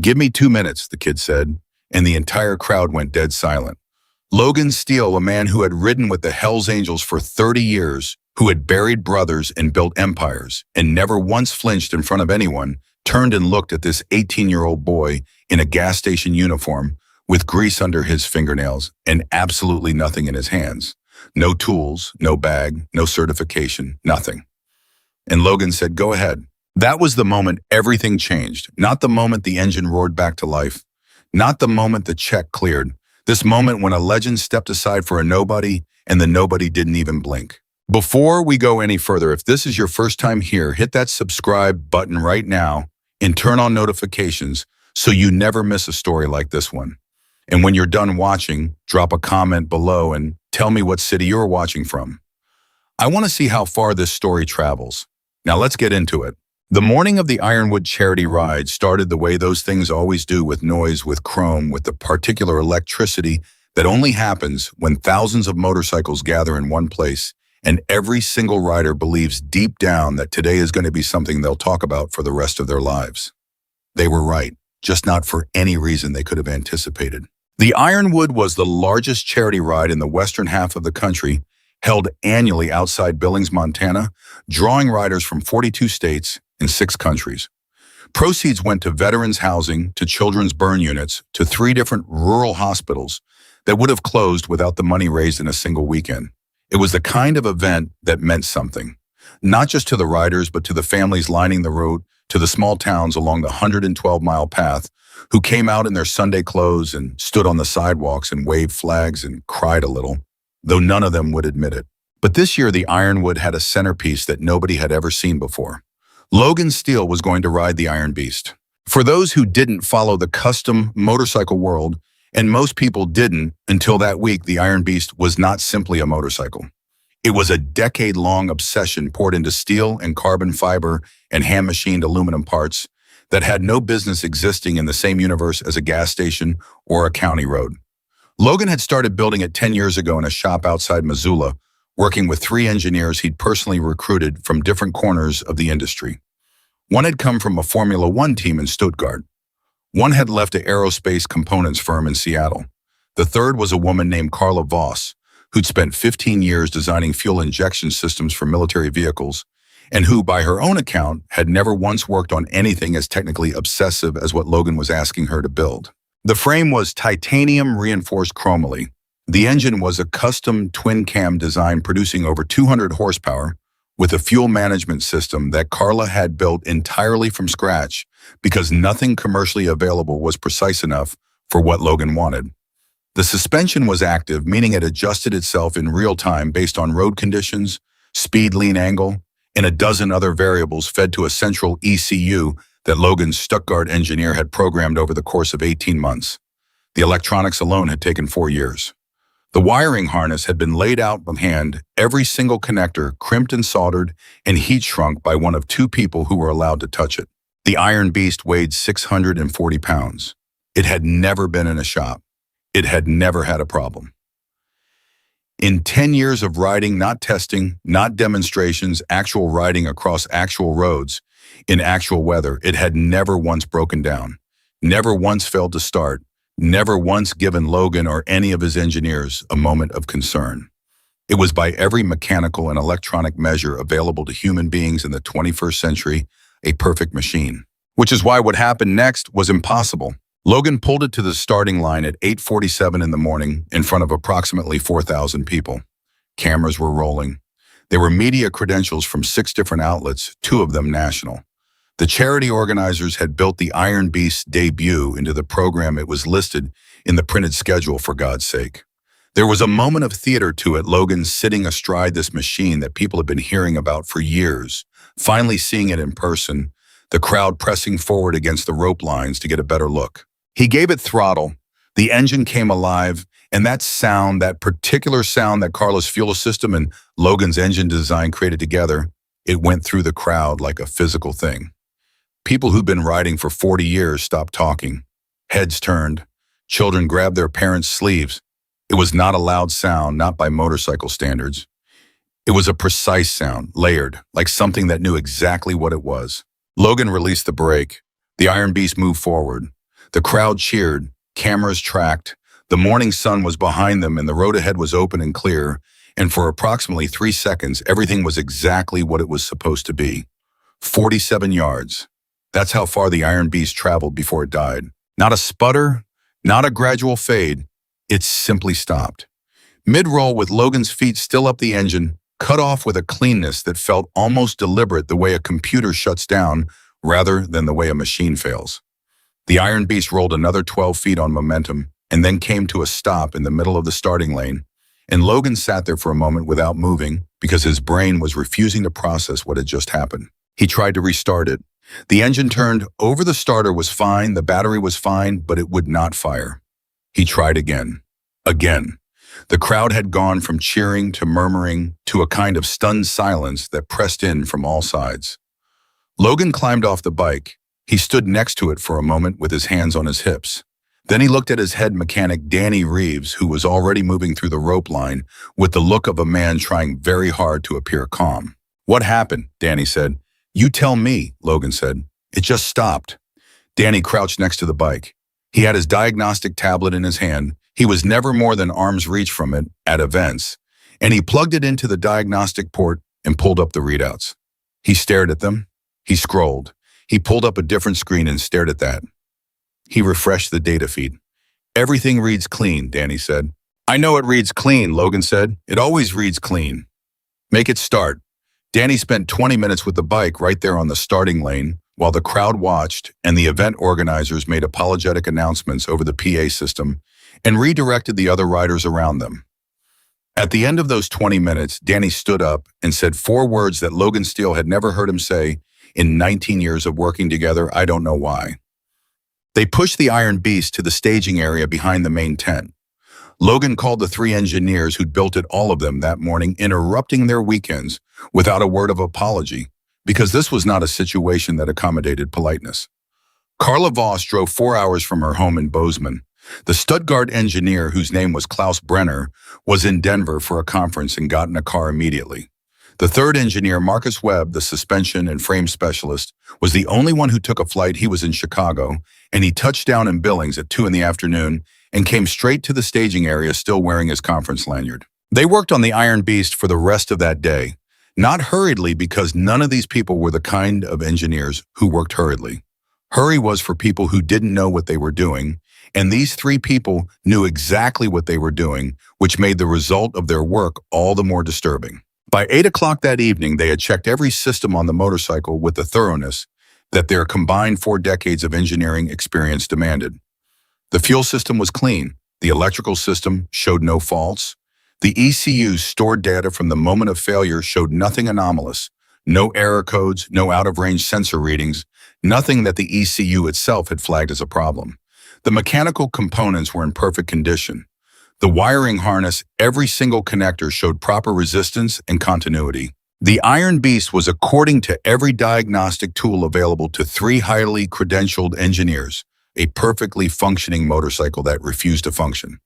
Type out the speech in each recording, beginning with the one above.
"Give me 2 minutes," the kid said, and the entire crowd went dead silent. Logan Steele, a man who had ridden with the Hells Angels for 30 years, who had buried brothers and built empires, and never once flinched in front of anyone, turned and looked at this 18-year-old boy in a gas station uniform with grease under his fingernails and absolutely nothing in his hands. No tools, no bag, no certification, nothing. And Logan said, "Go ahead." That was the moment everything changed, not the moment the engine roared back to life, not the moment the check cleared, this moment when a legend stepped aside for a nobody and the nobody didn't even blink. Before we go any further, if this is your first time here, hit that subscribe button right now and turn on notifications so you never miss a story like this one. And when you're done watching, drop a comment below and tell me what city you're watching from. I want to see how far this story travels. Now let's get into it. The morning of the Ironwood charity ride started the way those things always do, with noise, with chrome, with the particular electricity that only happens when thousands of motorcycles gather in one place, and every single rider believes deep down that today is going to be something they'll talk about for the rest of their lives. They were right, just not for any reason they could have anticipated. The Ironwood was the largest charity ride in the western half of the country, held annually outside Billings, Montana, drawing riders from 42 states in 6 countries. Proceeds went to veterans housing, to children's burn units, to 3 different rural hospitals that would have closed without the money raised in a single weekend. It was the kind of event that meant something, not just to the riders, but to the families lining the route, to the small towns along the 112-mile path, who came out in their Sunday clothes and stood on the sidewalks and waved flags and cried a little, though none of them would admit it. But this year, the Ironwood had a centerpiece that nobody had ever seen before. Logan Steele was going to ride the Iron Beast. For those who didn't follow the custom motorcycle world, and most people didn't until that week, the Iron Beast was not simply a motorcycle. It was a decade-long obsession poured into steel and carbon fiber and hand-machined aluminum parts that had no business existing in the same universe as a gas station or a county road. Logan had started building it 10 years ago in a shop outside Missoula, working with 3 engineers he'd personally recruited from different corners of the industry. One had come from a Formula One team in Stuttgart. One had left an aerospace components firm in Seattle. The third was a woman named Carla Voss, who'd spent 15 years designing fuel injection systems for military vehicles, and who, by her own account, had never once worked on anything as technically obsessive as what Logan was asking her to build. The frame was titanium-reinforced chromoly. The engine was a custom twin-cam design producing over 200 horsepower with a fuel management system that Carla had built entirely from scratch because nothing commercially available was precise enough for what Logan wanted. The suspension was active, meaning it adjusted itself in real time based on road conditions, speed, lean angle, and a dozen other variables fed to a central ECU that Logan's Stuttgart engineer had programmed over the course of 18 months. The electronics alone had taken 4 years. The wiring harness had been laid out by hand, every single connector crimped and soldered and heat shrunk by one of 2 people who were allowed to touch it. The Iron Beast weighed 640 pounds. It had never been in a shop. It had never had a problem. In 10 years of riding, not testing, not demonstrations, actual riding across actual roads, in actual weather, it had never once broken down, never once failed to start, never once given Logan or any of his engineers a moment of concern. It was by every mechanical and electronic measure available to human beings in the 21st century, a perfect machine. Which is why what happened next was impossible. Logan pulled it to the starting line at 8:47 in the morning in front of approximately 4,000 people. Cameras were rolling. There were media credentials from 6 different outlets, 2 of them national. The charity organizers had built the Iron Beast's debut into the program. It was listed in the printed schedule, for God's sake. There was a moment of theater to it, Logan sitting astride this machine that people had been hearing about for years, finally seeing it in person, the crowd pressing forward against the rope lines to get a better look. He gave it throttle, the engine came alive, and that sound, that particular sound that Carla's fuel system and Logan's engine design created together, it went through the crowd like a physical thing. People who'd been riding for 40 years stopped talking. Heads turned. Children grabbed their parents' sleeves. It was not a loud sound, not by motorcycle standards. It was a precise sound, layered, like something that knew exactly what it was. Logan released the brake. The Iron Beast moved forward. The crowd cheered, cameras tracked, the morning sun was behind them and the road ahead was open and clear, and for approximately 3 seconds, everything was exactly what it was supposed to be. 47 yards. That's how far the Iron Beast traveled before it died. Not a sputter, not a gradual fade. It simply stopped. Mid-roll with Logan's feet still up the engine, cut off with a cleanness that felt almost deliberate, the way a computer shuts down rather than the way a machine fails. The Iron Beast rolled another 12 feet on momentum and then came to a stop in the middle of the starting lane, and Logan sat there for a moment without moving because his brain was refusing to process what had just happened. He tried to restart it. The engine turned over, the starter was fine, the battery was fine, but it would not fire. He tried again. Again. The crowd had gone from cheering to murmuring to a kind of stunned silence that pressed in from all sides. Logan climbed off the bike. He stood next to it for a moment with his hands on his hips. Then he looked at his head mechanic, Danny Reeves, who was already moving through the rope line with the look of a man trying very hard to appear calm. "What happened?" Danny said. "You tell me," Logan said. "It just stopped." Danny crouched next to the bike. He had his diagnostic tablet in his hand. He was never more than arm's reach from it at events, and he plugged it into the diagnostic port and pulled up the readouts. He stared at them. He scrolled. He pulled up a different screen and stared at that. He refreshed the data feed. "Everything reads clean," Danny said. "I know it reads clean," Logan said. "It always reads clean." "Make it start." Danny spent 20 minutes with the bike right there on the starting lane while the crowd watched and the event organizers made apologetic announcements over the PA system and redirected the other riders around them. At the end of those 20 minutes, Danny stood up and said 4 words that Logan Steele had never heard him say in 19 years of working together. "I don't know why." They pushed the Iron Beast to the staging area behind the main tent. Logan called the 3 engineers who'd built it, all of them that morning, interrupting their weekends without a word of apology, because this was not a situation that accommodated politeness. Carla Voss drove 4 hours from her home in Bozeman. The Stuttgart engineer, whose name was Klaus Brenner, was in Denver for a conference and got in a car immediately. The 3rd engineer, Marcus Webb, the suspension and frame specialist, was the only one who took a flight. He was in Chicago, and he touched down in Billings at 2 in the afternoon and came straight to the staging area still wearing his conference lanyard. They worked on the Iron Beast for the rest of that day, not hurriedly, because none of these people were the kind of engineers who worked hurriedly. Hurry was for people who didn't know what they were doing, and these 3 people knew exactly what they were doing, which made the result of their work all the more disturbing. By 8 o'clock that evening, they had checked every system on the motorcycle with the thoroughness that their combined 4 decades of engineering experience demanded. The fuel system was clean. The electrical system showed no faults. The ECU's stored data from the moment of failure showed nothing anomalous, no error codes, no out-of-range sensor readings, nothing that the ECU itself had flagged as a problem. The mechanical components were in perfect condition. The wiring harness, every single connector showed proper resistance and continuity. The Iron Beast was according to every diagnostic tool available to 3 highly credentialed engineers, a perfectly functioning motorcycle that refused to function.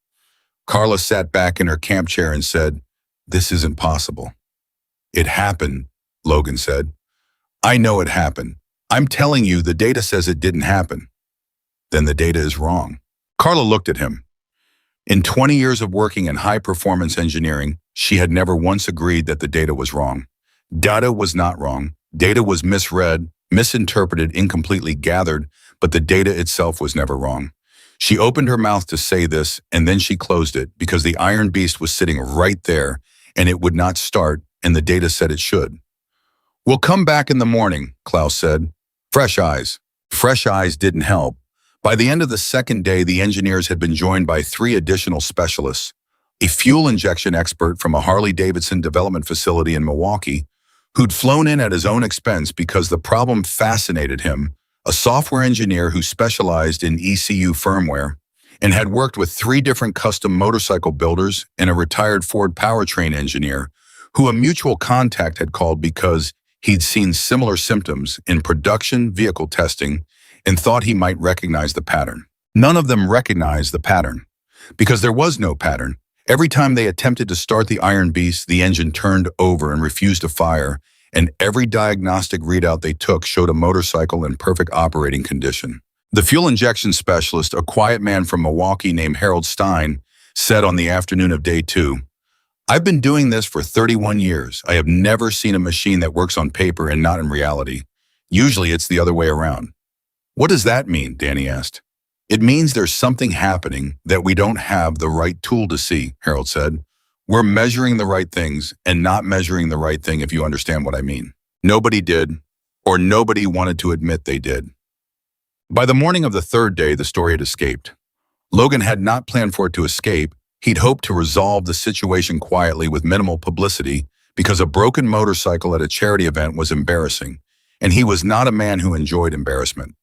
Carla sat back in her camp chair and said, "This isn't possible." "It happened," Logan said. "I know it happened. I'm telling you, the data says it didn't happen." "Then the data is wrong." Carla looked at him. In 20 years of working in high-performance engineering, she had never once agreed that the data was wrong. Data was not wrong. Data was misread, misinterpreted, incompletely gathered, but the data itself was never wrong. She opened her mouth to say this, and then she closed it because the Iron Beast was sitting right there, and it would not start, and the data said it should. "We'll come back in the morning," Klaus said. Fresh eyes. Fresh eyes didn't help. By the end of the second day, the engineers had been joined by 3 additional specialists, a fuel injection expert from a Harley-Davidson development facility in Milwaukee, who'd flown in at his own expense because the problem fascinated him, a software engineer who specialized in ECU firmware and had worked with 3 different custom motorcycle builders, and a retired Ford powertrain engineer who a mutual contact had called because he'd seen similar symptoms in production vehicle testing and thought he might recognize the pattern. None of them recognized the pattern because there was no pattern. Every time they attempted to start the Iron Beast, the engine turned over and refused to fire, and every diagnostic readout they took showed a motorcycle in perfect operating condition. The fuel injection specialist, a quiet man from Milwaukee named Harold Stein, said on the afternoon of day 2, "I've been doing this for 31 years. I have never seen a machine that works on paper and not in reality. Usually it's the other way around." "What does that mean?" Danny asked. "It means there's something happening that we don't have the right tool to see," Harold said. "We're measuring the right things and not measuring the right thing, if you understand what I mean." Nobody did, or nobody wanted to admit they did. By the morning of the 3rd day, the story had escaped. Logan had not planned for it to escape. He'd hoped to resolve the situation quietly with minimal publicity because a broken motorcycle at a charity event was embarrassing, and he was not a man who enjoyed embarrassment.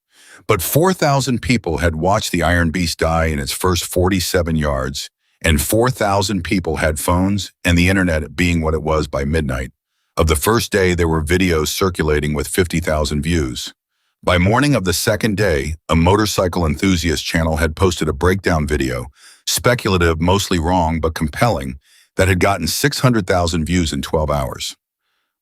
But 4,000 people had watched the Iron Beast die in its first 47 yards, and 4,000 people had phones and the internet being what it was by midnight. Of the first day, there were videos circulating with 50,000 views. By morning of the 2nd day, a motorcycle enthusiast channel had posted a breakdown video, speculative, mostly wrong, but compelling, that had gotten 600,000 views in 12 hours.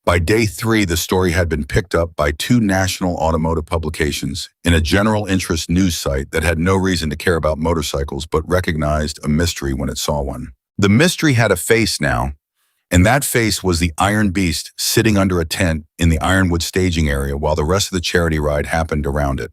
By day 3, the story had been picked up by 2 national automotive publications in a general interest news site that had no reason to care about motorcycles but recognized a mystery when it saw one. The mystery had a face now, and that face was the Iron Beast sitting under a tent in the Ironwood staging area while the rest of the charity ride happened around it.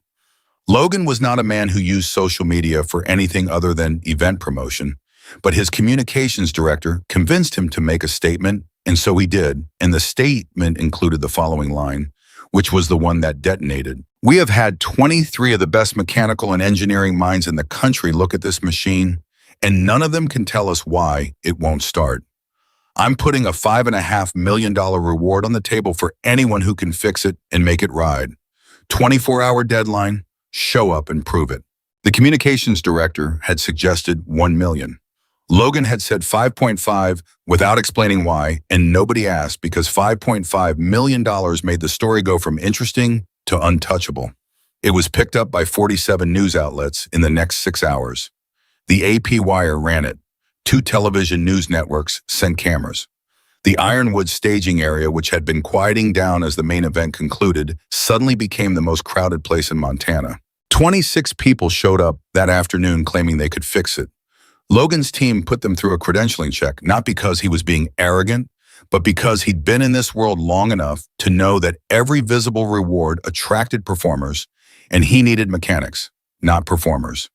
Logan was not a man who used social media for anything other than event promotion, but his communications director convinced him to make a statement, and so he did, and the statement included the following line, which was the one that detonated. "We have had 23 of the best mechanical and engineering minds in the country look at this machine, and none of them can tell us why it won't start. I'm putting a $5.5 million reward on the table for anyone who can fix it and make it ride. 24-hour deadline, show up and prove it." The communications director had suggested $1 million. Logan had said 5.5 without explaining why, and nobody asked because $5.5 million made the story go from interesting to untouchable. It was picked up by 47 news outlets in the next 6 hours. The AP Wire ran it. 2 television news networks sent cameras. The Ironwood staging area, which had been quieting down as the main event concluded, suddenly became the most crowded place in Montana. 26 people showed up that afternoon claiming they could fix it. Logan's team put them through a credentialing check, not because he was being arrogant, but because he'd been in this world long enough to know that every visible reward attracted performers, and he needed mechanics, not performers.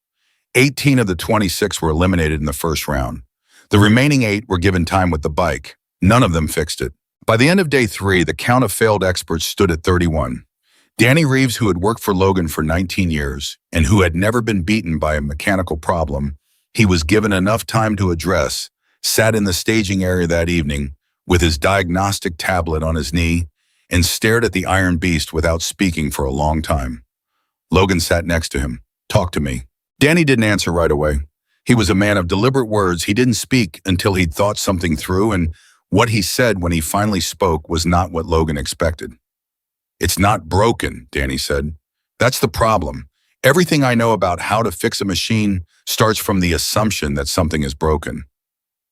18 of the 26 were eliminated in the first round. The remaining 8 were given time with the bike. None of them fixed it. By the end of day 3, the count of failed experts stood at 31. Danny Reeves, who had worked for Logan for 19 years and who had never been beaten by a mechanical problem he was given enough time to address, sat in the staging area that evening with his diagnostic tablet on his knee and stared at the Iron Beast without speaking for a long time. Logan sat next to him. "Talk to me." Danny didn't answer right away. He was a man of deliberate words. He didn't speak until he'd thought something through, and what he said when he finally spoke was not what Logan expected. "It's not broken," Danny said. "That's the problem. Everything I know about how to fix a machine starts from the assumption that something is broken.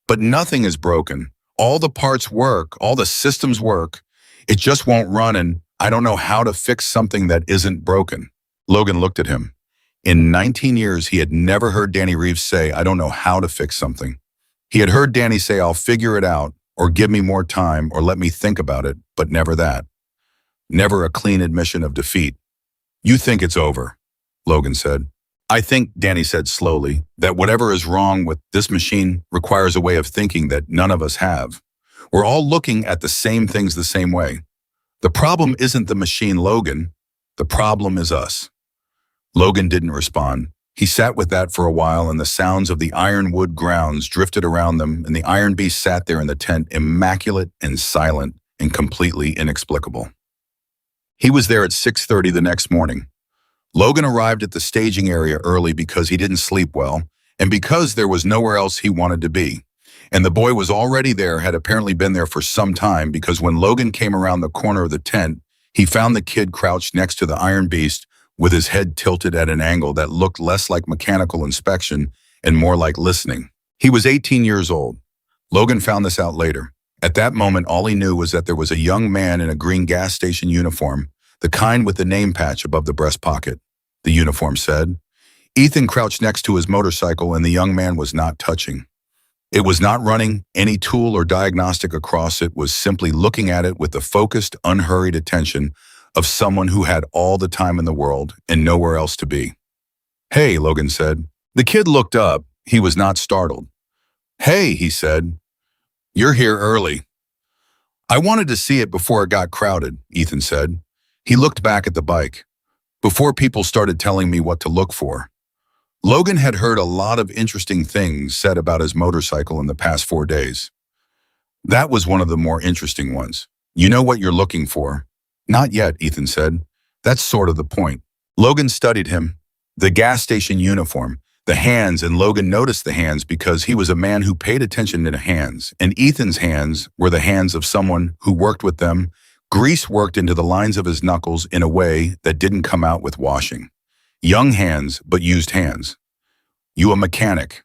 But nothing is broken. All the parts work, all the systems work. It just won't run, and I don't know how to fix something that isn't broken." Logan looked at him. In 19 years, he had never heard Danny Reeves say, "I don't know how to fix something." He had heard Danny say, "I'll figure it out," or "give me more time," or "let me think about it," but never that. Never a clean admission of defeat. "You think it's over," Logan said. "I think," Danny said slowly, "that whatever is wrong with this machine requires a way of thinking that none of us have. We're all looking at the same things the same way. The problem isn't the machine, Logan. The problem is us." Logan didn't respond. He sat with that for a while, and the sounds of the Ironwood grounds drifted around them, and the Iron Beast sat there in the tent, immaculate and silent and completely inexplicable. He was there at 6:30 the next morning. Logan arrived at the staging area early because he didn't sleep well, and because there was nowhere else he wanted to be. And the boy was already there, had apparently been there for some time, because when Logan came around the corner of the tent, he found the kid crouched next to the Iron Beast with his head tilted at an angle that looked less like mechanical inspection and more like listening. He was 18 years old. Logan found this out later. At that moment, all he knew was that there was a young man in a green gas station uniform, the kind with the name patch above the breast pocket. the uniform said. Ethan crouched next to his motorcycle and the young man was not touching. It was not running any tool or diagnostic across it, was simply looking at it with the focused, unhurried attention of someone who had all the time in the world and nowhere else to be. "Hey," Logan said. The kid looked up. He was not startled. "Hey," he said. "You're here early." "I wanted to see it before it got crowded," Ethan said. He looked back at the bike. "Before people started telling me what to look for." Logan had heard a lot of interesting things said about his motorcycle in the past 4 days. That was one of the more interesting ones. "You know what you're looking for?" "Not yet," Ethan said. "That's sort of the point." Logan studied him. The gas station uniform, the hands, and Logan noticed the hands because he was a man who paid attention to hands, and Ethan's hands were the hands of someone who worked with them. Grease worked into the lines of his knuckles in a way that didn't come out with washing. Young hands, but used hands. "You a mechanic?"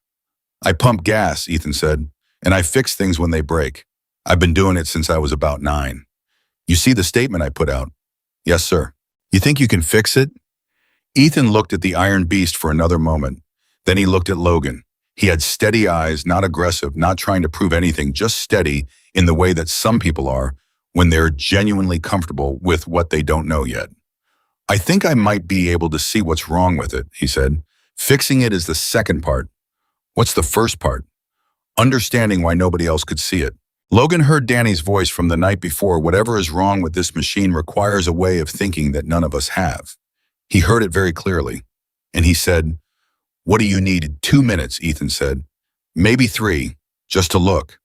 "I pump gas," Ethan said, "and I fix things when they break. I've been doing it since I was about 9. You see the statement I put out?" "Yes, sir." "You think you can fix it?" Ethan looked at the Iron Beast for another moment. Then he looked at Logan. He had steady eyes, not aggressive, not trying to prove anything, just steady in the way that some people are when they're genuinely comfortable with what they don't know yet. "I think I might be able to see what's wrong with it," he said. "Fixing it is the second part." "What's the first part?" "Understanding why nobody else could see it." Logan heard Danny's voice from the night before. "Whatever is wrong with this machine requires a way of thinking that none of us have." He heard it very clearly. And he said, "What do you need?" "2 minutes," Ethan said. "Maybe 3, just to look."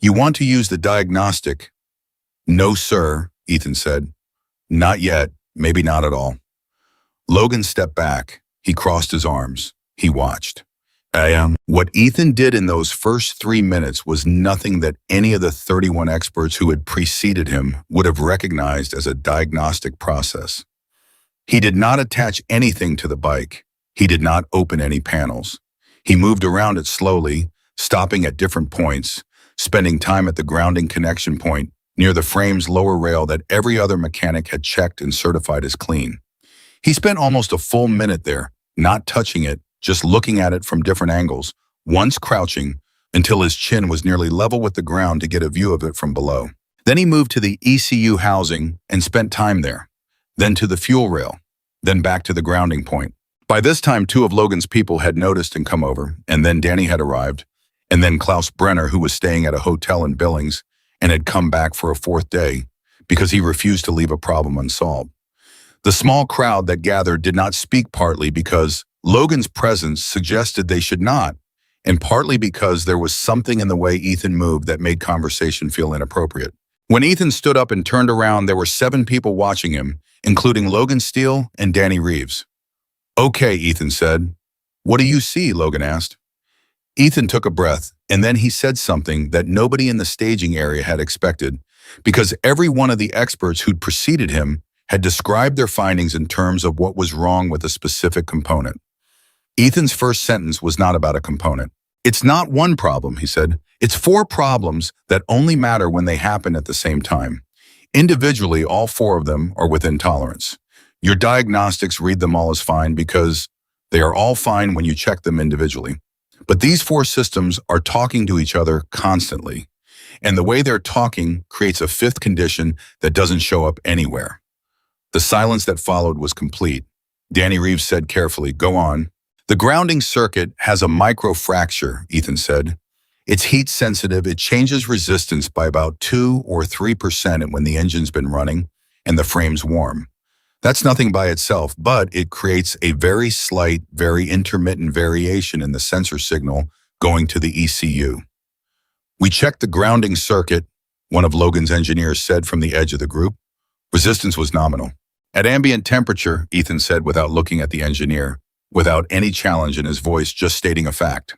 "You want to use the diagnostic?" "No, sir," Ethan said. "Not yet, maybe not at all." Logan stepped back. He crossed his arms. He watched. What Ethan did in those first 3 minutes was nothing that any of the 31 experts who had preceded him would have recognized as a diagnostic process. He did not attach anything to the bike. He did not open any panels. He moved around it slowly, stopping at different points, spending time at the grounding connection point near the frame's lower rail that every other mechanic had checked and certified as clean. He spent almost a full minute there, not touching it, just looking at it from different angles, once crouching until his chin was nearly level with the ground to get a view of it from below. Then he moved to the ECU housing and spent time there, then to the fuel rail, then back to the grounding point. By this time, 2 of Logan's people had noticed and come over, and then Danny had arrived, and then Klaus Brenner, who was staying at a hotel in Billings and had come back for a 4th day because he refused to leave a problem unsolved. The small crowd that gathered did not speak, partly because Logan's presence suggested they should not, and partly because there was something in the way Ethan moved that made conversation feel inappropriate. When Ethan stood up and turned around, there were 7 people watching him, including Logan Steele and Danny Reeves. "Okay," Ethan said. "What do you see?" Logan asked. Ethan took a breath, and then he said something that nobody in the staging area had expected, because every one of the experts who'd preceded him had described their findings in terms of what was wrong with a specific component. Ethan's first sentence was not about a component. "It's not one problem," he said. "It's 4 problems that only matter when they happen at the same time. Individually, all 4 of them are within tolerance. Your diagnostics read them all as fine because they are all fine when you check them individually. But these 4 systems are talking to each other constantly, and the way they're talking creates a 5th condition that doesn't show up anywhere." The silence that followed was complete. Danny Reeves said carefully, "Go on." "The grounding circuit has a microfracture," Ethan said. "It's heat sensitive. It changes resistance by about 2 or 3% when the engine's been running and the frame's warm. That's nothing by itself, but it creates a very slight, very intermittent variation in the sensor signal going to the ECU. We checked the grounding circuit," one of Logan's engineers said from the edge of the group. "Resistance was nominal. At ambient temperature," Ethan said without looking at the engineer, without any challenge in his voice, just stating a fact.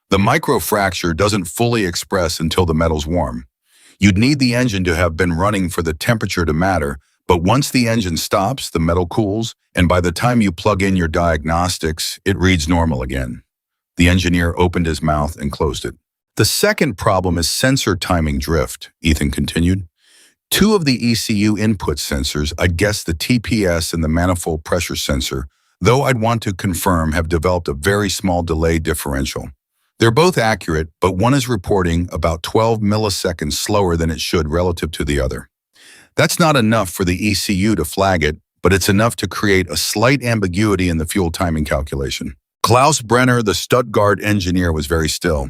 "The microfracture doesn't fully express until the metal's warm. You'd need the engine to have been running for the temperature to matter, but once the engine stops, the metal cools, and by the time you plug in your diagnostics, it reads normal again." The engineer opened his mouth and closed it. "The second problem is sensor timing drift," Ethan continued. 2 of the ECU input sensors, I guess the TPS and the manifold pressure sensor, though I'd want to confirm have developed a very small delay differential. They're both accurate, but one is reporting about 12 milliseconds slower than it should relative to the other. That's not enough for the ECU to flag it, but it's enough to create a slight ambiguity in the fuel timing calculation. Klaus Brenner, the Stuttgart engineer, was very still.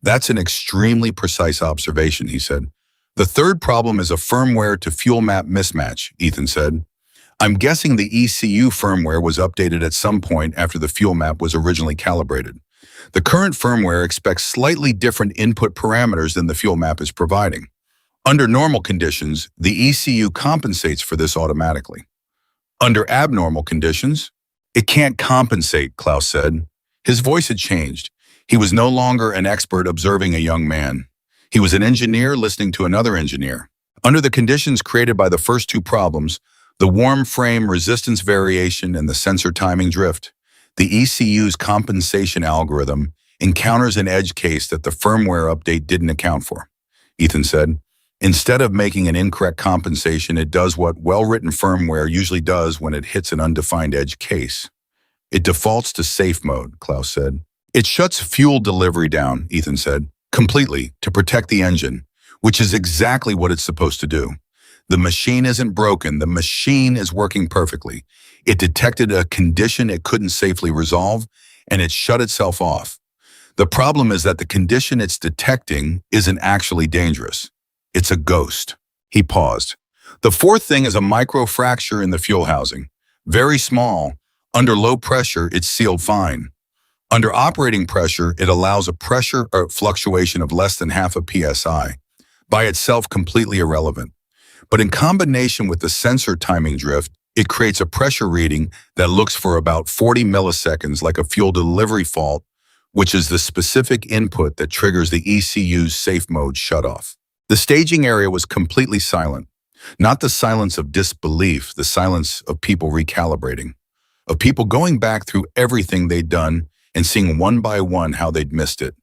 That's an extremely precise observation, he said. The third problem is a firmware to fuel map mismatch, Ethan said. I'm guessing the ECU firmware was updated at some point after the fuel map was originally calibrated. The current firmware expects slightly different input parameters than the fuel map is providing. Under normal conditions, the ECU compensates for this automatically. Under abnormal conditions, it can't compensate, Klaus said. His voice had changed. He was no longer an expert observing a young man. He was an engineer listening to another engineer. Under the conditions created by the first two problems, the warm frame resistance variation and the sensor timing drift, the ECU's compensation algorithm encounters an edge case that the firmware update didn't account for. Ethan said, instead of making an incorrect compensation, it does what well-written firmware usually does when it hits an undefined edge case. It defaults to safe mode, Klaus said. It shuts fuel delivery down, Ethan said, completely to protect the engine, which is exactly what it's supposed to do. The machine isn't broken. The machine is working perfectly. It detected a condition it couldn't safely resolve, and it shut itself off. The problem is that the condition it's detecting isn't actually dangerous. It's a ghost. He paused. The fourth thing is a microfracture in the fuel housing. Very small. Under low pressure, it's sealed fine. Under operating pressure, it allows a pressure fluctuation of less than half a psi. By itself, completely irrelevant. But in combination with the sensor timing drift, it creates a pressure reading that looks for about 40 milliseconds like a fuel delivery fault, which is the specific input that triggers the ECU's safe mode shutoff. The staging area was completely silent. Not the silence of disbelief, the silence of people recalibrating, of people going back through everything they'd done and seeing one by one how they'd missed it.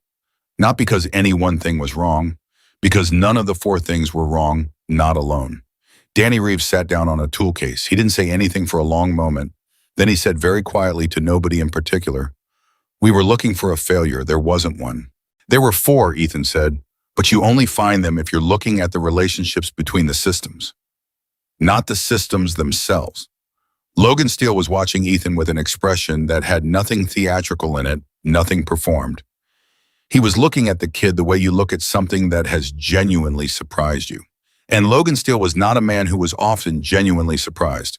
Not because any one thing was wrong, because none of the four things were wrong, not alone. Danny Reeves sat down on a tool case. He didn't say anything for a long moment. Then he said very quietly to nobody in particular, "We were looking for a failure. There wasn't one." "There were four," Ethan said, "but you only find them if you're looking at the relationships between the systems, not the systems themselves." Logan Steele was watching Ethan with an expression that had nothing theatrical in it, nothing performed. He was looking at the kid the way you look at something that has genuinely surprised you. And Logan Steele was not a man who was often genuinely surprised.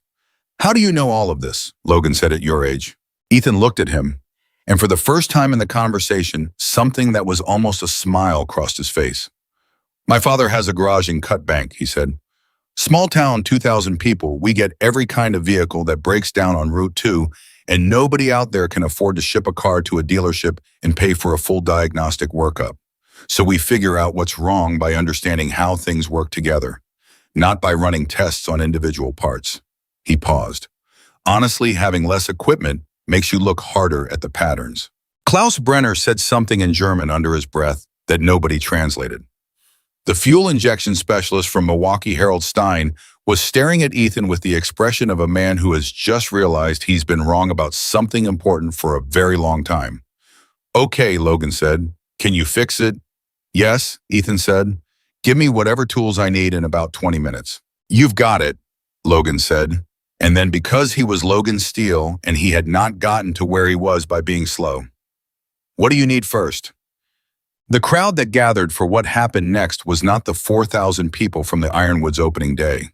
"How do you know all of this?" Logan said at your age. Ethan looked at him, and for the first time in the conversation, something that was almost a smile crossed his face. "My father has a garage in Cut Bank," he said. "Small town, 2,000 people, we get every kind of vehicle that breaks down on Route 2, and nobody out there can afford to ship a car to a dealership and pay for a full diagnostic workup. So we figure out what's wrong by understanding how things work together, not by running tests on individual parts." He paused. "Honestly, having less equipment makes you look harder at the patterns." Klaus Brenner said something in German under his breath that nobody translated. The fuel injection specialist from Milwaukee Harold Stein was staring at Ethan with the expression of a man who has just realized he's been wrong about something important for a very long time. "Okay," Logan said. "Can you fix it?" "Yes," Ethan said. "Give me whatever tools I need in about 20 minutes. "You've got it," Logan said. And then because he was Logan Steele and he had not gotten to where he was by being slow. "What do you need first?" The crowd that gathered for what happened next was not the 4,000 people from the Ironwoods opening day.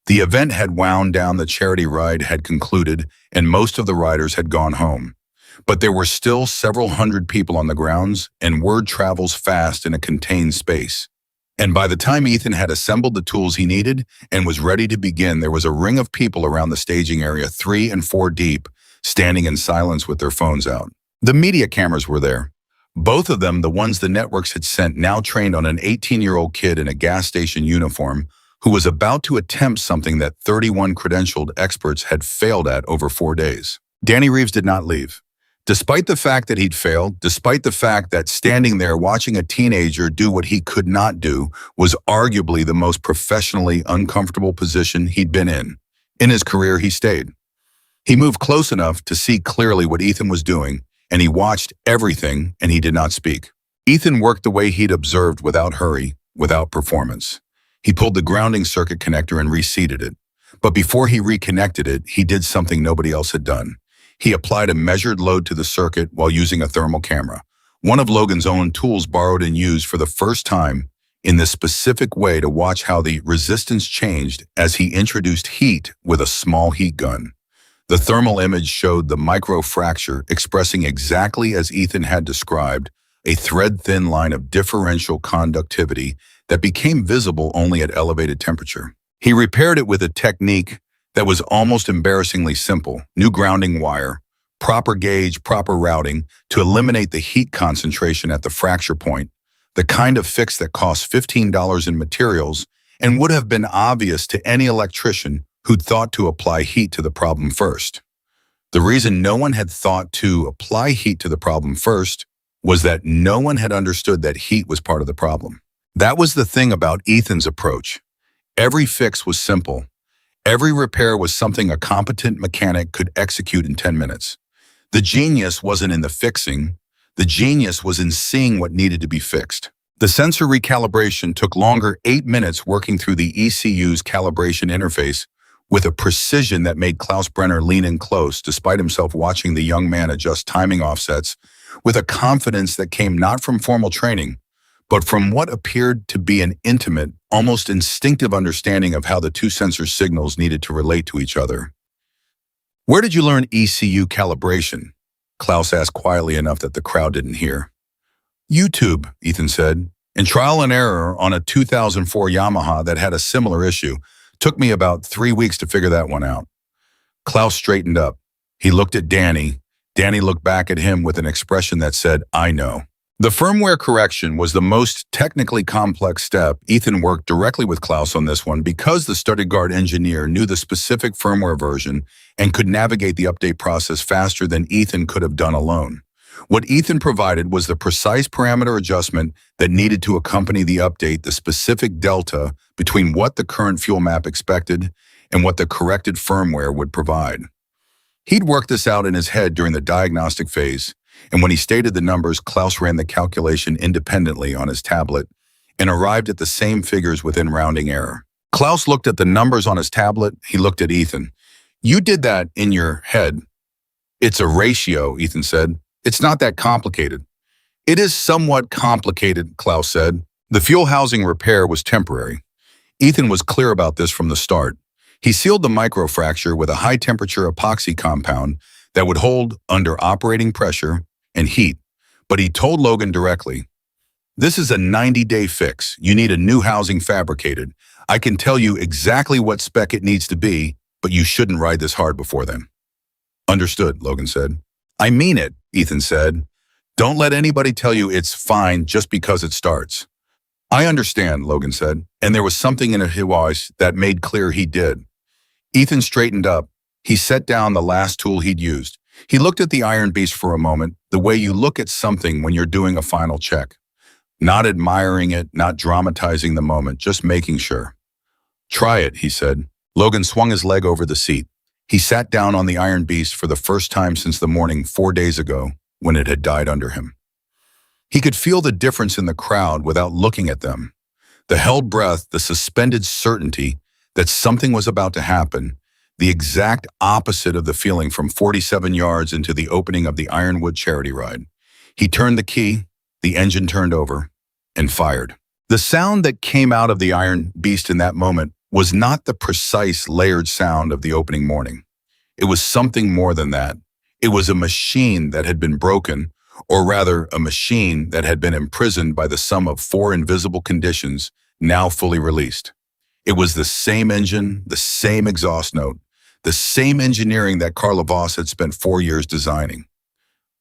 The event had wound down, the charity ride had concluded, and most of the riders had gone home. But there were still several hundred people on the grounds, and word travels fast in a contained space. And by the time Ethan had assembled the tools he needed and was ready to begin, there was a ring of people around the staging area, 3 and 4 deep, standing in silence with their phones out. The media cameras were there. Both of them, the ones the networks had sent, now trained on an 18-year-old kid in a gas station uniform who was about to attempt something that 31 credentialed experts had failed at over 4 days. Danny Reeves did not leave. Despite the fact that he'd failed, despite the fact that standing there watching a teenager do what he could not do was arguably the most professionally uncomfortable position he'd been in. In his career, he stayed. He moved close enough to see clearly what Ethan was doing, and he watched everything, and he did not speak. Ethan worked the way he'd observed without hurry, without performance. He pulled the grounding circuit connector and reseated it. But before he reconnected it, he did something nobody else had done. He applied a measured load to the circuit while using a thermal camera, one of Logan's own tools borrowed and used for the first time in this specific way to watch how the resistance changed as he introduced heat with a small heat gun. The thermal image showed the microfracture expressing exactly as Ethan had described, a thread-thin line of differential conductivity that became visible only at elevated temperature. He repaired it with a technique that was almost embarrassingly simple: new grounding wire, proper gauge, proper routing to eliminate the heat concentration at the fracture point, the kind of fix that costs $15 in materials and would have been obvious to any electrician who'd thought to apply heat to the problem first. The reason no one had thought to apply heat to the problem first was that no one had understood that heat was part of the problem. That was the thing about Ethan's approach. Every fix was simple. Every repair was something a competent mechanic could execute in 10 minutes. The genius wasn't in the fixing. The genius was in seeing what needed to be fixed. The sensor recalibration took longer, 8 minutes working through the ECU's calibration interface with a precision that made Klaus Brenner lean in close despite himself watching the young man adjust timing offsets with a confidence that came not from formal training, but from what appeared to be an intimate, almost instinctive understanding of how the two sensor signals needed to relate to each other. "Where did you learn ECU calibration?" Klaus asked quietly enough that the crowd didn't hear. "YouTube," Ethan said. "In trial and error on a 2004 Yamaha that had a similar issue. Took me about 3 weeks to figure that one out." Klaus straightened up. He looked at Danny. Danny looked back at him with an expression that said, "I know." The firmware correction was the most technically complex step. Ethan worked directly with Klaus on this one because the Stuttgart engineer knew the specific firmware version and could navigate the update process faster than Ethan could have done alone. What Ethan provided was the precise parameter adjustment that needed to accompany the update, the specific delta between what the current fuel map expected and what the corrected firmware would provide. He'd worked this out in his head during the diagnostic phase, and when he stated the numbers, Klaus ran the calculation independently on his tablet and arrived at the same figures within rounding error. Klaus looked at the numbers on his tablet. He looked at Ethan. "You did that in your head." "It's a ratio," Ethan said. "It's not that complicated." "It is somewhat complicated," Klaus said. The fuel housing repair was temporary. Ethan was clear about this from the start. He sealed the microfracture with a high-temperature epoxy compound that would hold under operating pressure and heat. But he told Logan directly, "This is a 90-day fix. You need a new housing fabricated. I can tell you exactly what spec it needs to be, but you shouldn't ride this hard before then." "Understood," Logan said. "I mean it," Ethan said. "Don't let anybody tell you it's fine just because it starts." "I understand," Logan said, and there was something in his voice that made clear he did. Ethan straightened up. He set down the last tool he'd used. He looked at the iron beast for a moment, the way you look at something when you're doing a final check. Not admiring it, not dramatizing the moment, just making sure. "Try it," he said. Logan swung his leg over the seat. He sat down on the iron beast for the first time since the morning 4 days ago when it had died under him. He could feel the difference in the crowd without looking at them. The held breath, the suspended certainty that something was about to happen, the exact opposite of the feeling from 47 yards into the opening of the Ironwood charity ride. He turned the key, the engine turned over, and fired. The sound that came out of the iron beast in that moment was not the precise, layered sound of the opening morning. It was something more than that. It was a machine that had been broken, or rather, a machine that had been imprisoned by the sum of 4 invisible conditions, now fully released. It was the same engine, the same exhaust note, the same engineering that Carla Voss had spent 4 years designing.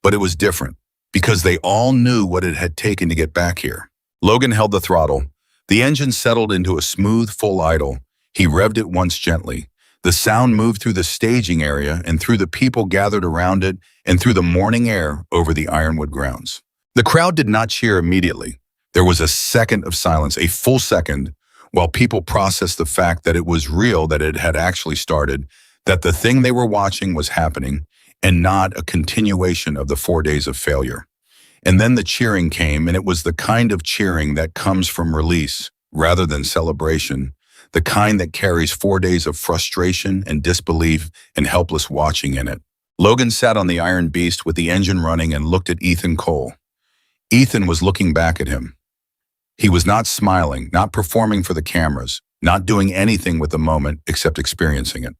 But it was different, because they all knew what it had taken to get back here. Logan held the throttle. The engine settled into a smooth, full idle. He revved it once gently. The sound moved through the staging area and through the people gathered around it and through the morning air over the Ironwood grounds. The crowd did not cheer immediately. There was a second of silence, a full second, while people processed the fact that it was real, that it had actually started, that the thing they were watching was happening and not a continuation of the 4 days of failure. And then the cheering came, and it was the kind of cheering that comes from release rather than celebration, the kind that carries 4 days of frustration and disbelief and helpless watching in it. Logan sat on the Iron Beast with the engine running and looked at Ethan Cole. Ethan was looking back at him. He was not smiling, not performing for the cameras, not doing anything with the moment except experiencing it.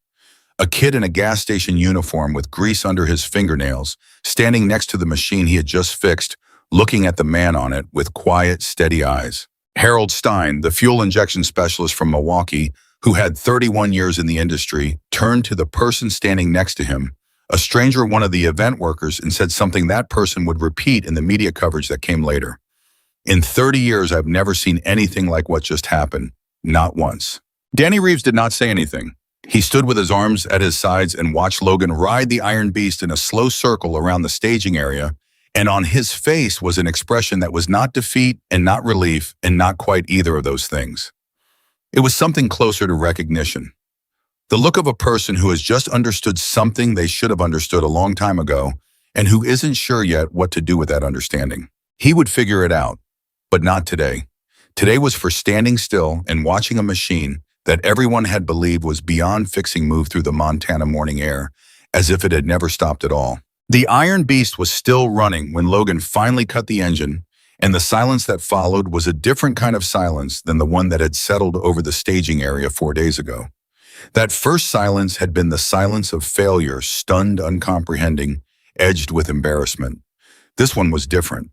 A kid in a gas station uniform with grease under his fingernails, standing next to the machine he had just fixed, looking at the man on it with quiet, steady eyes. Harold Stein, the fuel injection specialist from Milwaukee, who had 31 years in the industry, turned to the person standing next to him, a stranger, one of the event workers, and said something that person would repeat in the media coverage that came later. In 30 years, I've never seen anything like what just happened. Not once. Danny Reeves did not say anything. He stood with his arms at his sides and watched Logan ride the Iron Beast in a slow circle around the staging area, and on his face was an expression that was not defeat and not relief and not quite either of those things. It was something closer to recognition. The look of a person who has just understood something they should have understood a long time ago and who isn't sure yet what to do with that understanding. He would figure it out, but not today. Today was for standing still and watching a machine that everyone had believed was beyond fixing move through the Montana morning air, as if it had never stopped at all. The Iron Beast was still running when Logan finally cut the engine, and the silence that followed was a different kind of silence than the one that had settled over the staging area 4 days ago. That first silence had been the silence of failure, stunned, uncomprehending, edged with embarrassment. This one was different.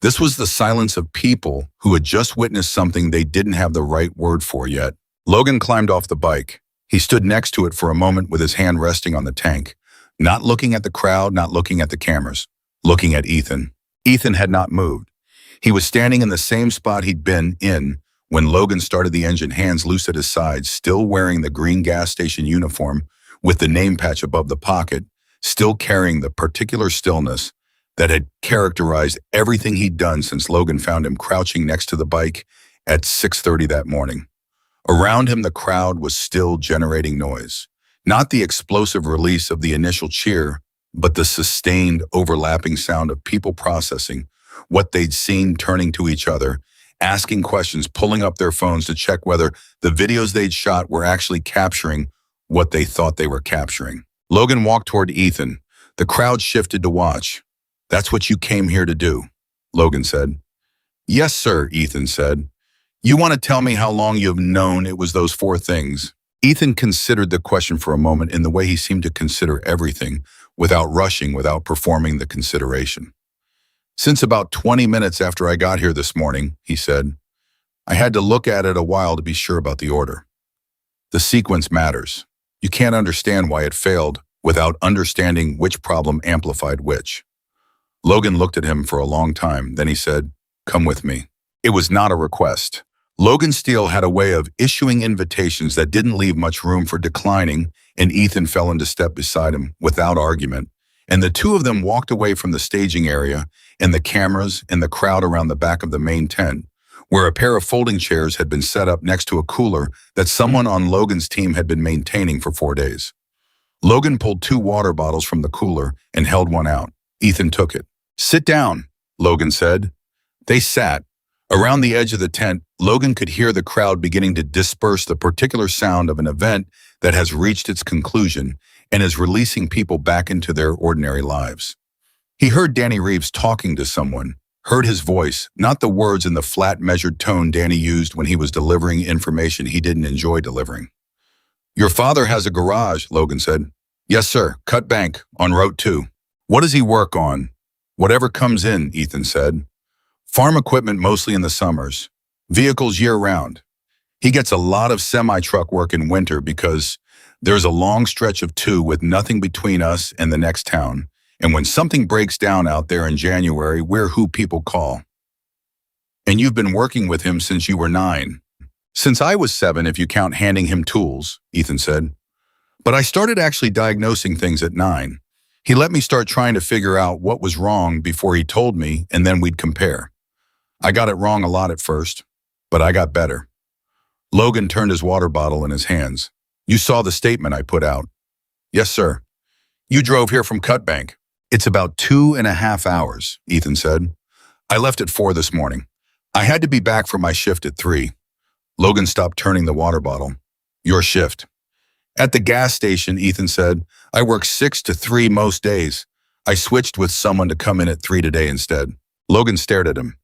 This was the silence of people who had just witnessed something they didn't have the right word for yet. Logan climbed off the bike. He stood next to it for a moment with his hand resting on the tank, not looking at the crowd, not looking at the cameras, looking at Ethan. Ethan had not moved. He was standing in the same spot he'd been in when Logan started the engine, hands loose at his sides, still wearing the green gas station uniform with the name patch above the pocket, still carrying the particular stillness that had characterized everything he'd done since Logan found him crouching next to the bike at 6:30 that morning. Around him, the crowd was still generating noise. Not the explosive release of the initial cheer, but the sustained, overlapping sound of people processing what they'd seen, turning to each other, asking questions, pulling up their phones to check whether the videos they'd shot were actually capturing what they thought they were capturing. Logan walked toward Ethan. The crowd shifted to watch. "That's what you came here to do," Logan said. "Yes, sir," Ethan said. "You want to tell me how long you've known it was those 4 things?" Ethan considered the question for a moment in the way he seemed to consider everything, without rushing, without performing the consideration. "Since about 20 minutes after I got here this morning," he said. "I had to look at it a while to be sure about the order. The sequence matters. You can't understand why it failed without understanding which problem amplified which." Logan looked at him for a long time, then he said, "Come with me." It was not a request. Logan Steele had a way of issuing invitations that didn't leave much room for declining, and Ethan fell into step beside him without argument, and the two of them walked away from the staging area and the cameras and the crowd around the back of the main tent, where a pair of folding chairs had been set up next to a cooler that someone on Logan's team had been maintaining for 4 days. Logan pulled 2 water bottles from the cooler and held one out. Ethan took it. "Sit down," Logan said. They sat. Around the edge of the tent, Logan could hear the crowd beginning to disperse, the particular sound of an event that has reached its conclusion and is releasing people back into their ordinary lives. He heard Danny Reeves talking to someone, heard his voice, not the words in the flat, measured tone Danny used when he was delivering information he didn't enjoy delivering. "Your father has a garage," Logan said. "Yes, sir. Cut bank, on Route 2. "What does he work on?" "Whatever comes in," Ethan said. "Farm equipment mostly in the summers. Vehicles year-round. He gets a lot of semi-truck work in winter because there's a long stretch of 2 with nothing between us and the next town. And when something breaks down out there in January, we're who people call." "And you've been working with him since you were 9. "Since I was 7, if you count handing him tools," Ethan said. "But I started actually diagnosing things at 9. He let me start trying to figure out what was wrong before he told me, and then we'd compare. I got it wrong a lot at first, but I got better." Logan turned his water bottle in his hands. "You saw the statement I put out." Yes, sir. You drove here from Cutbank. It's about 2.5 hours, Ethan said. I left at 4 this morning. I had to be back for my shift at 3. Logan stopped turning the water bottle. Your shift. At the gas station, Ethan said, I work 6 to 3 most days. I switched with someone to come in at 3 today instead. Logan stared at him.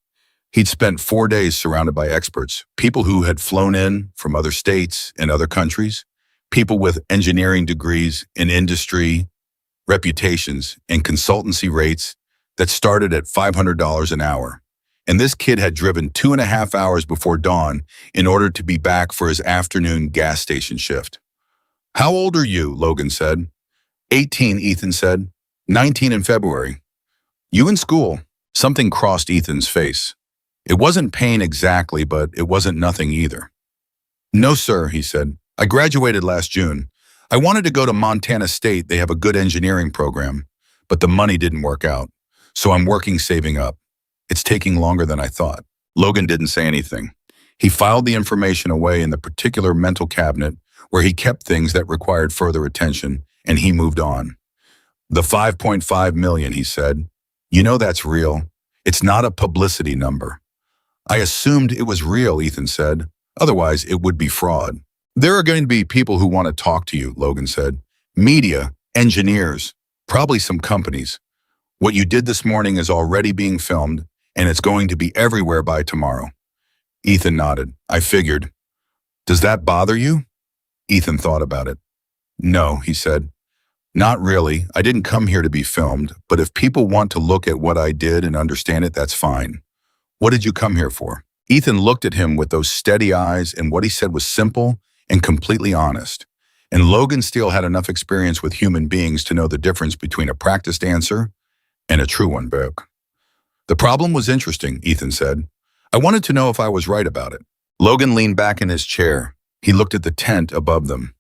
He'd spent 4 days surrounded by experts, people who had flown in from other states and other countries, people with engineering degrees in industry, reputations, and consultancy rates that started at $500 an hour. And this kid had driven 2.5 hours before dawn in order to be back for his afternoon gas station shift. How old are you? Logan said. 18, Ethan said. 19 in February. You in school? Something crossed Ethan's face. It wasn't pain exactly, but it wasn't nothing either. No, sir, he said. I graduated last June. I wanted to go to Montana State. They have a good engineering program, but the money didn't work out. So I'm working saving up. It's taking longer than I thought. Logan didn't say anything. He filed the information away in the particular mental cabinet where he kept things that required further attention, and he moved on. The 5.5 million, he said. You know that's real. It's not a publicity number. I assumed it was real, Ethan said. Otherwise, it would be fraud. There are going to be people who want to talk to you, Logan said. Media, engineers, probably some companies. What you did this morning is already being filmed, and it's going to be everywhere by tomorrow. Ethan nodded. I figured. Does that bother you? Ethan thought about it. No, he said. Not really. I didn't come here to be filmed, but if people want to look at what I did and understand it, that's fine. What did you come here for? Ethan looked at him with those steady eyes, and what he said was simple and completely honest. And Logan Steele had enough experience with human beings to know the difference between a practiced answer and a true one, Burke. The problem was interesting, Ethan said. I wanted to know if I was right about it. Logan leaned back in his chair. He looked at the tent above them.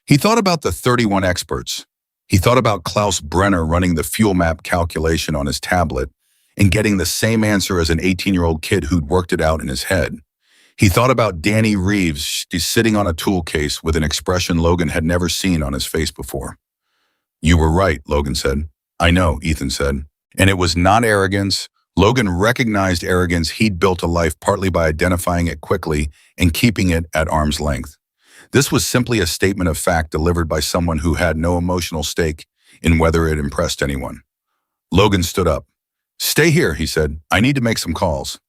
He thought about the 31 experts. He thought about Klaus Brenner running the fuel map calculation on his tablet and getting the same answer as an 18-year-old kid who'd worked it out in his head. He thought about Danny Reeves sitting on a tool case with an expression Logan had never seen on his face before. You were right, Logan said. I know, Ethan said. And it was not arrogance. Logan recognized arrogance. He'd built a life partly by identifying it quickly and keeping it at arm's length. This was simply a statement of fact delivered by someone who had no emotional stake in whether it impressed anyone. Logan stood up. Stay here, he said. I need to make some calls.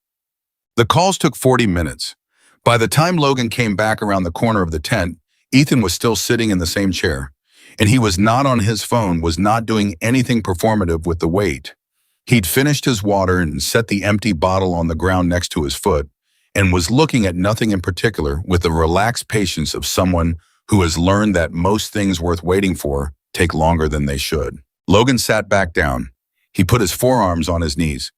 The calls took 40 minutes. By the time Logan came back around the corner of the tent, Ethan was still sitting in the same chair, and he was not on his phone, was not doing anything performative with the weight. He'd finished his water and set the empty bottle on the ground next to his foot, and was looking at nothing in particular with the relaxed patience of someone who has learned that most things worth waiting for take longer than they should. Logan sat back down. He put his forearms on his knees.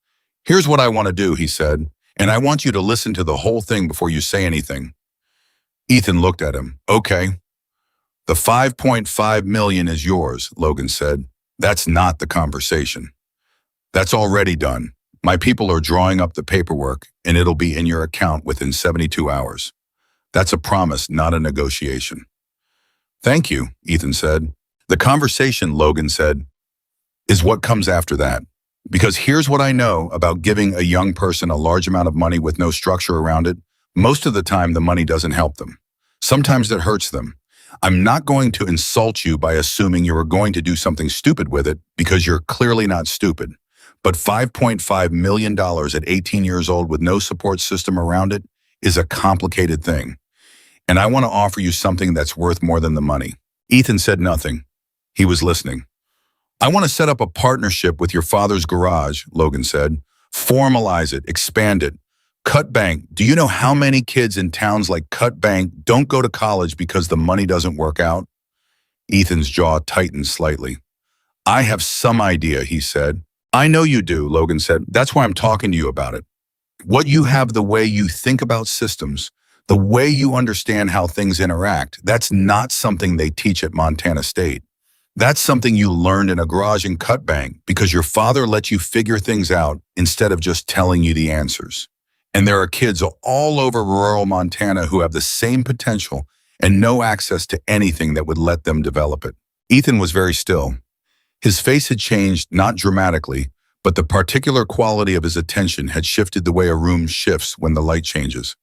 Here's what I want to do, he said, and I want you to listen to the whole thing before you say anything. Ethan looked at him. Okay. The 5.5 million is yours, Logan said. That's not the conversation. That's already done. My people are drawing up the paperwork, and it'll be in your account within 72 hours. That's a promise, not a negotiation. Thank you, Ethan said. The conversation, Logan said, is what comes after that. Because here's what I know about giving a young person a large amount of money with no structure around it. Most of the time, the money doesn't help them. Sometimes it hurts them. I'm not going to insult you by assuming you are going to do something stupid with it, because you're clearly not stupid. But $5.5 million at 18 years old with no support system around it is a complicated thing. And I want to offer you something that's worth more than the money. Ethan said nothing. He was listening. I want to set up a partnership with your father's garage, Logan said. Formalize it, expand it. Cutbank. Do you know how many kids in towns like Cutbank don't go to college because the money doesn't work out? Ethan's jaw tightened slightly. I have some idea, he said. I know you do, Logan said. That's why I'm talking to you about it. What you have, the way you think about systems, the way you understand how things interact, that's not something they teach at Montana State. That's something you learned in a garage in Cutbank because your father let you figure things out instead of just telling you the answers. And there are kids all over rural Montana who have the same potential and no access to anything that would let them develop it. Ethan was very still. His face had changed, not dramatically, but the particular quality of his attention had shifted the way a room shifts when the light changes.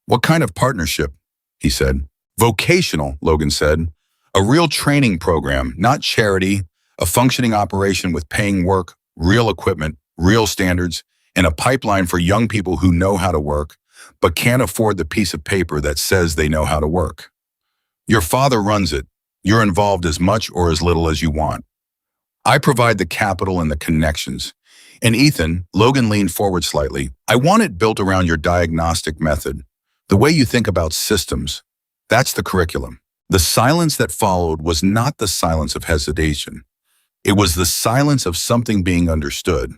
"What kind of partnership?" he said. "Vocational," Logan said. "A real training program, not charity, a functioning operation with paying work, real equipment, real standards, and a pipeline for young people who know how to work, but can't afford the piece of paper that says they know how to work. Your father runs it. You're involved as much or as little as you want. I provide the capital and the connections. And Ethan," Logan leaned forward slightly, "I want it built around your diagnostic method. The way you think about systems. That's the curriculum." The silence that followed was not the silence of hesitation. It was the silence of something being understood.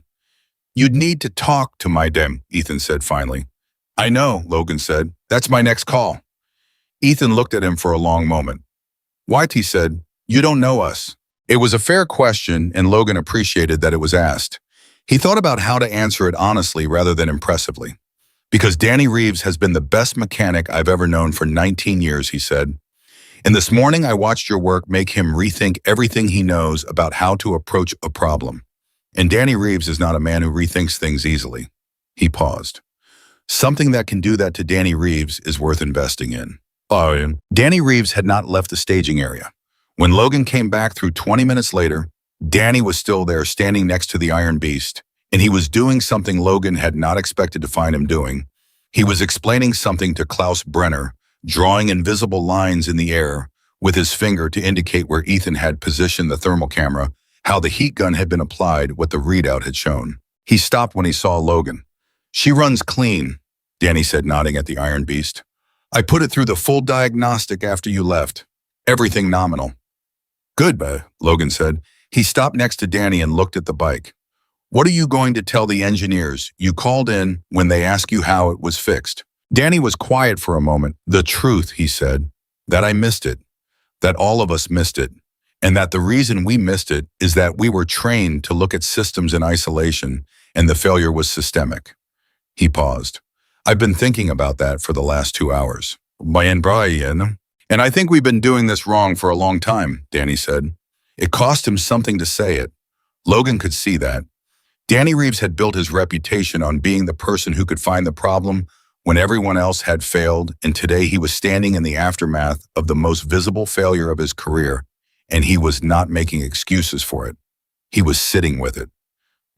"You'd need to talk to my dem," Ethan said finally. "I know," Logan said. "That's my next call." Ethan looked at him for a long moment. "What?" he said. "You don't know us." It was a fair question, and Logan appreciated that it was asked. He thought about how to answer it honestly rather than impressively. "Because Danny Reeves has been the best mechanic I've ever known for 19 years, he said. "And this morning I watched your work make him rethink everything he knows about how to approach a problem. And Danny Reeves is not a man who rethinks things easily." He paused. "Something that can do that to Danny Reeves is worth investing in." Danny Reeves had not left the staging area. When Logan came back through 20 minutes later, Danny was still there standing next to the Iron Beast, and he was doing something Logan had not expected to find him doing. He was explaining something to Klaus Brenner, drawing invisible lines in the air with his finger to indicate where Ethan had positioned the thermal camera, how the heat gun had been applied, what the readout had shown. He stopped when he saw Logan. "She runs clean," Danny said, nodding at the Iron Beast. "I put it through the full diagnostic after you left. Everything nominal." "Good, Logan said. He stopped next to Danny and looked at the bike. "What are you going to tell the engineers you called in when they ask you how it was fixed?" Danny was quiet for a moment. "The truth," he said. "That I missed it. That all of us missed it. And that the reason we missed it is that we were trained to look at systems in isolation, and the failure was systemic." He paused. "I've been thinking about that for the last 2 hours. And I think we've been doing this wrong for a long time," Danny said. It cost him something to say it. Logan could see that. Danny Reeves had built his reputation on being the person who could find the problem when everyone else had failed, and today he was standing in the aftermath of the most visible failure of his career, and he was not making excuses for it. He was sitting with it.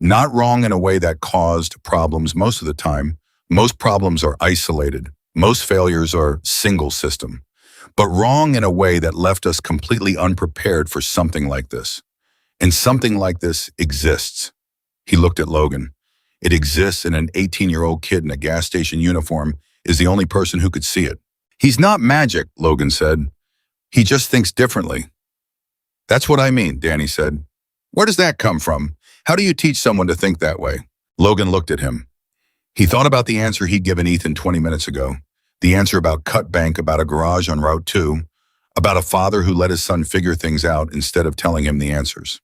Not wrong in a way that caused problems most of the time. Most problems are isolated. Most failures are single system. But wrong in a way that left us completely unprepared for something like this. And something like this exists. He looked at Logan. It exists, and an 18-year-old kid in a gas station uniform is the only person who could see it. "He's not magic," Logan said. "He just thinks differently." "That's what I mean," Danny said. "Where does that come from? How do you teach someone to think that way?" Logan looked at him. He thought about the answer he'd given Ethan 20 minutes ago. The answer about Cut Bank, about a garage on Route 2, about a father who let his son figure things out instead of telling him the answers.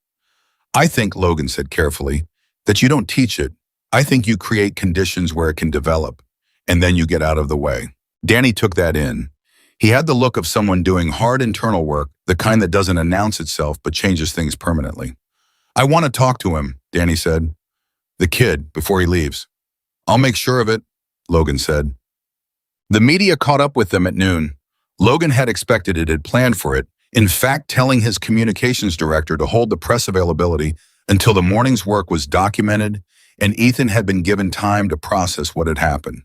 "I think," Logan said carefully, "that you don't teach it. I think you create conditions where it can develop, and then you get out of the way." Danny took that in. He had the look of someone doing hard internal work, the kind that doesn't announce itself but changes things permanently. "I want to talk to him," Danny said. "The kid, before he leaves." "I'll make sure of it," Logan said. The media caught up with them at noon. Logan had expected it, had planned for it, in fact telling his communications director to hold the press availability until the morning's work was documented and Ethan had been given time to process what had happened.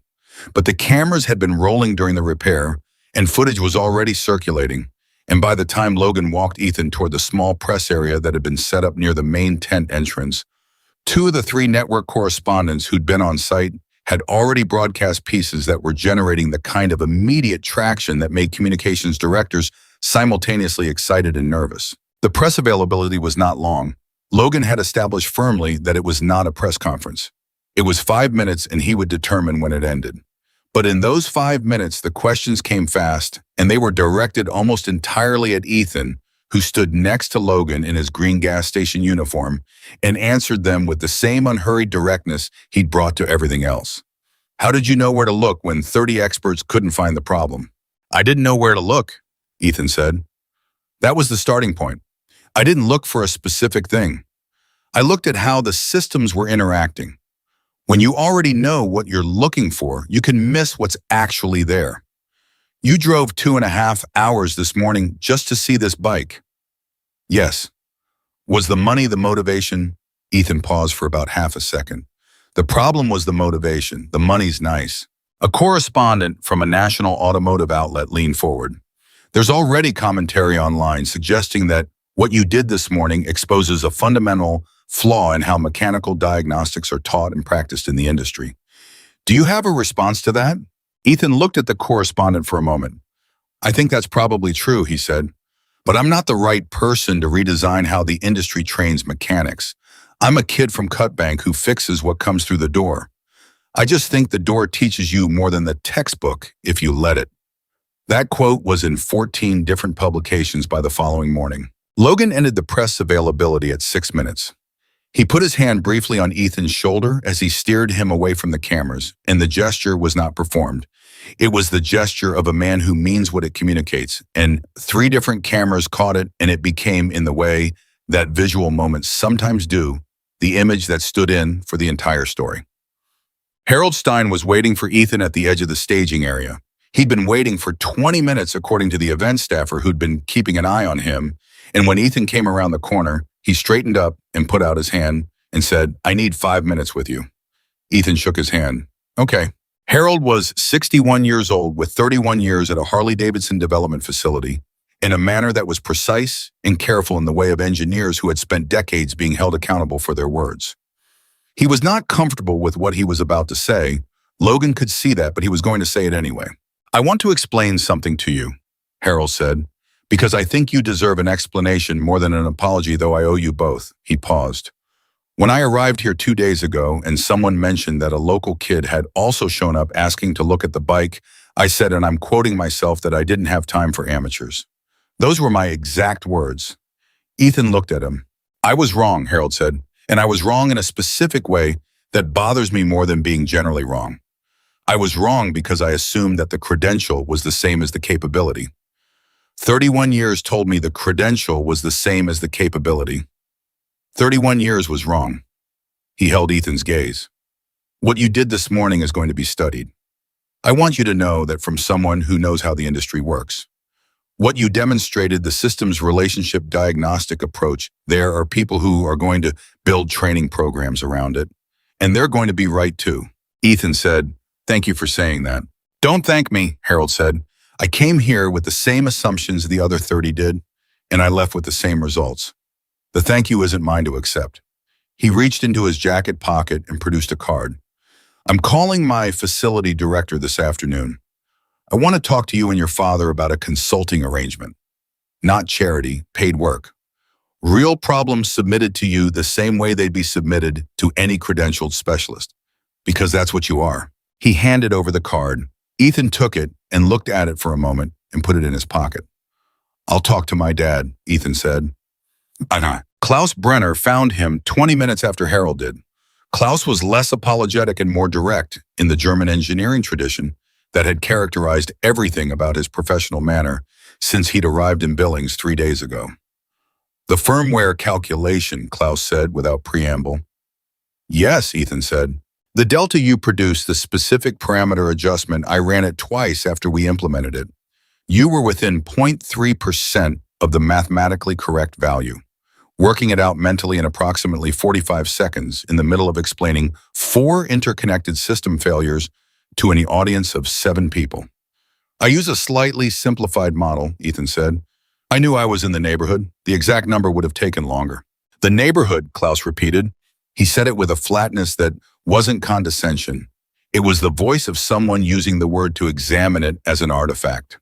But the cameras had been rolling during the repair, and footage was already circulating, and by the time Logan walked Ethan toward the small press area that had been set up near the main tent entrance, 2 of the 3 network correspondents who'd been on site had already broadcast pieces that were generating the kind of immediate traction that made communications directors simultaneously excited and nervous. The press availability was not long. Logan had established firmly that it was not a press conference. It was 5 minutes, and he would determine when it ended. But in those 5 minutes, the questions came fast, and they were directed almost entirely at Ethan, who stood next to Logan in his green gas station uniform, and answered them with the same unhurried directness he'd brought to everything else. "How did you know where to look when 30 experts couldn't find the problem?" "I didn't know where to look," Ethan said. "That was the starting point. I didn't look for a specific thing. I looked at how the systems were interacting. When you already know what you're looking for, you can miss what's actually there. You drove 2.5 hours this morning just to see this bike. Yes. Was the money the motivation? Ethan paused for about half a second. The problem was the motivation. The money's nice. A correspondent from a national automotive outlet leaned forward. There's already commentary online suggesting that what you did this morning exposes a fundamental flaw in how mechanical diagnostics are taught and practiced in the industry. Do you have a response to that? Ethan looked at the correspondent for a moment. I think that's probably true, he said. But I'm not the right person to redesign how the industry trains mechanics. I'm a kid from Cutbank who fixes what comes through the door. I just think the door teaches you more than the textbook if you let it. That quote was in 14 different publications by the following morning. Logan ended the press availability at 6 minutes. He put his hand briefly on Ethan's shoulder as he steered him away from the cameras, and the gesture was not performed. It was the gesture of a man who means what it communicates, and 3 different cameras caught it, and it became, in the way that visual moments sometimes do, the image that stood in for the entire story. Harold Stein was waiting for Ethan at the edge of the staging area. He'd been waiting for 20 minutes, according to the event staffer who'd been keeping an eye on him, and when Ethan came around the corner, he straightened up and put out his hand and said, "I need 5 minutes with you." Ethan shook his hand. Okay. Harold was 61 years old with 31 years at a Harley-Davidson development facility in a manner that was precise and careful in the way of engineers who had spent decades being held accountable for their words. He was not comfortable with what he was about to say. Logan could see that, but he was going to say it anyway. "I want to explain something to you," Harold said, "because I think you deserve an explanation more than an apology, though I owe you both." He paused. "When I arrived here 2 days ago and someone mentioned that a local kid had also shown up asking to look at the bike, I said, and I'm quoting myself, that I didn't have time for amateurs. Those were my exact words." Ethan looked at him. "I was wrong," Harold said, "and I was wrong in a specific way that bothers me more than being generally wrong. I was wrong because I assumed that the credential was the same as the capability. 31 years told me the credential was the same as the capability. 31 years was wrong." He held Ethan's gaze. "What you did this morning is going to be studied. I want you to know that from someone who knows how the industry works. What you demonstrated, the systems relationship diagnostic approach, there are people who are going to build training programs around it. And they're going to be right too." Ethan said, "Thank you for saying that." "Don't thank me," Harold said. "I came here with the same assumptions the other 30 did, and I left with the same results. The thank you isn't mine to accept." He reached into his jacket pocket and produced a card. "I'm calling my facility director this afternoon. I want to talk to you and your father about a consulting arrangement. Not charity, paid work. Real problems submitted to you the same way they'd be submitted to any credentialed specialist, because that's what you are." He handed over the card. Ethan took it and looked at it for a moment and put it in his pocket. "I'll talk to my dad," Ethan said. Klaus Brenner found him 20 minutes after Harold did. Klaus was less apologetic and more direct in the German engineering tradition that had characterized everything about his professional manner since he'd arrived in Billings 3 days ago. "The firmware calculation," Klaus said without preamble. "Yes," Ethan said. "The delta you produced, the specific parameter adjustment, I ran it twice after we implemented it. You were within 0.3% of the mathematically correct value, working it out mentally in approximately 45 seconds in the middle of explaining 4 interconnected system failures to an audience of 7 people. I use a slightly simplified model," Ethan said. "I knew I was in the neighborhood. The exact number would have taken longer." "The neighborhood," Klaus repeated. He said it with a flatness that wasn't condescension. It was the voice of someone using the word to examine it as an artifact.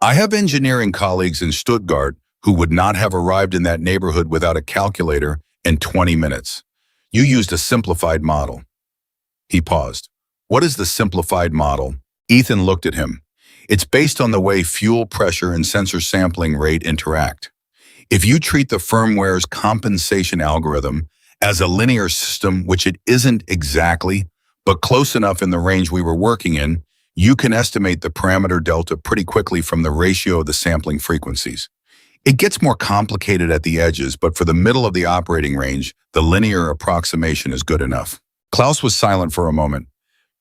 "I have engineering colleagues in Stuttgart who would not have arrived in that neighborhood without a calculator in 20 minutes. You used a simplified model." He paused. "What is the simplified model?" Ethan looked at him. "It's based on the way fuel pressure and sensor sampling rate interact. If you treat the firmware's compensation algorithm as a linear system, which it isn't exactly, but close enough in the range we were working in, you can estimate the parameter delta pretty quickly from the ratio of the sampling frequencies. It gets more complicated at the edges, but for the middle of the operating range, the linear approximation is good enough. Klaus was silent for a moment.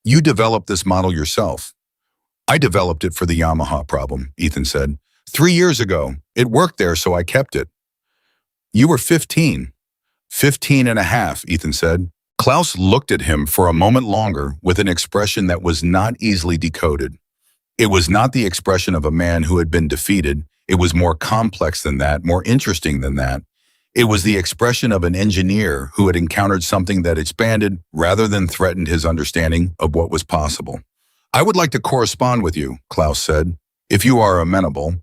You developed this model yourself. I developed it for the Yamaha problem, Ethan said. 3 years ago. It worked there, so I kept it. You were 15. 15 and a half, Ethan said. Klaus looked at him for a moment longer with an expression that was not easily decoded. It was not the expression of a man who had been defeated. It was more complex than that, more interesting than that. It was the expression of an engineer who had encountered something that expanded rather than threatened his understanding of what was possible. I would like to correspond with you, Klaus said, if you are amenable.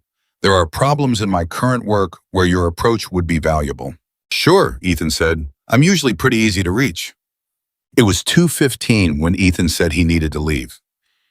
There are problems in my current work where your approach would be valuable. Sure, Ethan said. I'm usually pretty easy to reach. It was 2:15 when Ethan said he needed to leave.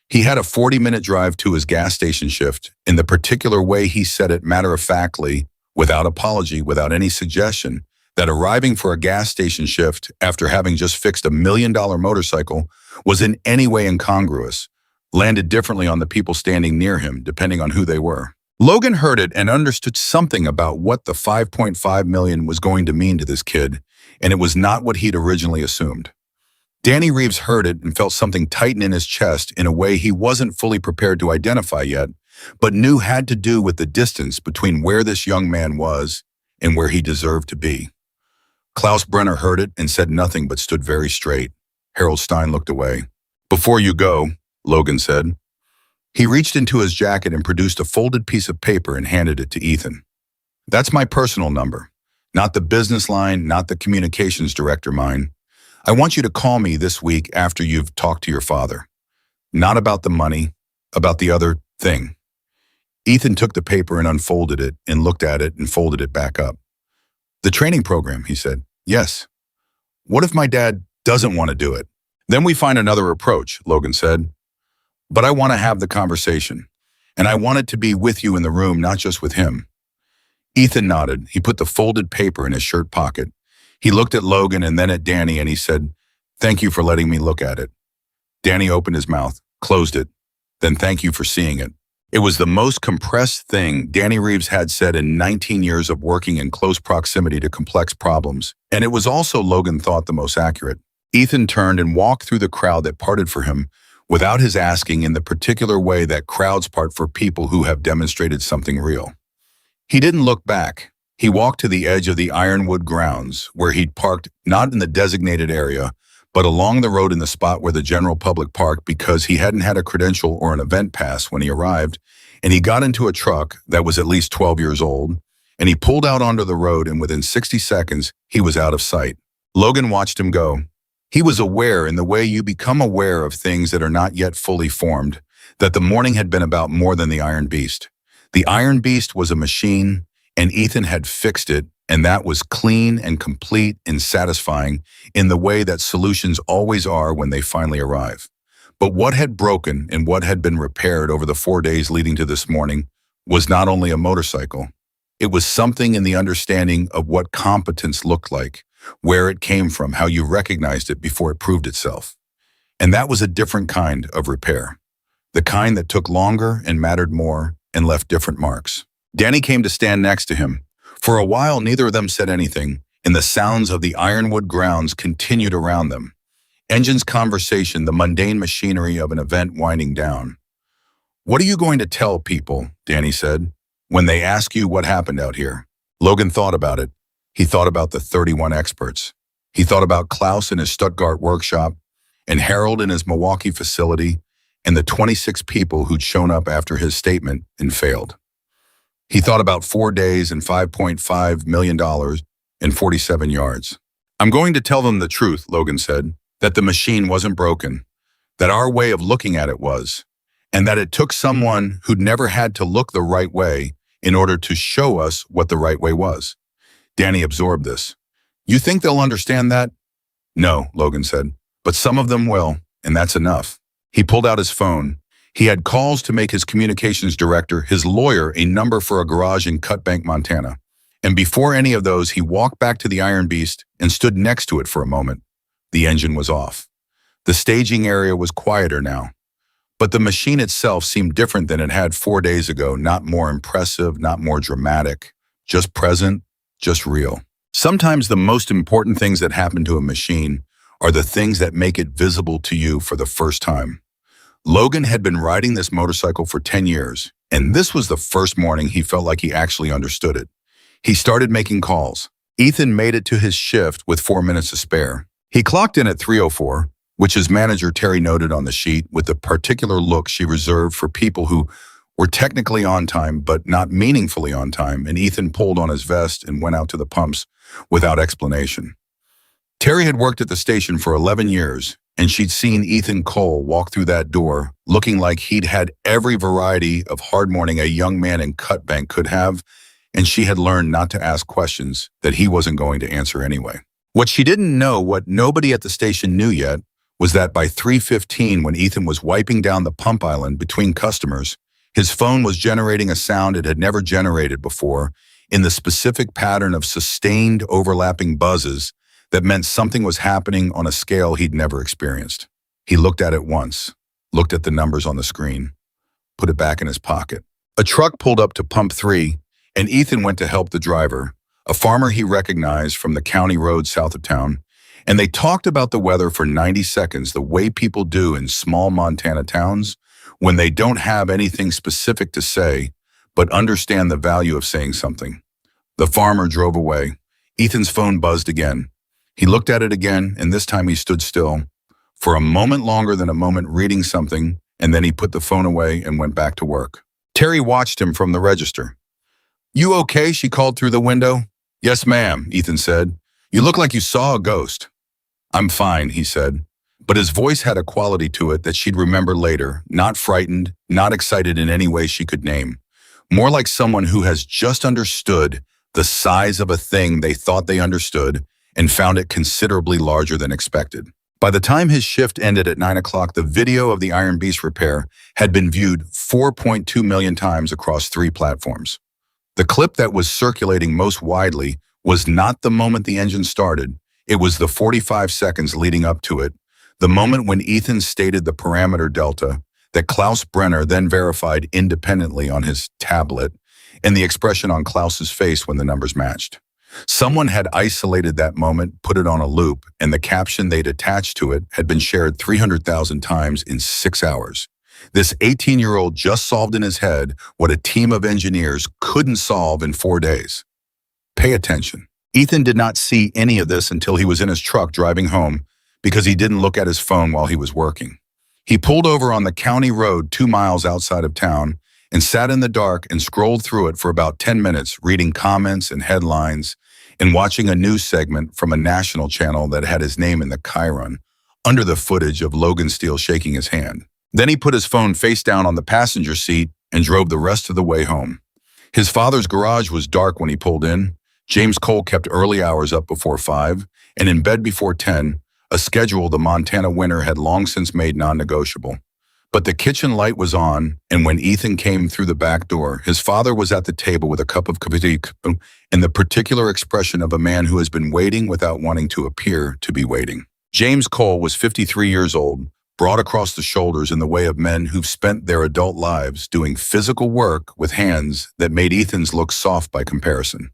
He had a 40-minute drive to his gas station shift in the particular way he said it matter-of-factly, without apology, without any suggestion, that arriving for a gas station shift after having just fixed $1 million motorcycle was in any way incongruous, landed differently on the people standing near him, depending on who they were. Logan heard it and understood something about what the $5.5 million was going to mean to this kid, and it was not what he'd originally assumed. Danny Reeves heard it and felt something tighten in his chest in a way he wasn't fully prepared to identify yet, but knew had to do with the distance between where this young man was and where he deserved to be. Klaus Brenner heard it and said nothing but stood very straight. Harold Stein looked away. Before you go, Logan said. He reached into his jacket and produced a folded piece of paper and handed it to Ethan. That's my personal number. Not the business line, not the communications director mine. I want you to call me this week after you've talked to your father. Not about the money, about the other thing. Ethan took the paper and unfolded it and looked at it and folded it back up. The training program, he said. Yes. What if my dad doesn't want to do it? Then we find another approach, Logan said. But I want to have the conversation, and I want it to be with you in the room, not just with him. Ethan nodded. He put the folded paper in his shirt pocket. He looked at Logan and then at Danny, and he said, "Thank you for letting me look at it." Danny opened his mouth, closed it, then thank you for seeing it. It was the most compressed thing Danny Reeves had said in 19 years of working in close proximity to complex problems, and it was also, Logan thought, the most accurate. Ethan turned and walked through the crowd that parted for him, without his asking, in the particular way that crowds part for people who have demonstrated something real. He didn't look back. He walked to the edge of the Ironwood grounds, where he'd parked not in the designated area, but along the road in the spot where the general public parked because he hadn't had a credential or an event pass when he arrived, and he got into a truck that was at least 12 years old, and he pulled out onto the road, and within 60 seconds, he was out of sight. Logan watched him go. He was aware, in the way you become aware of things that are not yet fully formed, that the morning had been about more than the Iron Beast. The Iron Beast was a machine, and Ethan had fixed it, and that was clean and complete and satisfying in the way that solutions always are when they finally arrive. But what had broken and what had been repaired over the 4 days leading to this morning was not only a motorcycle. It was something in the understanding of what competence looked like, where it came from, how you recognized it before it proved itself. And that was a different kind of repair. The kind that took longer and mattered more and left different marks. Danny came to stand next to him. For a while, neither of them said anything, and the sounds of the Ironwood grounds continued around them. Engines, conversation, the mundane machinery of an event winding down. What are you going to tell people, Danny said, when they ask you what happened out here? Logan thought about it. He thought about the 31 experts. He thought about Klaus in his Stuttgart workshop, and Harold in his Milwaukee facility, and the 26 people who'd shown up after his statement and failed. He thought about 4 days and $5.5 million and 47 yards. I'm going to tell them the truth, Logan said, that the machine wasn't broken, that our way of looking at it was, and that it took someone who'd never had to look the right way in order to show us what the right way was. Danny absorbed this. You think they'll understand that? No, Logan said, but some of them will, and that's enough. He pulled out his phone. He had calls to make his communications director, his lawyer, a number for a garage in Cutbank, Montana. And before any of those, he walked back to the Iron Beast and stood next to it for a moment. The engine was off. The staging area was quieter now. But the machine itself seemed different than it had 4 days ago, not more impressive, not more dramatic, just present, just real. Sometimes the most important things that happen to a machine are the things that make it visible to you for the first time. Logan had been riding this motorcycle for 10 years, and this was the first morning he felt like he actually understood it. He started making calls. Ethan made it to his shift with 4 minutes to spare. He clocked in at 3:04, which his manager Terry noted on the sheet with the particular look she reserved for people who were technically on time but not meaningfully on time, and Ethan pulled on his vest and went out to the pumps without explanation. Terry had worked at the station for 11 years, and she'd seen Ethan Cole walk through that door looking like he'd had every variety of hard morning a young man in Cutbank could have, and she had learned not to ask questions that he wasn't going to answer anyway. What she didn't know, what nobody at the station knew yet, was that by 3:15, when Ethan was wiping down the pump island between customers, his phone was generating a sound it had never generated before in the specific pattern of sustained overlapping buzzes that meant something was happening on a scale he'd never experienced. He looked at it once, looked at the numbers on the screen, put it back in his pocket. A truck pulled up to pump 3, and Ethan went to help the driver, a farmer he recognized from the county road south of town, and they talked about the weather for 90 seconds the way people do in small Montana towns when they don't have anything specific to say, but understand the value of saying something. The farmer drove away. Ethan's phone buzzed again. He looked at it again, and this time he stood still, for a moment longer than a moment reading something, and then he put the phone away and went back to work. Terry watched him from the register. "You okay?" she called through the window. "Yes, ma'am," Ethan said. "You look like you saw a ghost." "I'm fine," he said. But his voice had a quality to it that she'd remember later, not frightened, not excited in any way she could name. More like someone who has just understood the size of a thing they thought they understood and found it considerably larger than expected. By the time his shift ended at 9 o'clock, the video of the Iron Beast repair had been viewed 4.2 million times across 3 platforms. The clip that was circulating most widely was not the moment the engine started. It was the 45 seconds leading up to it, the moment when Ethan stated the parameter delta that Klaus Brenner then verified independently on his tablet, and the expression on Klaus's face when the numbers matched. Someone had isolated that moment, put it on a loop, and the caption they'd attached to it had been shared 300,000 times in 6 hours. This 18-year-old just solved in his head what a team of engineers couldn't solve in 4 days. Pay attention. Ethan did not see any of this until he was in his truck driving home because he didn't look at his phone while he was working. He pulled over on the county road 2 miles outside of town and sat in the dark and scrolled through it for about 10 minutes, reading comments and headlines and watching a news segment from a national channel that had his name in the chyron, under the footage of Logan Steele shaking his hand. Then he put his phone face down on the passenger seat and drove the rest of the way home. His father's garage was dark when he pulled in. James Cole kept early hours up before 5 and in bed before 10, a schedule the Montana winter had long since made non-negotiable. But the kitchen light was on, and when Ethan came through the back door, his father was at the table with a cup of coffee and the particular expression of a man who has been waiting without wanting to appear to be waiting. James Cole was 53 years old, broad across the shoulders in the way of men who've spent their adult lives doing physical work with hands that made Ethan's look soft by comparison.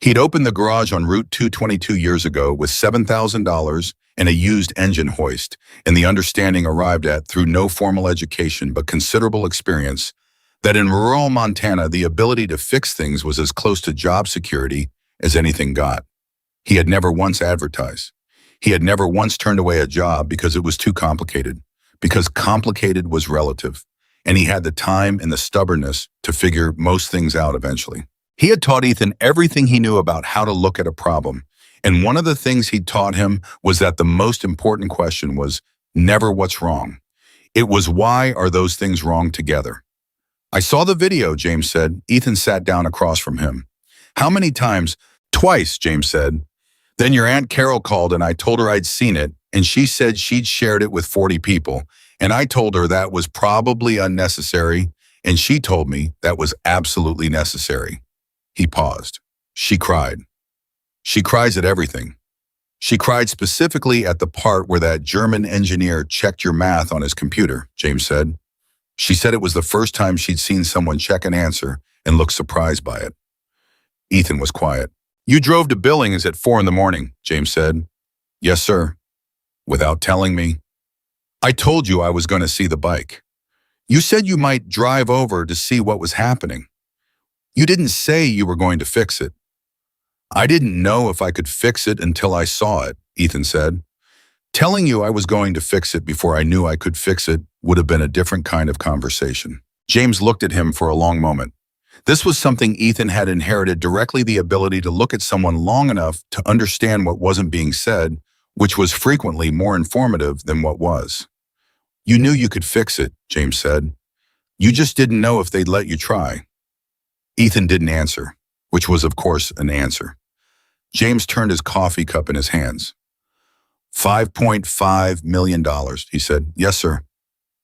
He'd opened the garage on Route 222 years ago with $7,000 and a used engine hoist, and the understanding arrived at through no formal education but considerable experience that in rural Montana the ability to fix things was as close to job security as anything got. He had never once advertised. He had never once turned away a job because it was too complicated, because complicated was relative, and he had the time and the stubbornness to figure most things out eventually. He had taught Ethan everything he knew about how to look at a problem, and one of the things he taught him was that the most important question was never what's wrong. It was why are those things wrong together? "I saw the video," James said. Ethan sat down across from him. "How many times?" "Twice," James said. "Then your Aunt Carol called and I told her I'd seen it, and she said she'd shared it with 40 people, and I told her that was probably unnecessary, and she told me that was absolutely necessary." He paused. "She cried. She cries at everything. She cried specifically at the part where that German engineer checked your math on his computer," James said. "She said it was the first time she'd seen someone check an answer and look surprised by it." Ethan was quiet. You drove to Billings at 4 in the morning, James said. Yes, sir. Without telling me. I told you I was going to see the bike. You said you might drive over to see what was happening. You didn't say you were going to fix it. I didn't know if I could fix it until I saw it, Ethan said. Telling you I was going to fix it before I knew I could fix it would have been a different kind of conversation. James looked at him for a long moment. This was something Ethan had inherited directly, the ability to look at someone long enough to understand what wasn't being said, which was frequently more informative than what was. You knew you could fix it, James said. You just didn't know if they'd let you try. Ethan didn't answer, which was, of course, an answer. James turned his coffee cup in his hands. $5.5 million, he said. Yes, sir.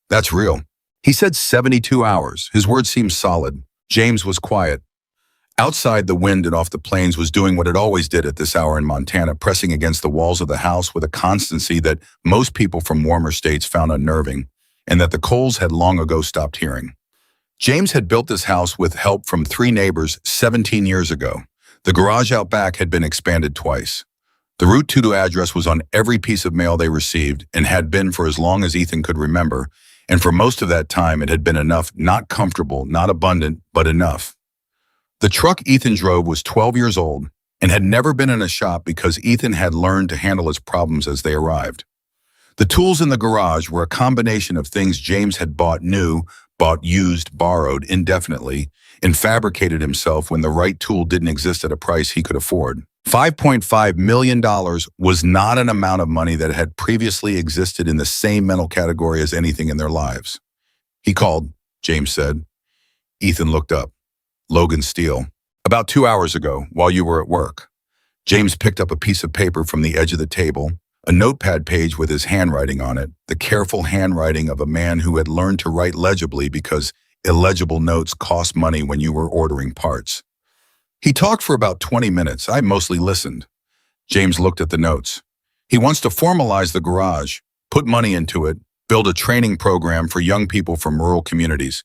That's real. He said 72 hours. His words seemed solid. James was quiet. Outside, the wind and off the plains was doing what it always did at this hour in Montana, pressing against the walls of the house with a constancy that most people from warmer states found unnerving, and that the Coles had long ago stopped hearing. James had built this house with help from 3 neighbors 17 years ago. The garage out back had been expanded twice. The Route 2 address was on every piece of mail they received and had been for as long as Ethan could remember, and for most of that time it had been enough, not comfortable, not abundant, but enough. The truck Ethan drove was 12 years old and had never been in a shop because Ethan had learned to handle its problems as they arrived. The tools in the garage were a combination of things James had bought new, bought used, borrowed indefinitely, and fabricated himself when the right tool didn't exist at a price he could afford. $5.5 million was not an amount of money that had previously existed in the same mental category as anything in their lives. He called, James said. Ethan looked up. Logan Steele. About 2 hours ago, while you were at work. James picked up a piece of paper from the edge of the table, a notepad page with his handwriting on it, the careful handwriting of a man who had learned to write legibly because illegible notes cost money when you were ordering parts. He talked for about 20 minutes. I mostly listened. James looked at the notes. He wants to formalize the garage, put money into it, build a training program for young people from rural communities.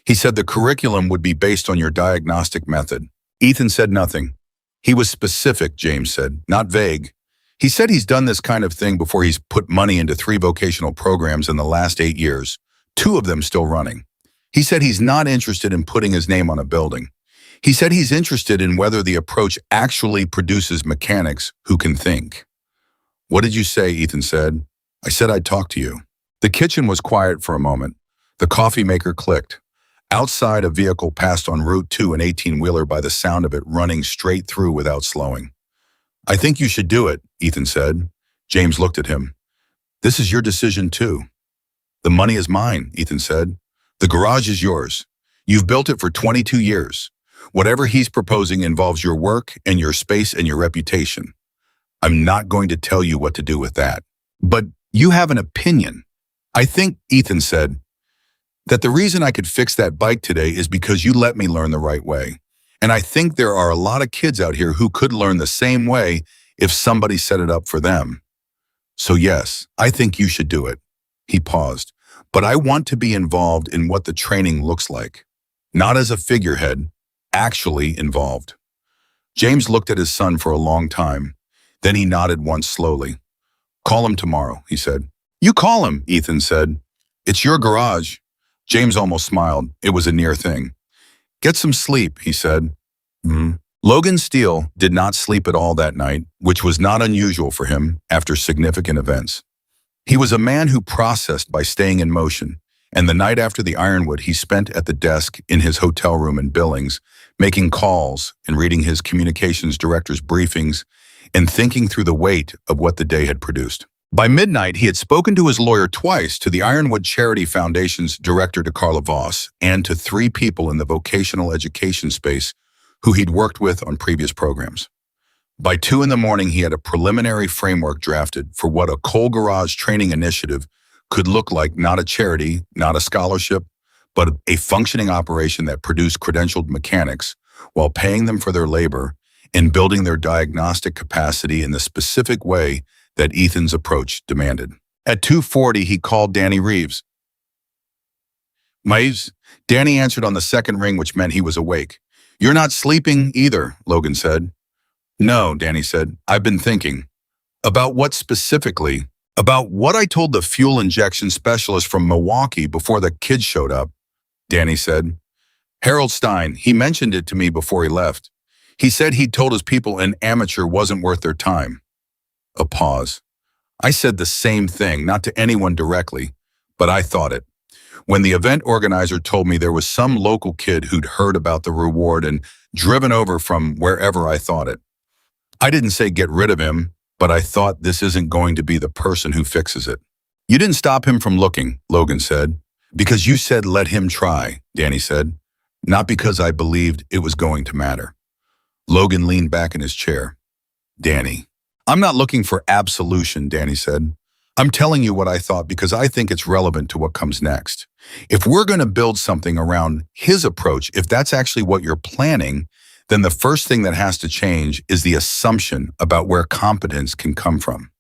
He said the curriculum would be based on your diagnostic method. Ethan said nothing. He was specific, James said, not vague. He said he's done this kind of thing before. He's put money into 3 vocational programs in the last 8 years, 2 of them still running. He said he's not interested in putting his name on a building. He said he's interested in whether the approach actually produces mechanics who can think. What did you say? Ethan said. I said I'd talk to you. The kitchen was quiet for a moment. The coffee maker clicked. Outside, a vehicle passed on Route 2, an 18-wheeler, by the sound of it running straight through without slowing. I think you should do it, Ethan said. James looked at him. This is your decision too. The money is mine, Ethan said. The garage is yours. You've built it for 22 years. Whatever he's proposing involves your work and your space and your reputation. I'm not going to tell you what to do with that. But you have an opinion. I think, Ethan said, that the reason I could fix that bike today is because you let me learn the right way. And I think there are a lot of kids out here who could learn the same way if somebody set it up for them. So yes, I think you should do it. He paused. But I want to be involved in what the training looks like. Not as a figurehead, actually involved. James looked at his son for a long time. Then he nodded once slowly. Call him tomorrow, he said. You call him, Ethan said. It's your garage. James almost smiled. It was a near thing. Get some sleep, he said. Logan Steele did not sleep at all that night, which was not unusual for him after significant events. He was a man who processed by staying in motion, and the night after the Ironwood he spent at the desk in his hotel room in Billings, making calls and reading his communications director's briefings and thinking through the weight of what the day had produced. By midnight, he had spoken to his lawyer twice, to the Ironwood Charity Foundation's director, DeCarla Voss, and to 3 people in the vocational education space who he'd worked with on previous programs. By 2 in the morning, he had a preliminary framework drafted for what a coal garage training initiative could look like, not a charity, not a scholarship, but a functioning operation that produced credentialed mechanics while paying them for their labor and building their diagnostic capacity in the specific way that Ethan's approach demanded. At 2:40, he called Danny Reeves. Maves? Danny answered on the second ring, which meant he was awake. You're not sleeping either, Logan said. No, Danny said. I've been thinking. About what specifically? About what I told the fuel injection specialist from Milwaukee before the kids showed up, Danny said. Harold Stein, he mentioned it to me before he left. He said he'd told his people an amateur wasn't worth their time. A pause. I said the same thing, not to anyone directly, but I thought it. When the event organizer told me there was some local kid who'd heard about the reward and driven over from wherever I thought it. I didn't say get rid of him, but I thought this isn't going to be the person who fixes it. You didn't stop him from looking, Logan said. Because you said let him try, Danny said. Not because I believed it was going to matter. Logan leaned back in his chair. Danny. I'm not looking for absolution, Danny said. I'm telling you what I thought because I think it's relevant to what comes next. If we're going to build something around his approach, if that's actually what you're planning, then the first thing that has to change is the assumption about where competence can come from.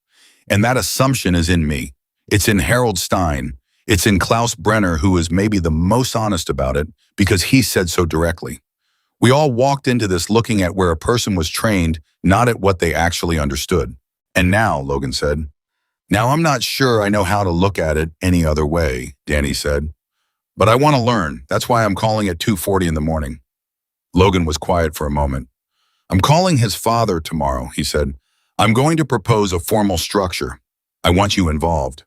And that assumption is in me. It's in Harold Stein. It's in Klaus Brenner, who is maybe the most honest about it because he said so directly. We all walked into this looking at where a person was trained, not at what they actually understood. And now, Logan said, now I'm not sure I know how to look at it any other way, Danny said. But I want to learn. That's why I'm calling at 2:40 in the morning. Logan was quiet for a moment. I'm calling his father tomorrow, he said. I'm going to propose a formal structure. I want you involved.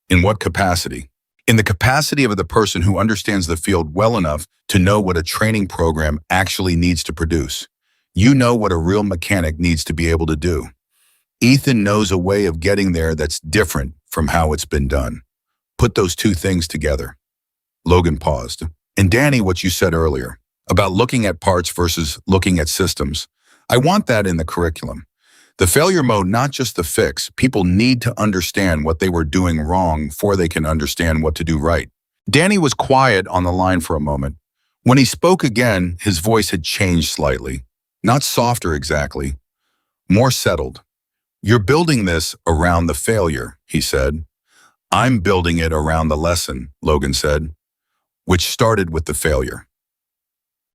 In what capacity? In the capacity of the person who understands the field well enough to know what a training program actually needs to produce. You know what a real mechanic needs to be able to do. Ethan knows a way of getting there that's different from how it's been done. Put those two things together. Logan paused. And Danny, what you said earlier, about looking at parts versus looking at systems. I want that in the curriculum. The failure mode, not just the fix. People need to understand what they were doing wrong before they can understand what to do right. Danny was quiet on the line for a moment. When he spoke again, his voice had changed slightly. Not softer exactly, more settled. You're building this around the failure, he said. I'm building it around the lesson, Logan said, which started with the failure.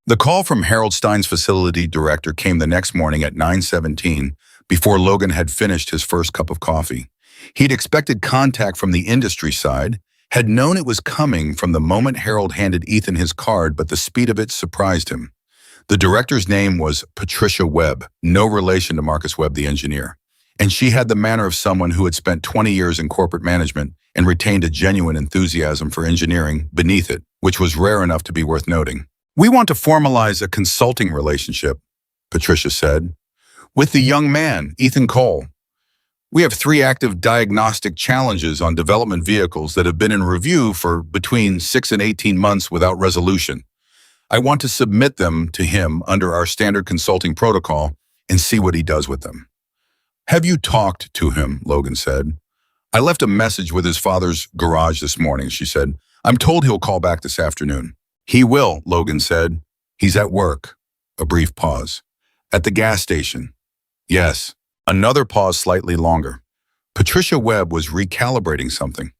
The call from Harold Stein's facility director came the next morning at 9:17 before Logan had finished his first cup of coffee. He'd expected contact from the industry side, had known it was coming from the moment Harold handed Ethan his card, but the speed of it surprised him. The director's name was Patricia Webb, no relation to Marcus Webb, the engineer. And she had the manner of someone who had spent 20 years in corporate management and retained a genuine enthusiasm for engineering beneath it, which was rare enough to be worth noting. We want to formalize a consulting relationship, Patricia said, with the young man, Ethan Cole. We have 3 active diagnostic challenges on development vehicles that have been in review for between 6 and 18 months without resolution. I want to submit them to him under our standard consulting protocol and see what he does with them. Have you talked to him? Logan said. I left a message with his father's garage this morning, she said. I'm told he'll call back this afternoon. He will, Logan said. He's at work. A brief pause. At the gas station. Yes. Another pause slightly longer. Patricia Webb was recalibrating something.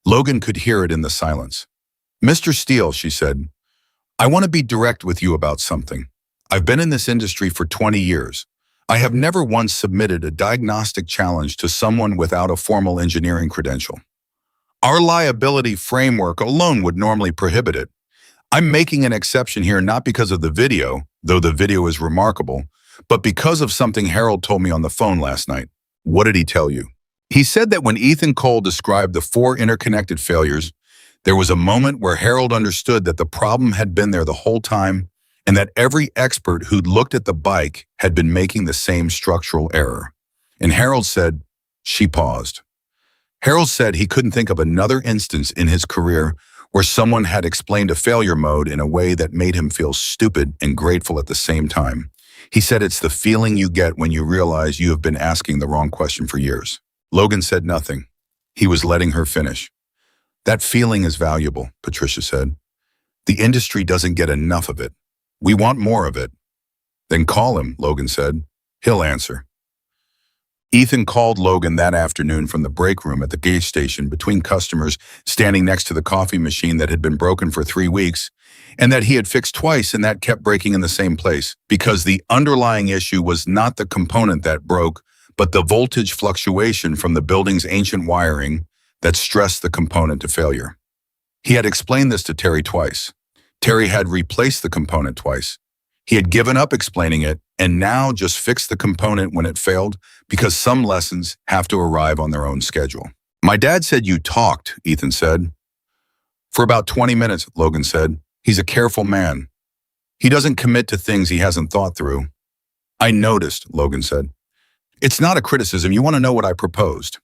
Logan could hear it in the silence. Mr. Steele, she said, I want to be direct with you about something. I've been in this industry for 20 years. I have never once submitted a diagnostic challenge to someone without a formal engineering credential. Our liability framework alone would normally prohibit it. I'm making an exception here not because of the video, though the video is remarkable, but because of something Harold told me on the phone last night. What did he tell you? He said that when Ethan Cole described the 4 interconnected failures, there was a moment where Harold understood that the problem had been there the whole time and that every expert who'd looked at the bike had been making the same structural error. And Harold said, she paused. Harold said he couldn't think of another instance in his career where someone had explained a failure mode in a way that made him feel stupid and grateful at the same time. He said it's the feeling you get when you realize you have been asking the wrong question for years. Logan said nothing. He was letting her finish. That feeling is valuable, Patricia said. The industry doesn't get enough of it. We want more of it. Then call him, Logan said. He'll answer. Ethan called Logan that afternoon from the break room at the gas station between customers standing next to the coffee machine that had been broken for 3 weeks and that he had fixed twice and that kept breaking in the same place because the underlying issue was not the component that broke, but the voltage fluctuation from the building's ancient wiring that stressed the component to failure. He had explained this to Terry twice. Terry had replaced the component twice. He had given up explaining it and now just fixed the component when it failed because some lessons have to arrive on their own schedule. My dad said you talked, Ethan said. For about 20 minutes, Logan said. He's a careful man. He doesn't commit to things he hasn't thought through. I noticed, Logan said. It's not a criticism. You want to know what I proposed.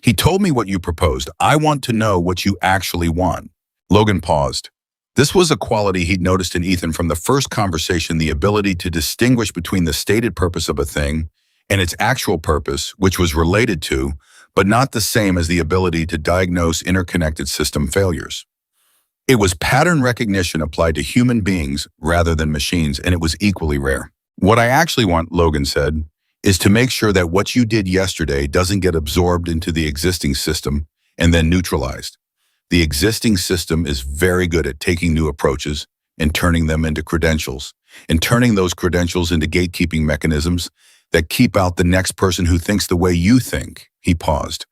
He told me what you proposed. I want to know what you actually want. Logan paused. This was a quality he'd noticed in Ethan from the first conversation, the ability to distinguish between the stated purpose of a thing and its actual purpose, which was related to, but not the same as the ability to diagnose interconnected system failures. It was pattern recognition applied to human beings rather than machines, and it was equally rare. What I actually want, Logan said, is to make sure that what you did yesterday doesn't get absorbed into the existing system and then neutralized. The existing system is very good at taking new approaches and turning them into credentials, and turning those credentials into gatekeeping mechanisms that keep out the next person who thinks the way you think. He paused.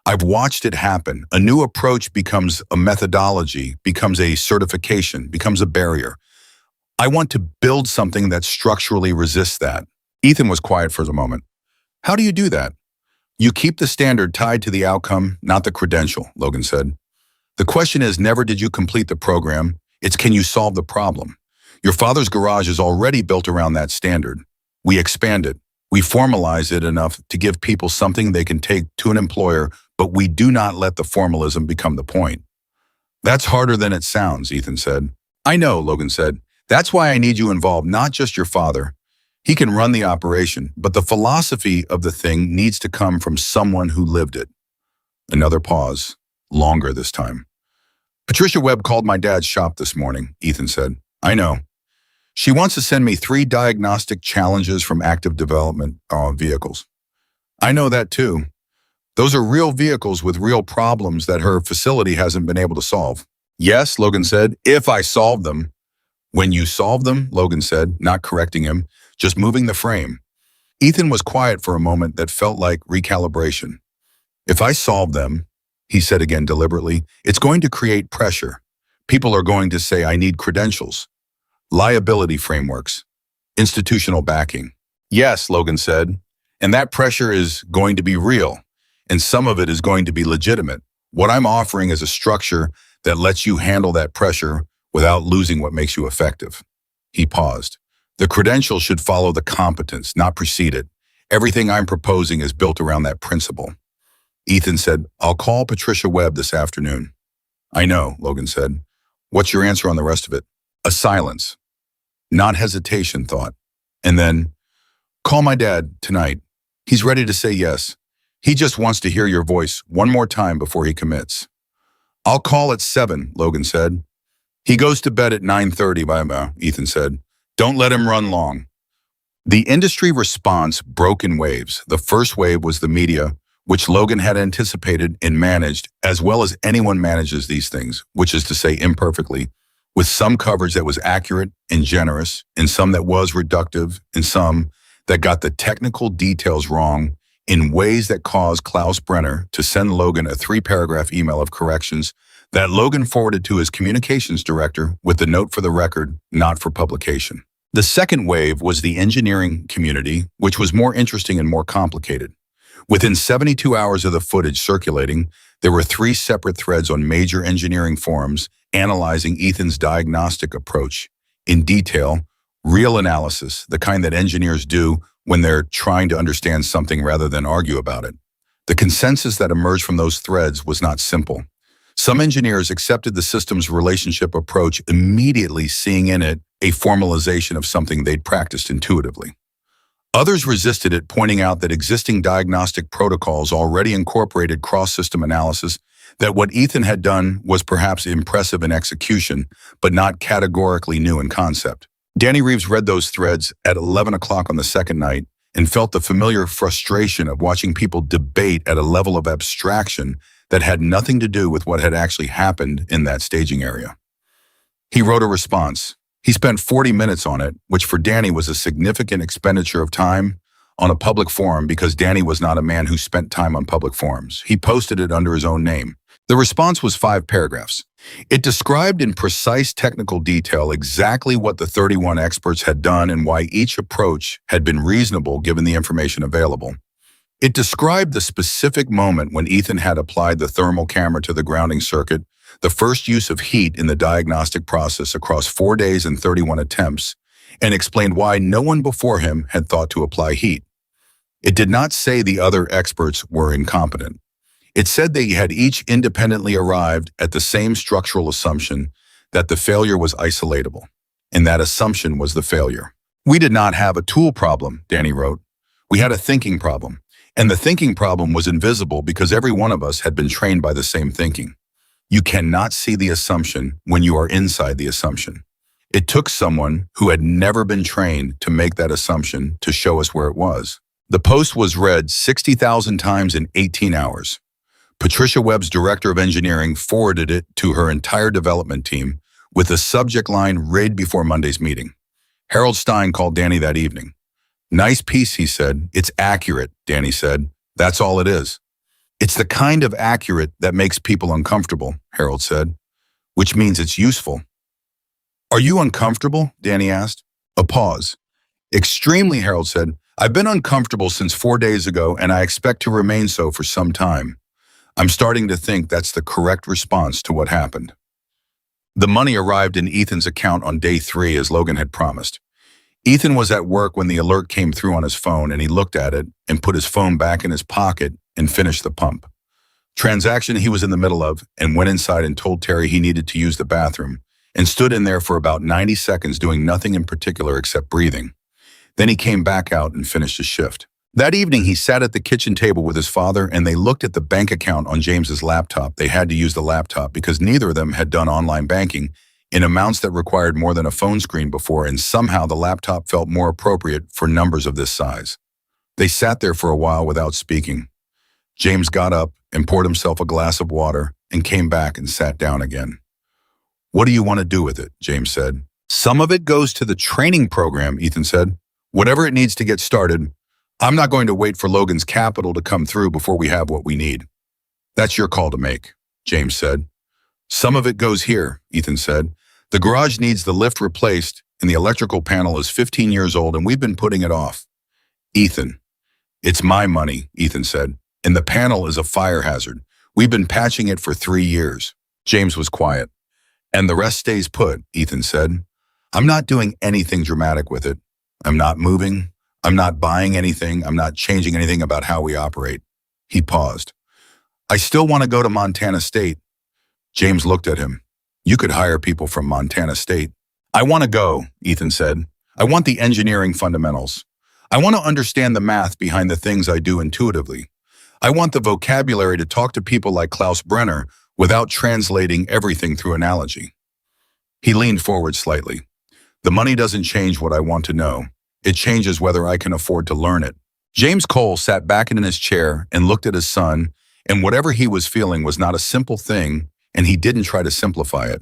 I've watched it happen. A new approach becomes a methodology, becomes a certification, becomes a barrier. I want to build something that structurally resists that. Ethan was quiet for a moment. How do you do that? You keep the standard tied to the outcome, not the credential, Logan said. The question is never did you complete the program, it's can you solve the problem. Your father's garage is already built around that standard. We expand it. We formalize it enough to give people something they can take to an employer, but we do not let the formalism become the point. That's harder than it sounds, Ethan said. I know, Logan said. That's why I need you involved, not just your father. He can run the operation, but the philosophy of the thing needs to come from someone who lived it. Another pause, longer this time. Patricia Webb called my dad's shop this morning, Ethan said. I know. She wants to send me 3 diagnostic challenges from active development vehicles. I know that too. Those are real vehicles with real problems that her facility hasn't been able to solve. Yes, Logan said, if I solve them. When you solve them, Logan said, not correcting him, just moving the frame. Ethan was quiet for a moment that felt like recalibration. If I solve them, he said again deliberately, it's going to create pressure. People are going to say I need credentials, liability frameworks, institutional backing. Yes, Logan said, and that pressure is going to be real, and some of it is going to be legitimate. What I'm offering is a structure that lets you handle that pressure without losing what makes you effective. He paused. The credential should follow the competence, not precede it. Everything I'm proposing is built around that principle. Ethan said, I'll call Patricia Webb this afternoon. I know, Logan said. What's your answer on the rest of it? A silence. Not hesitation, thought. And then, call my dad tonight. He's ready to say yes. He just wants to hear your voice one more time before he commits. I'll call at 7, Logan said. He goes to bed at 9:30, Ethan said. Don't let him run long. The industry response broke in waves. The first wave was the media, which Logan had anticipated and managed, as well as anyone manages these things, which is to say imperfectly, with some coverage that was accurate and generous, and some that was reductive, and some that got the technical details wrong in ways that caused Klaus Brenner to send Logan a 3-paragraph email of corrections that Logan forwarded to his communications director with the note for the record, not for publication. The second wave was the engineering community, which was more interesting and more complicated. Within 72 hours of the footage circulating, there were 3 separate threads on major engineering forums analyzing Ethan's diagnostic approach in detail, real analysis, the kind that engineers do when they're trying to understand something rather than argue about it. The consensus that emerged from those threads was not simple. Some engineers accepted the system's relationship approach, immediately seeing in it a formalization of something they'd practiced intuitively. Others resisted it, pointing out that existing diagnostic protocols already incorporated cross-system analysis, that what Ethan had done was perhaps impressive in execution, but not categorically new in concept. Danny Reeves read those threads at 11 o'clock on the second night and felt the familiar frustration of watching people debate at a level of abstraction that had nothing to do with what had actually happened in that staging area. He wrote a response. He spent 40 minutes on it, which for Danny was a significant expenditure of time on a public forum because Danny was not a man who spent time on public forums. He posted it under his own name. The response was 5 paragraphs. It described in precise technical detail exactly what the 31 experts had done and why each approach had been reasonable given the information available. It described the specific moment when Ethan had applied the thermal camera to the grounding circuit, the first use of heat in the diagnostic process across 4 days and 31 attempts, and explained why no one before him had thought to apply heat. It did not say the other experts were incompetent. It said they had each independently arrived at the same structural assumption that the failure was isolatable, and that assumption was the failure. We did not have a tool problem, Danny wrote. We had a thinking problem, and the thinking problem was invisible because every one of us had been trained by the same thinking. You cannot see the assumption when you are inside the assumption. It took someone who had never been trained to make that assumption to show us where it was. The post was read 60,000 times in 18 hours. Patricia Webb's director of engineering forwarded it to her entire development team with the subject line read before Monday's meeting. Harold Stein called Danny that evening. Nice piece, he said. It's accurate, Danny said. That's all it is. It's the kind of accurate that makes people uncomfortable, Harold said, which means it's useful. Are you uncomfortable? Danny asked. A pause. Extremely, Harold said. I've been uncomfortable since 4 days ago, and I expect to remain so for some time. I'm starting to think that's the correct response to what happened. The money arrived in Ethan's account on day 3 as Logan had promised. Ethan was at work when the alert came through on his phone, and he looked at it and put his phone back in his pocket and finished the pump. Transaction he was in the middle of, and went inside and told Terry he needed to use the bathroom and stood in there for about 90 seconds doing nothing in particular except breathing. Then he came back out and finished his shift. That evening, he sat at the kitchen table with his father, and they looked at the bank account on James's laptop. They had to use the laptop because neither of them had done online banking in amounts that required more than a phone screen before, and somehow the laptop felt more appropriate for numbers of this size. They sat there for a while without speaking. James got up and poured himself a glass of water and came back and sat down again. What do you want to do with it? James said. Some of it goes to the training program, Ethan said. Whatever it needs to get started. I'm not going to wait for Logan's capital to come through before we have what we need. That's your call to make, James said. Some of it goes here, Ethan said. The garage needs the lift replaced, and the electrical panel is 15 years old, and we've been putting it off. Ethan, it's my money, Ethan said, and the panel is a fire hazard. We've been patching it for 3 years. James was quiet. And the rest stays put, Ethan said. I'm not doing anything dramatic with it. I'm not moving. I'm not buying anything. I'm not changing anything about how we operate. He paused. I still want to go to Montana State. James looked at him. You could hire people from Montana State. I want to go, Ethan said. I want the engineering fundamentals. I want to understand the math behind the things I do intuitively. I want the vocabulary to talk to people like Klaus Brenner without translating everything through analogy. He leaned forward slightly. The money doesn't change what I want to know. It changes whether I can afford to learn it. James Cole sat back in his chair and looked at his son, and whatever he was feeling was not a simple thing, and he didn't try to simplify it.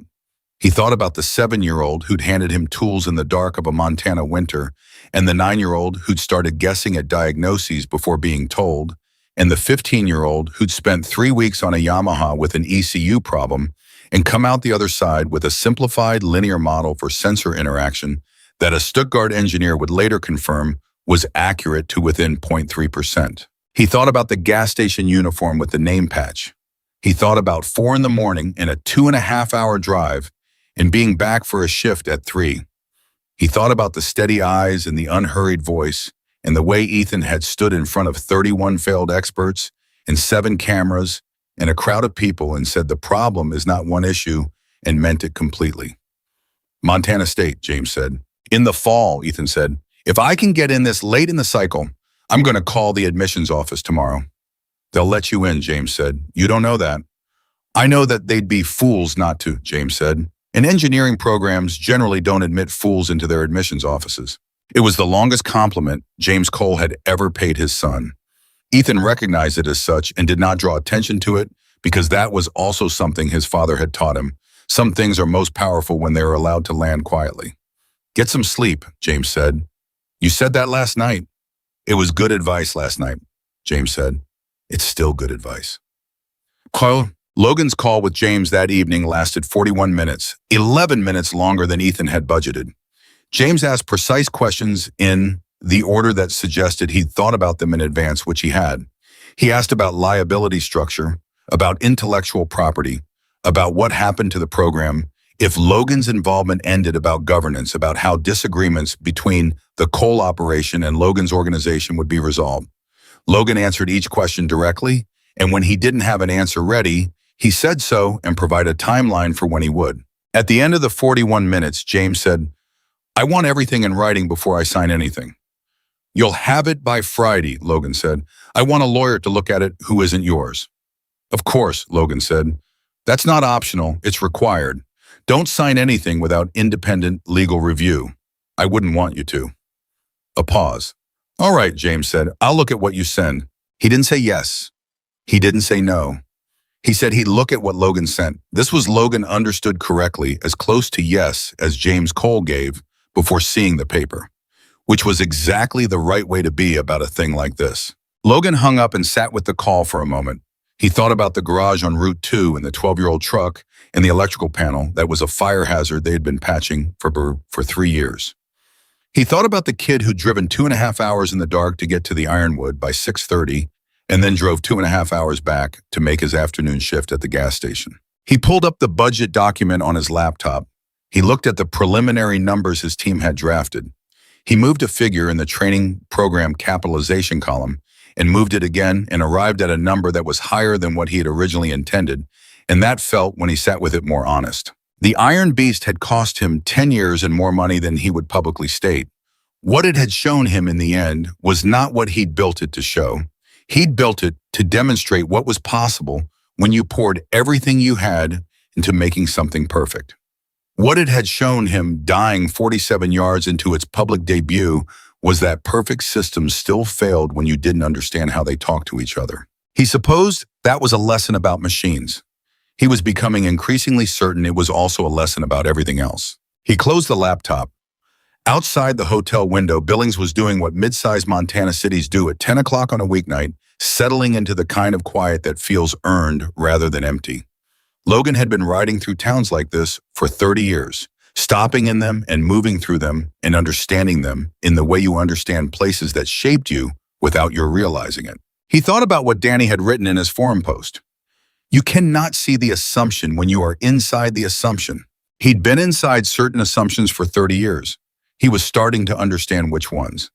He thought about the 7-year-old who'd handed him tools in the dark of a Montana winter, and the 9-year-old who'd started guessing at diagnoses before being told, and the 15-year-old who'd spent 3 weeks on a Yamaha with an ECU problem and come out the other side with a simplified linear model for sensor interaction that a Stuttgart engineer would later confirm was accurate to within 0.3%. He thought about the gas station uniform with the name patch. He thought about 4 a.m. and a 2.5-hour drive and being back for a shift at 3. He thought about the steady eyes and the unhurried voice and the way Ethan had stood in front of 31 failed experts and 7 cameras and a crowd of people and said the problem is not one issue and meant it completely. Montana State, James said. In the fall, Ethan said. If I can get in this late in the cycle, I'm going to call the admissions office tomorrow. They'll let you in, James said. You don't know that. I know that they'd be fools not to, James said. And engineering programs generally don't admit fools into their admissions offices. It was the longest compliment James Cole had ever paid his son. Ethan recognized it as such and did not draw attention to it because that was also something his father had taught him. Some things are most powerful when they are allowed to land quietly. Get some sleep, James said. You said that last night. It was good advice last night, James said. It's still good advice. Logan's call with James that evening lasted 41 minutes, 11 minutes longer than Ethan had budgeted. James asked precise questions in the order that suggested he'd thought about them in advance, which he had. He asked about liability structure, about intellectual property, about what happened to the program, if Logan's involvement ended, about governance, about how disagreements between the Cole operation and Logan's organization would be resolved. Logan answered each question directly, and when he didn't have an answer ready, he said so and provided a timeline for when he would. At the end of the 41 minutes, James said, I want everything in writing before I sign anything. You'll have it by Friday, Logan said. I want a lawyer to look at it who isn't yours. Of course, Logan said. That's not optional, it's required. Don't sign anything without independent legal review. I wouldn't want you to. A pause. All right, James said, I'll look at what you send. He didn't say yes. He didn't say no. He said he'd look at what Logan sent. This was Logan understood correctly, as close to yes as James Cole gave before seeing the paper, which was exactly the right way to be about a thing like this. Logan hung up and sat with the call for a moment. He thought about the garage on Route 2 and the 12-year-old truck and the electrical panel that was a fire hazard they had been patching for 3 years. He thought about the kid who'd driven 2.5 hours in the dark to get to the Ironwood by 6:30 and then drove 2.5 hours back to make his afternoon shift at the gas station. He pulled up the budget document on his laptop. He looked at the preliminary numbers his team had drafted. He moved a figure in the training program capitalization column and moved it again and arrived at a number that was higher than what he had originally intended, and that felt, when he sat with it, more honest. The Iron Beast had cost him 10 years and more money than he would publicly state. What it had shown him in the end was not what he'd built it to show. He'd built it to demonstrate what was possible when you poured everything you had into making something perfect. What it had shown him dying 47 yards into its public debut was that perfect systems still failed when you didn't understand how they talked to each other. He supposed that was a lesson about machines. He was becoming increasingly certain it was also a lesson about everything else. He closed the laptop. Outside the hotel window, Billings was doing what mid-sized Montana cities do at 10 o'clock on a weeknight, settling into the kind of quiet that feels earned rather than empty. Logan had been riding through towns like this for 30 years, stopping in them and moving through them and understanding them in the way you understand places that shaped you without your realizing it. He thought about what Danny had written in his forum post. You cannot see the assumption when you are inside the assumption. He'd been inside certain assumptions for 30 years. He was starting to understand which ones.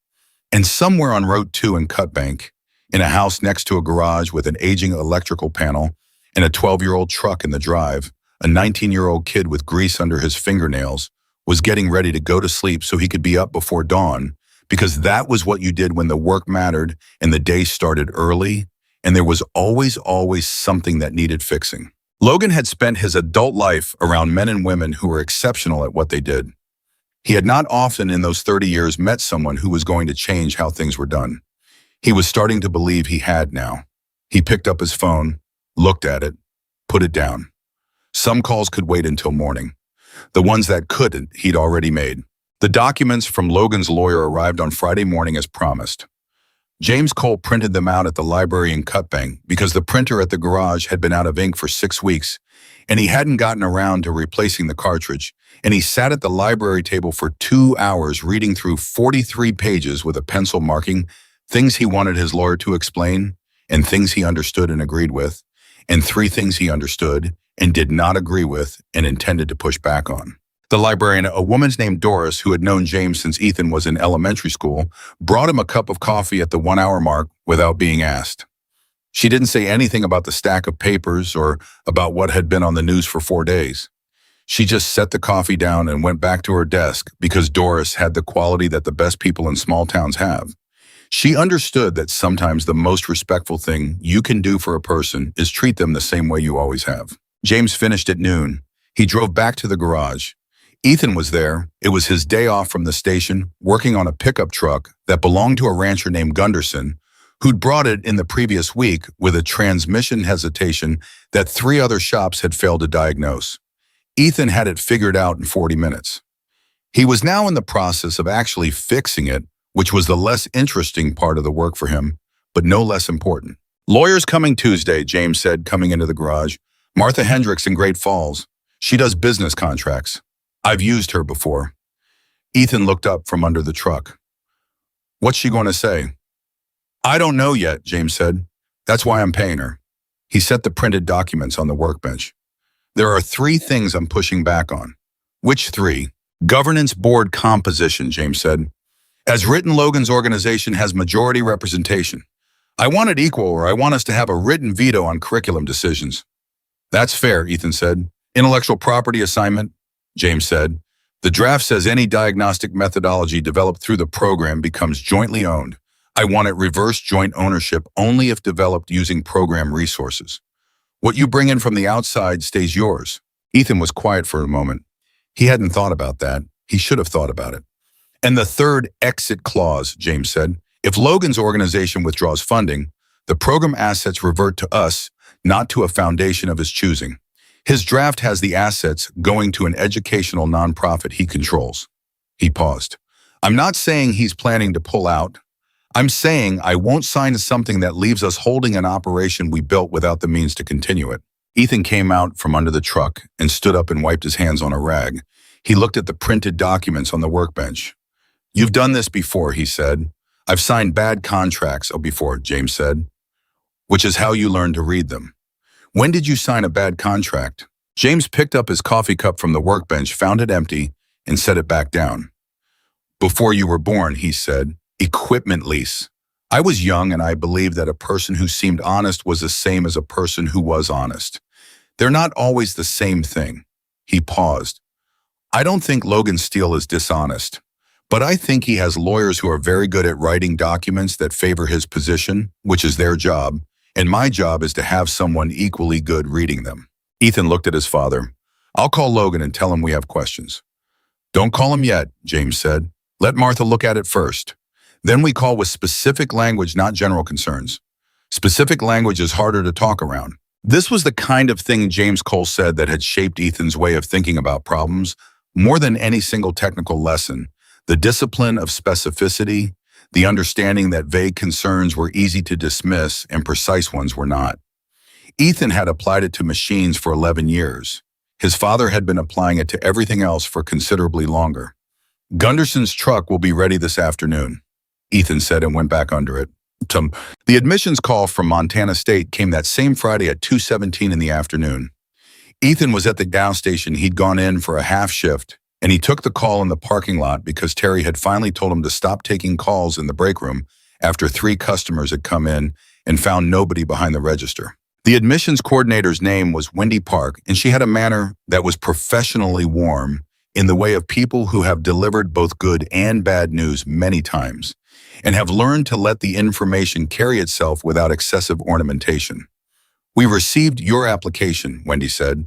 And somewhere on Route 2 in Cutbank, in a house next to a garage with an aging electrical panel and a 12-year-old truck in the drive, a 19-year-old kid with grease under his fingernails was getting ready to go to sleep so he could be up before dawn, because that was what you did when the work mattered and the day started early, and there was always something that needed fixing. Logan had spent his adult life around men and women who were exceptional at what they did. He had not often in those 30 years met someone who was going to change how things were done. He was starting to believe he had now. He picked up his phone, looked at it, put it down. Some calls could wait until morning. The ones that couldn't, he'd already made. The documents from Logan's lawyer arrived on Friday morning as promised. James Cole printed them out at the library in Cutbank because the printer at the garage had been out of ink for 6 weeks, and he hadn't gotten around to replacing the cartridge, and he sat at the library table for 2 hours reading through 43 pages with a pencil marking things he wanted his lawyer to explain, and things he understood and agreed with, and 3 things he understood and did not agree with and intended to push back on. The librarian, a woman named Doris, who had known James since Ethan was in elementary school, brought him a cup of coffee at the 1-hour mark without being asked. She didn't say anything about the stack of papers or about what had been on the news for 4 days. She just set the coffee down and went back to her desk because Doris had the quality that the best people in small towns have. She understood that sometimes the most respectful thing you can do for a person is treat them the same way you always have. James finished at noon. He drove back to the garage. Ethan was there. It was his day off from the station, working on a pickup truck that belonged to a rancher named Gunderson, who'd brought it in the previous week with a transmission hesitation that 3 other shops had failed to diagnose. Ethan had it figured out in 40 minutes. He was now in the process of actually fixing it, which was the less interesting part of the work for him, but no less important. "Lawyer's coming Tuesday," James said, coming into the garage. "Martha Hendricks in Great Falls. She does business contracts. I've used her before." Ethan looked up from under the truck. "What's she going to say?" "I don't know yet," James said. "That's why I'm paying her." He set the printed documents on the workbench. "There are 3 things I'm pushing back on." "Which 3? "Governance board composition," James said. "As written, Logan's organization has majority representation. I want it equal, or I want us to have a written veto on curriculum decisions." "That's fair," Ethan said. "Intellectual property assignment," James said. "The draft says any diagnostic methodology developed through the program becomes jointly owned. I want it reverse joint ownership only if developed using program resources. What you bring in from the outside stays yours." Ethan was quiet for a moment. He hadn't thought about that. He should have thought about it. "And the 3rd exit clause," James said. "If Logan's organization withdraws funding, the program assets revert to us, not to a foundation of his choosing. His draft has the assets going to an educational nonprofit he controls." He paused. "I'm not saying he's planning to pull out. I'm saying I won't sign something that leaves us holding an operation we built without the means to continue it." Ethan came out from under the truck and stood up and wiped his hands on a rag. He looked at the printed documents on the workbench. "You've done this before," he said. "I've signed bad contracts before," James said. "Which is how you learn to read them." "When did you sign a bad contract?" James picked up his coffee cup from the workbench, found it empty, and set it back down. "Before you were born," he said. "Equipment lease. I was young and I believed that a person who seemed honest was the same as a person who was honest. They're not always the same thing." He paused. "I don't think Logan Steele is dishonest, but I think he has lawyers who are very good at writing documents that favor his position, which is their job, and my job is to have someone equally good reading them." Ethan looked at his father. "I'll call Logan and tell him we have questions." "Don't call him yet," James said. "Let Martha look at it first. Then we call with specific language, not general concerns. Specific language is harder to talk around." This was the kind of thing James Cole said that had shaped Ethan's way of thinking about problems more than any single technical lesson. The discipline of specificity, the understanding that vague concerns were easy to dismiss and precise ones were not. Ethan had applied it to machines for 11 years. His father had been applying it to everything else for considerably longer. "Gunderson's truck will be ready this afternoon," Ethan said, and went back under it. The admissions call from Montana State came that same Friday at 2:17 in the afternoon. Ethan was at the gas station. He'd gone in for a half shift, and he took the call in the parking lot because Terry had finally told him to stop taking calls in the break room after 3 customers had come in and found nobody behind the register. The admissions coordinator's name was Wendy Park, and she had a manner that was professionally warm in the way of people who have delivered both good and bad news many times and have learned to let the information carry itself without excessive ornamentation. "We received your application," Wendy said,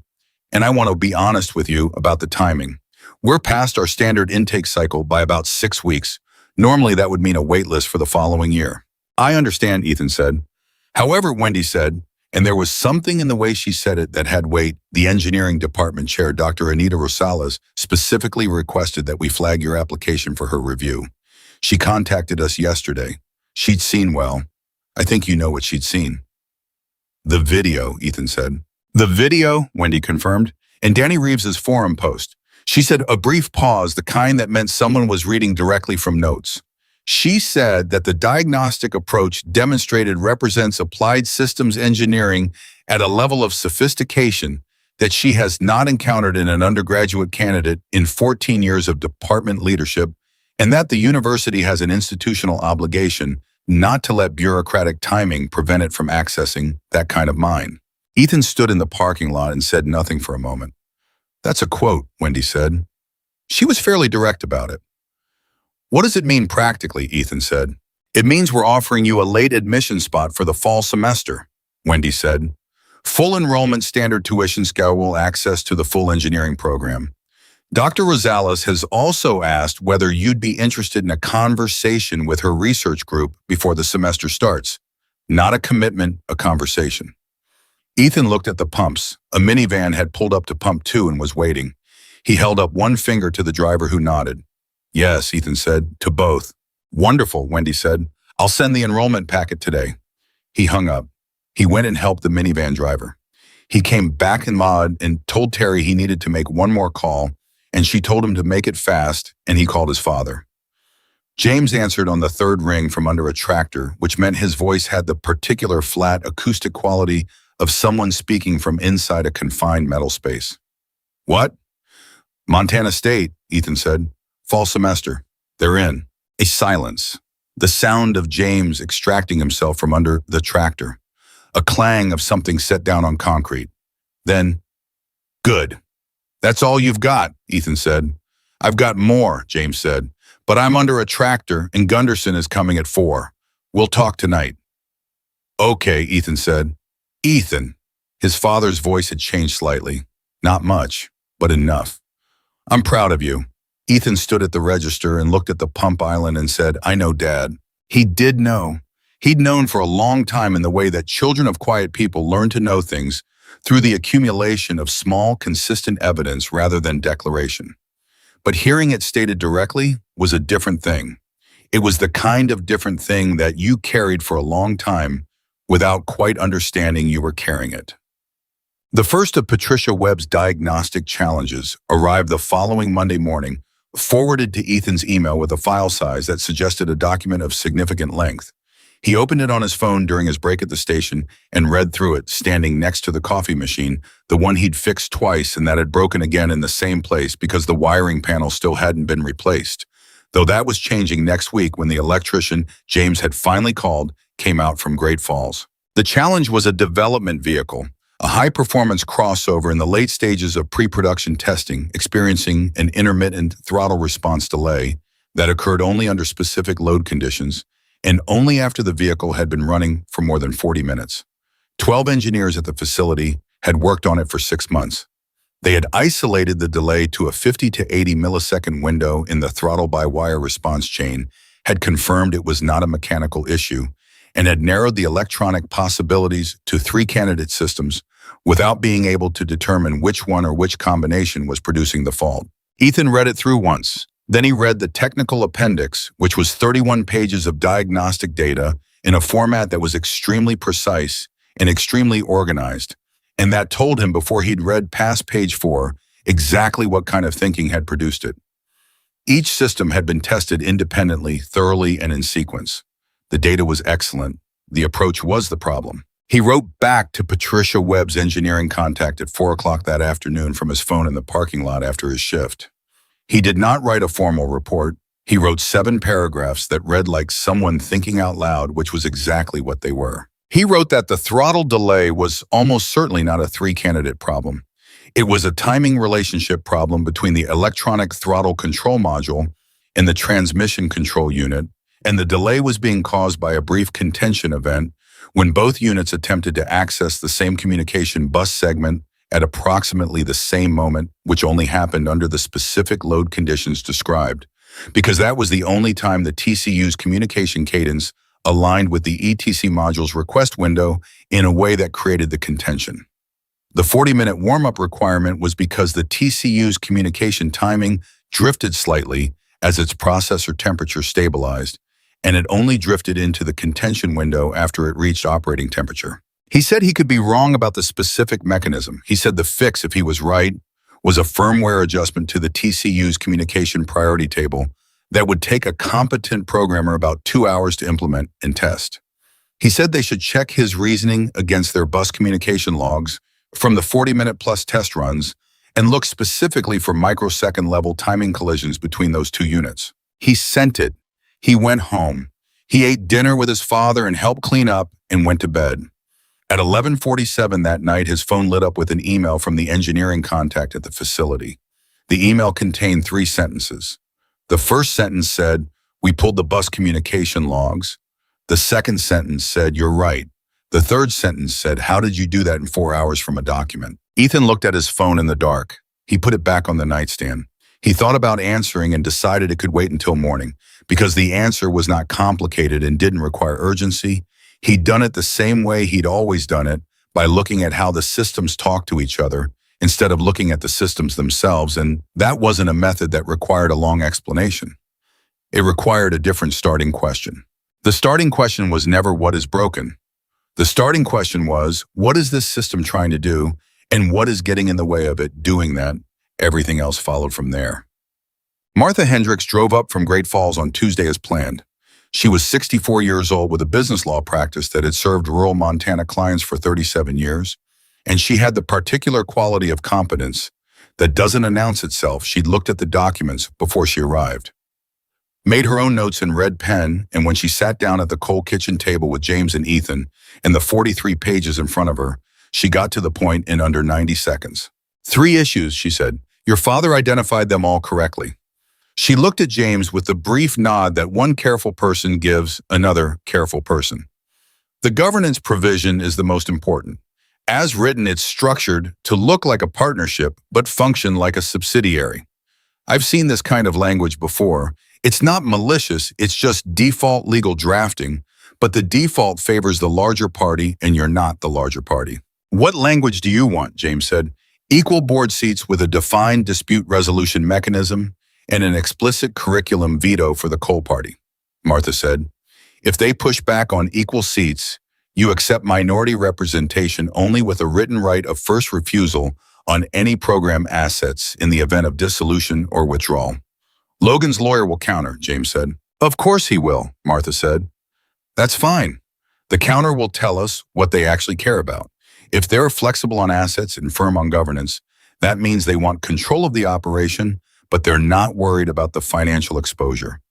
"and I want to be honest with you about the timing. We're past our standard intake cycle by about 6 weeks. Normally that would mean a wait list for the following year." "I understand," Ethan said. "However," Wendy said, and there was something in the way she said it that had weight, "the engineering department chair, Dr. Anita Rosales, specifically requested that we flag your application for her review. She contacted us yesterday. She'd seen, well, I think you know what she'd seen." "The video," Ethan said. "The video," Wendy confirmed, "and Danny Reeves's forum post." She said a brief pause, the kind that meant someone was reading directly from notes. "She said that the diagnostic approach demonstrated represents applied systems engineering at a level of sophistication that she has not encountered in an undergraduate candidate in 14 years of department leadership, and that the university has an institutional obligation not to let bureaucratic timing prevent it from accessing that kind of mind." Ethan stood in the parking lot and said nothing for a moment. "That's a quote," Wendy said. She was fairly direct about it. "What does it mean practically?" Ethan said. "It means we're offering you a late admission spot for the fall semester," Wendy said. "Full enrollment, standard tuition schedule, access to the full engineering program. Dr. Rosales has also asked whether you'd be interested in a conversation with her research group before the semester starts. Not a commitment, a conversation. Ethan looked at the pumps. A minivan had pulled up to pump 2 and was waiting. He held up one finger to the driver, who nodded. Yes, Ethan said, to both. Wonderful, Wendy said. I'll send the enrollment packet today. He hung up. He went and helped the minivan driver. He came back in mod and told Terry he needed to make one more call, and she told him to make it fast, and he called his father. James answered on the third ring from under a tractor, which meant his voice had the particular flat acoustic quality of someone speaking from inside a confined metal space. What? Montana State, Ethan said. Fall semester. They're in. A silence. The sound of James extracting himself from under the tractor. A clang of something set down on concrete. Then, good. That's all you've got, Ethan said. I've got more, James said, but I'm under a tractor and Gunderson is coming at 4. We'll talk tonight. Okay, Ethan said. Ethan. His father's voice had changed slightly. Not much, but enough. I'm proud of you. Ethan stood at the register and looked at the pump island and said, I know, Dad. He did know. He'd known for a long time in the way that children of quiet people learn to know things through the accumulation of small, consistent evidence rather than declaration. But hearing it stated directly was a different thing. It was the kind of different thing that you carried for a long time without quite understanding you were carrying it. The first of Patricia Webb's diagnostic challenges arrived the following Monday morning, forwarded to Ethan's email with a file size that suggested a document of significant length. He opened it on his phone during his break at the station and read through it, standing next to the coffee machine, the one he'd fixed twice and that had broken again in the same place because the wiring panel still hadn't been replaced. Though that was changing next week when the electrician James had finally called came out from Great Falls. The challenge was a development vehicle, a high-performance crossover in the late stages of pre-production testing, experiencing an intermittent throttle response delay that occurred only under specific load conditions, and only after the vehicle had been running for more than 40 minutes. 12 engineers at the facility had worked on it for 6 months. They had isolated the delay to a 50 to 80 millisecond window in the throttle-by-wire response chain, had confirmed it was not a mechanical issue, and had narrowed the electronic possibilities to 3 candidate systems without being able to determine which one or which combination was producing the fault. Ethan read it through once. Then he read the technical appendix, which was 31 pages of diagnostic data in a format that was extremely precise and extremely organized, and that told him before he'd read past page 4 exactly what kind of thinking had produced it. Each system had been tested independently, thoroughly, and in sequence. The data was excellent. The approach was the problem. He wrote back to Patricia Webb's engineering contact at 4 o'clock that afternoon from his phone in the parking lot after his shift. He did not write a formal report. He wrote 7 paragraphs that read like someone thinking out loud, which was exactly what they were. He wrote that the throttle delay was almost certainly not a 3-candidate problem. It was a timing relationship problem between the electronic throttle control module and the transmission control unit, and the delay was being caused by a brief contention event when both units attempted to access the same communication bus segment at approximately the same moment, which only happened under the specific load conditions described, because that was the only time the TCU's communication cadence aligned with the ETC module's request window in a way that created the contention. The 40-minute warm-up requirement was because the TCU's communication timing drifted slightly as its processor temperature stabilized, and it only drifted into the contention window after it reached operating temperature. He said he could be wrong about the specific mechanism. He said the fix, if he was right, was a firmware adjustment to the TCU's communication priority table that would take a competent programmer about 2 hours to implement and test. He said they should check his reasoning against their bus communication logs from the 40-minute-plus test runs and look specifically for microsecond-level timing collisions between those 2 units. He sent it. He went home. He ate dinner with his father and helped clean up and went to bed. At 11:47 that night, his phone lit up with an email from the engineering contact at the facility. The email contained 3 sentences. The first sentence said, "We pulled the bus communication logs." The second sentence said, "You're right." The third sentence said, "How did you do that in 4 hours from a document?" Ethan looked at his phone in the dark. He put it back on the nightstand. He thought about answering and decided it could wait until morning because the answer was not complicated and didn't require urgency. He'd done it the same way he'd always done it, by looking at how the systems talk to each other instead of looking at the systems themselves, and that wasn't a method that required a long explanation. It required a different starting question. The starting question was never what is broken. The starting question was, what is this system trying to do, and what is getting in the way of it doing that? Everything else followed from there. Martha Hendricks drove up from Great Falls on Tuesday as planned. She was 64 years old with a business law practice that had served rural Montana clients for 37 years, and she had the particular quality of competence that doesn't announce itself. She'd looked at the documents before she arrived, made her own notes in red pen, and when she sat down at the cold kitchen table with James and Ethan and the 43 pages in front of her, she got to the point in under 90 seconds. 3 issues, she said. Your father identified them all correctly. She looked at James with the brief nod that one careful person gives another careful person. The governance provision is the most important. As written, it's structured to look like a partnership, but function like a subsidiary. I've seen this kind of language before. It's not malicious, it's just default legal drafting, but the default favors the larger party and you're not the larger party. What language do you want? James said. Equal board seats with a defined dispute resolution mechanism and an explicit curriculum veto for the coal party, Martha said. If they push back on equal seats, you accept minority representation only with a written right of first refusal on any program assets in the event of dissolution or withdrawal. Logan's lawyer will counter, James said. Of course he will, Martha said. That's fine. The counter will tell us what they actually care about. If they're flexible on assets and firm on governance, that means they want control of the operation, but they're not worried about the financial exposure.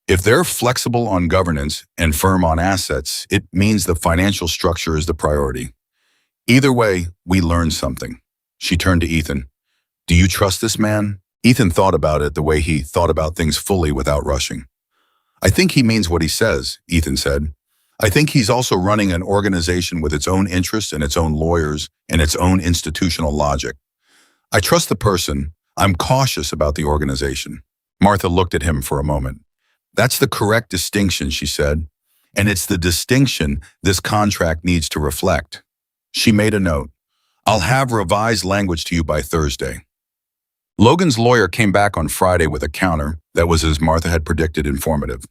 If they're flexible on governance and firm on assets, it means the financial structure is the priority. Either way, we learn something. She turned to Ethan. Do you trust this man? Ethan thought about it the way he thought about things fully without rushing. I think he means what he says, Ethan said. I think he's also running an organization with its own interests and its own lawyers and its own institutional logic. I trust the person. I'm cautious about the organization. Martha looked at him for a moment. That's the correct distinction, she said, and it's the distinction this contract needs to reflect. She made a note. I'll have revised language to you by Thursday. Logan's lawyer came back on Friday with a counter that was, as Martha had predicted, informative.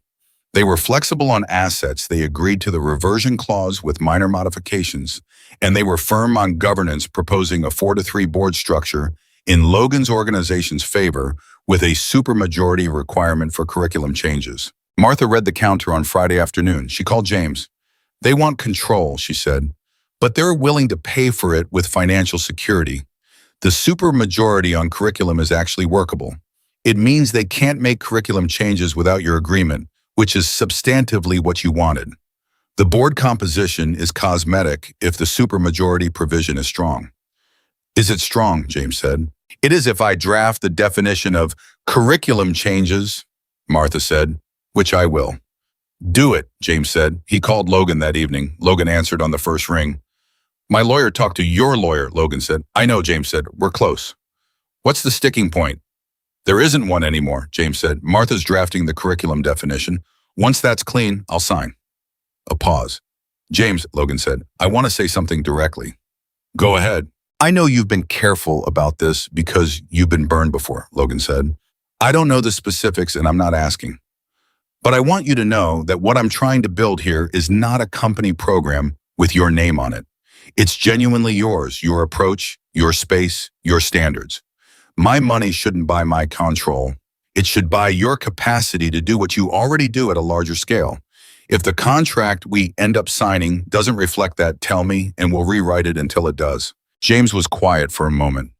They were flexible on assets, they agreed to the reversion clause with minor modifications, and they were firm on governance, proposing a 4-3 board structure in Logan's organization's favor with a supermajority requirement for curriculum changes. Martha read the counter on Friday afternoon. She called James. They want control, she said, but they're willing to pay for it with financial security. The supermajority on curriculum is actually workable. It means they can't make curriculum changes without your agreement, which is substantively what you wanted. The board composition is cosmetic if the supermajority provision is strong. Is it strong? James said. It is if I draft the definition of curriculum changes, Martha said, which I will. Do it, James said. He called Logan that evening. Logan answered on the first ring. My lawyer talked to your lawyer, Logan said. I know, James said. We're close. What's the sticking point? There isn't one anymore, James said. Martha's drafting the curriculum definition. Once that's clean, I'll sign. A pause. James, Logan said, I want to say something directly. Go ahead. I know you've been careful about this because you've been burned before, Logan said. I don't know the specifics and I'm not asking. But I want you to know that what I'm trying to build here is not a company program with your name on it. It's genuinely yours, your approach, your space, your standards. My money shouldn't buy my control. It should buy your capacity to do what you already do at a larger scale. If the contract we end up signing doesn't reflect that, tell me and we'll rewrite it until it does. James was quiet for a moment.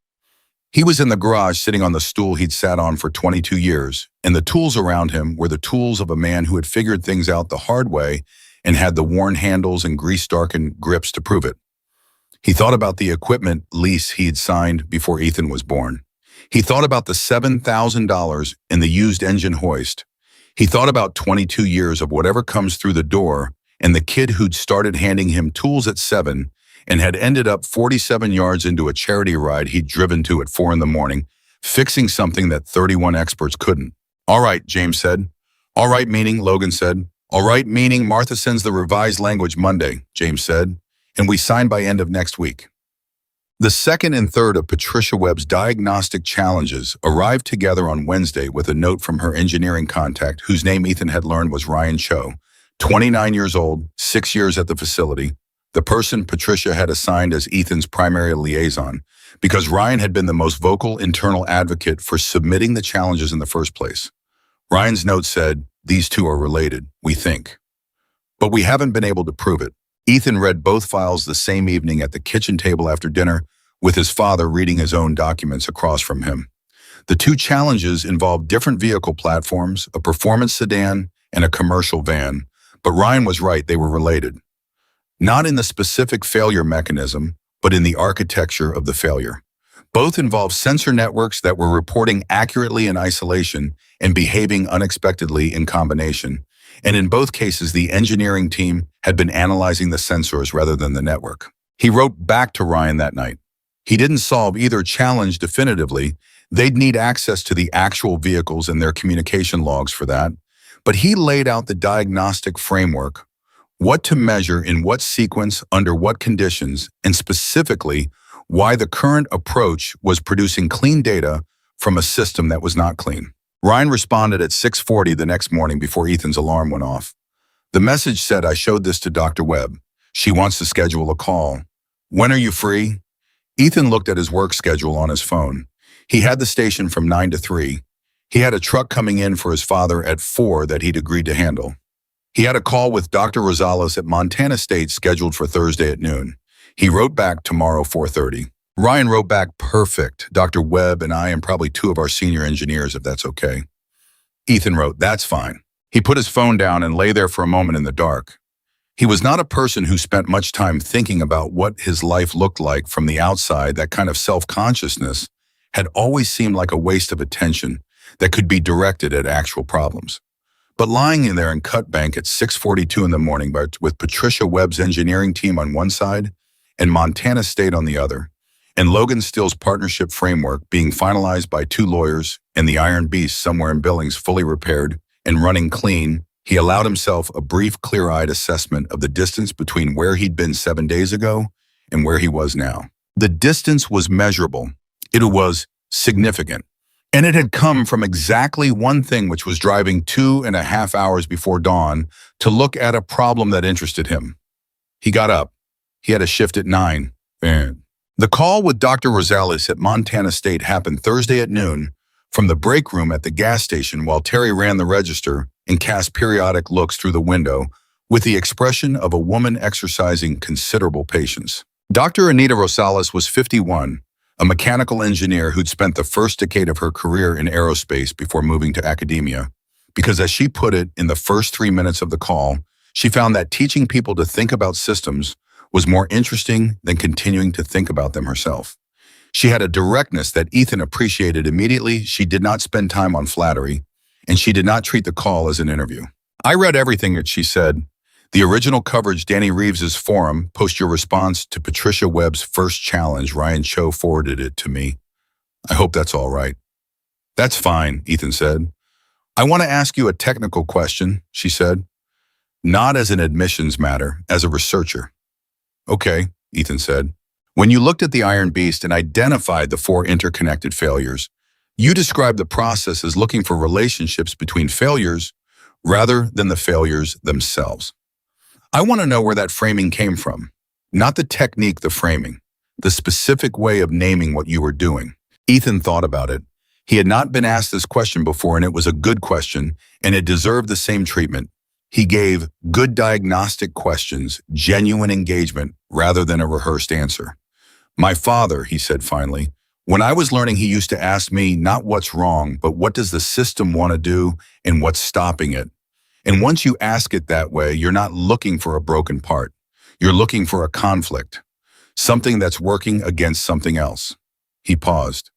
He was in the garage sitting on the stool he'd sat on for 22 years, and the tools around him were the tools of a man who had figured things out the hard way and had the worn handles and grease-darkened grips to prove it. He thought about the equipment lease he'd signed before Ethan was born. He thought about the $7,000 in the used engine hoist. He thought about 22 years of whatever comes through the door and the kid who'd started handing him tools at 7 and had ended up 47 yards into a charity ride he'd driven to at 4 in the morning, fixing something that 31 experts couldn't. All right, James said. All right, meaning, Logan said. All right, meaning Martha sends the revised language Monday, James said, and we sign by end of next week. The second and third of Patricia Webb's diagnostic challenges arrived together on Wednesday with a note from her engineering contact, whose name Ethan had learned was Ryan Cho, 29 years old, 6 years at the facility, the person Patricia had assigned as Ethan's primary liaison, because Ryan had been the most vocal internal advocate for submitting the challenges in the first place. Ryan's note said, "These two are related, we think. But we haven't been able to prove it." Ethan read both files the same evening at the kitchen table after dinner, with his father reading his own documents across from him. The two challenges involved different vehicle platforms, a performance sedan and a commercial van, but Ryan was right, they were related. Not in the specific failure mechanism, but in the architecture of the failure. Both involved sensor networks that were reporting accurately in isolation and behaving unexpectedly in combination. And in both cases, the engineering team had been analyzing the sensors rather than the network. He wrote back to Ryan that night. He didn't solve either challenge definitively. They'd need access to the actual vehicles and their communication logs for that. But he laid out the diagnostic framework, what to measure in what sequence, under what conditions, and specifically why the current approach was producing clean data from a system that was not clean. Ryan responded at 6:40 the next morning before Ethan's alarm went off. The message said, "I showed this to Dr. Webb. She wants to schedule a call. When are you free?" Ethan looked at his work schedule on his phone. He had the station from 9 to 3. He had a truck coming in for his father at 4 that he'd agreed to handle. He had a call with Dr. Rosales at Montana State scheduled for Thursday at noon. He wrote back tomorrow 4:30. Ryan wrote back, "Perfect. Dr. Webb and I and probably 2 of our senior engineers, if that's okay." Ethan wrote, "That's fine." He put his phone down and lay there for a moment in the dark. He was not a person who spent much time thinking about what his life looked like from the outside. That kind of self-consciousness had always seemed like a waste of attention that could be directed at actual problems. But lying in there in Cut Bank at 6:42 in the morning with Patricia Webb's engineering team on one side and Montana State on the other, and Logan Steele's partnership framework being finalized by 2 lawyers and the Iron Beast somewhere in Billings fully repaired and running clean, he allowed himself a brief, clear-eyed assessment of the distance between where he'd been 7 days ago and where he was now. The distance was measurable. It was significant. And it had come from exactly one thing, which was driving 2.5 hours before dawn to look at a problem that interested him. He got up. He had a shift at 9. The call with Dr. Rosales at Montana State happened Thursday at noon from the break room at the gas station while Terry ran the register and cast periodic looks through the window with the expression of a woman exercising considerable patience. Dr. Anita Rosales was 51, a mechanical engineer who'd spent the first decade of her career in aerospace before moving to academia, because as she put it in the first 3 minutes of the call, she found that teaching people to think about systems was more interesting than continuing to think about them herself. She had a directness that Ethan appreciated immediately. She did not spend time on flattery, and she did not treat the call as an interview. "I read everything that she said. The original coverage, Danny Reeves's forum, post your response to Patricia Webb's first challenge. Ryan Cho forwarded it to me. I hope that's all right." "That's fine," Ethan said. "I want to ask you a technical question," she said. "Not as an admissions matter, as a researcher." "Okay," Ethan said. "When you looked at the Iron Beast and identified the 4 interconnected failures, you described the process as looking for relationships between failures rather than the failures themselves. I want to know where that framing came from. Not the technique, the framing. The specific way of naming what you were doing." Ethan thought about it. He had not been asked this question before, and it was a good question, and it deserved the same treatment. He gave good diagnostic questions, genuine engagement, rather than a rehearsed answer. "My father," he said finally, "when I was learning, he used to ask me not what's wrong, but what does the system want to do and what's stopping it. And once you ask it that way, you're not looking for a broken part. You're looking for a conflict, something that's working against something else." He paused.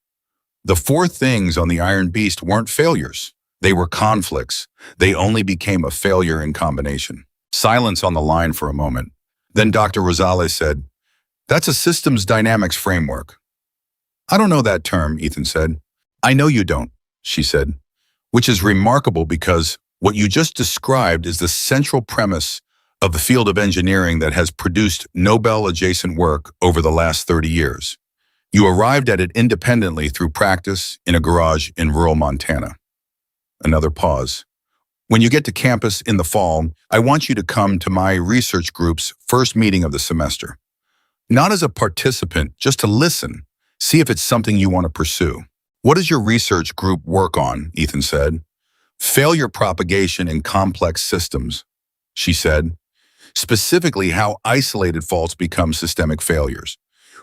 The 4 things on the Iron Beast weren't failures. They were conflicts. They only became a failure in combination. Silence on the line for a moment. Then Dr. Rosales said, "That's a systems dynamics framework." "I don't know that term," Ethan said. I know you don't, she said, which is remarkable because what you just described is the central premise of the field of engineering that has produced Nobel-adjacent work over the last 30 years. You arrived at it independently through practice in a garage in rural Montana. Another pause. When you get to campus in the fall, I want you to come to my research group's first meeting of the semester. Not as a participant, just to listen, see if it's something you want to pursue. What does your research group work on? Ethan said. Failure propagation in complex systems, she said. Specifically how isolated faults become systemic failures,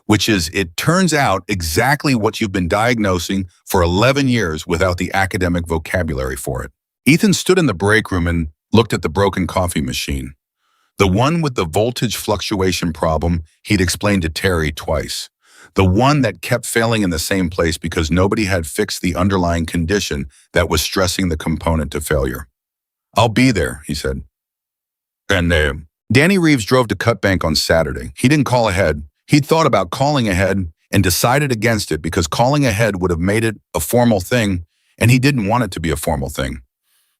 which is, it turns out, exactly what you've been diagnosing for 11 years without the academic vocabulary for it. Ethan stood in the break room and looked at the broken coffee machine. The one with the voltage fluctuation problem he'd explained to Terry twice. The one that kept failing in the same place because nobody had fixed the underlying condition that was stressing the component to failure. I'll be there, he said. And Danny Reeves drove to Cut Bank on Saturday. He didn't call ahead. He'd thought about calling ahead and decided against it because calling ahead would have made it a formal thing, and he didn't want it to be a formal thing.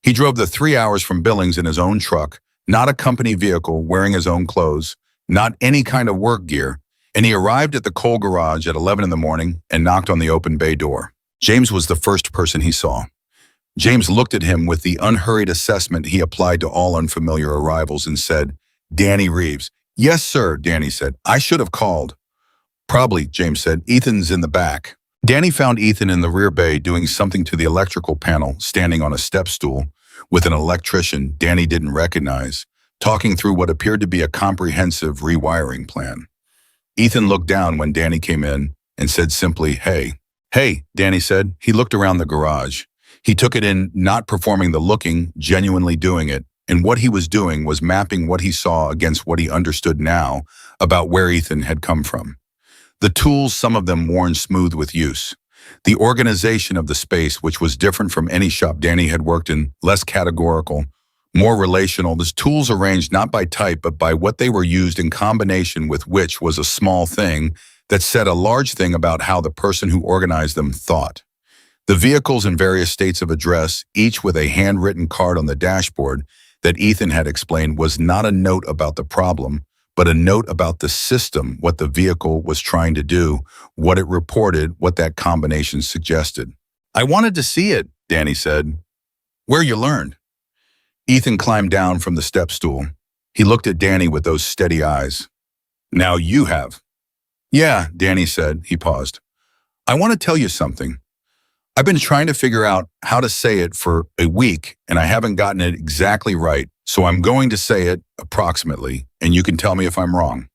He drove the 3 hours from Billings in his own truck, not a company vehicle, wearing his own clothes, not any kind of work gear, and he arrived at the coal garage at 11 in the morning and knocked on the open bay door. James was the first person he saw. James looked at him with the unhurried assessment he applied to all unfamiliar arrivals and said, Danny Reeves. Yes, sir, Danny said. I should have called. Probably, James said. Ethan's in the back. Danny found Ethan in the rear bay doing something to the electrical panel, standing on a step stool, with an electrician Danny didn't recognize, talking through what appeared to be a comprehensive rewiring plan. Ethan looked down when Danny came in and said simply, hey. Hey, Danny said. He looked around the garage. He took it in, not performing the looking, genuinely doing it, and what he was doing was mapping what he saw against what he understood now about where Ethan had come from. The tools, some of them worn smooth with use. The organization of the space, which was different from any shop Danny had worked in, less categorical, more relational. The tools arranged not by type, but by what they were used in combination with, which was a small thing that said a large thing about how the person who organized them thought. The vehicles in various states of address, each with a handwritten card on the dashboard that Ethan had explained was not a note about the problem, but a note about the system, what the vehicle was trying to do, what it reported, what that combination suggested. I wanted to see it, Danny said. Where you learned? Ethan climbed down from the step stool. He looked at Danny with those steady eyes. Now you have. Yeah, Danny said. He paused. I want to tell you something. I've been trying to figure out how to say it for a week, and I haven't gotten it exactly right, so I'm going to say it approximately, and you can tell me if I'm wrong.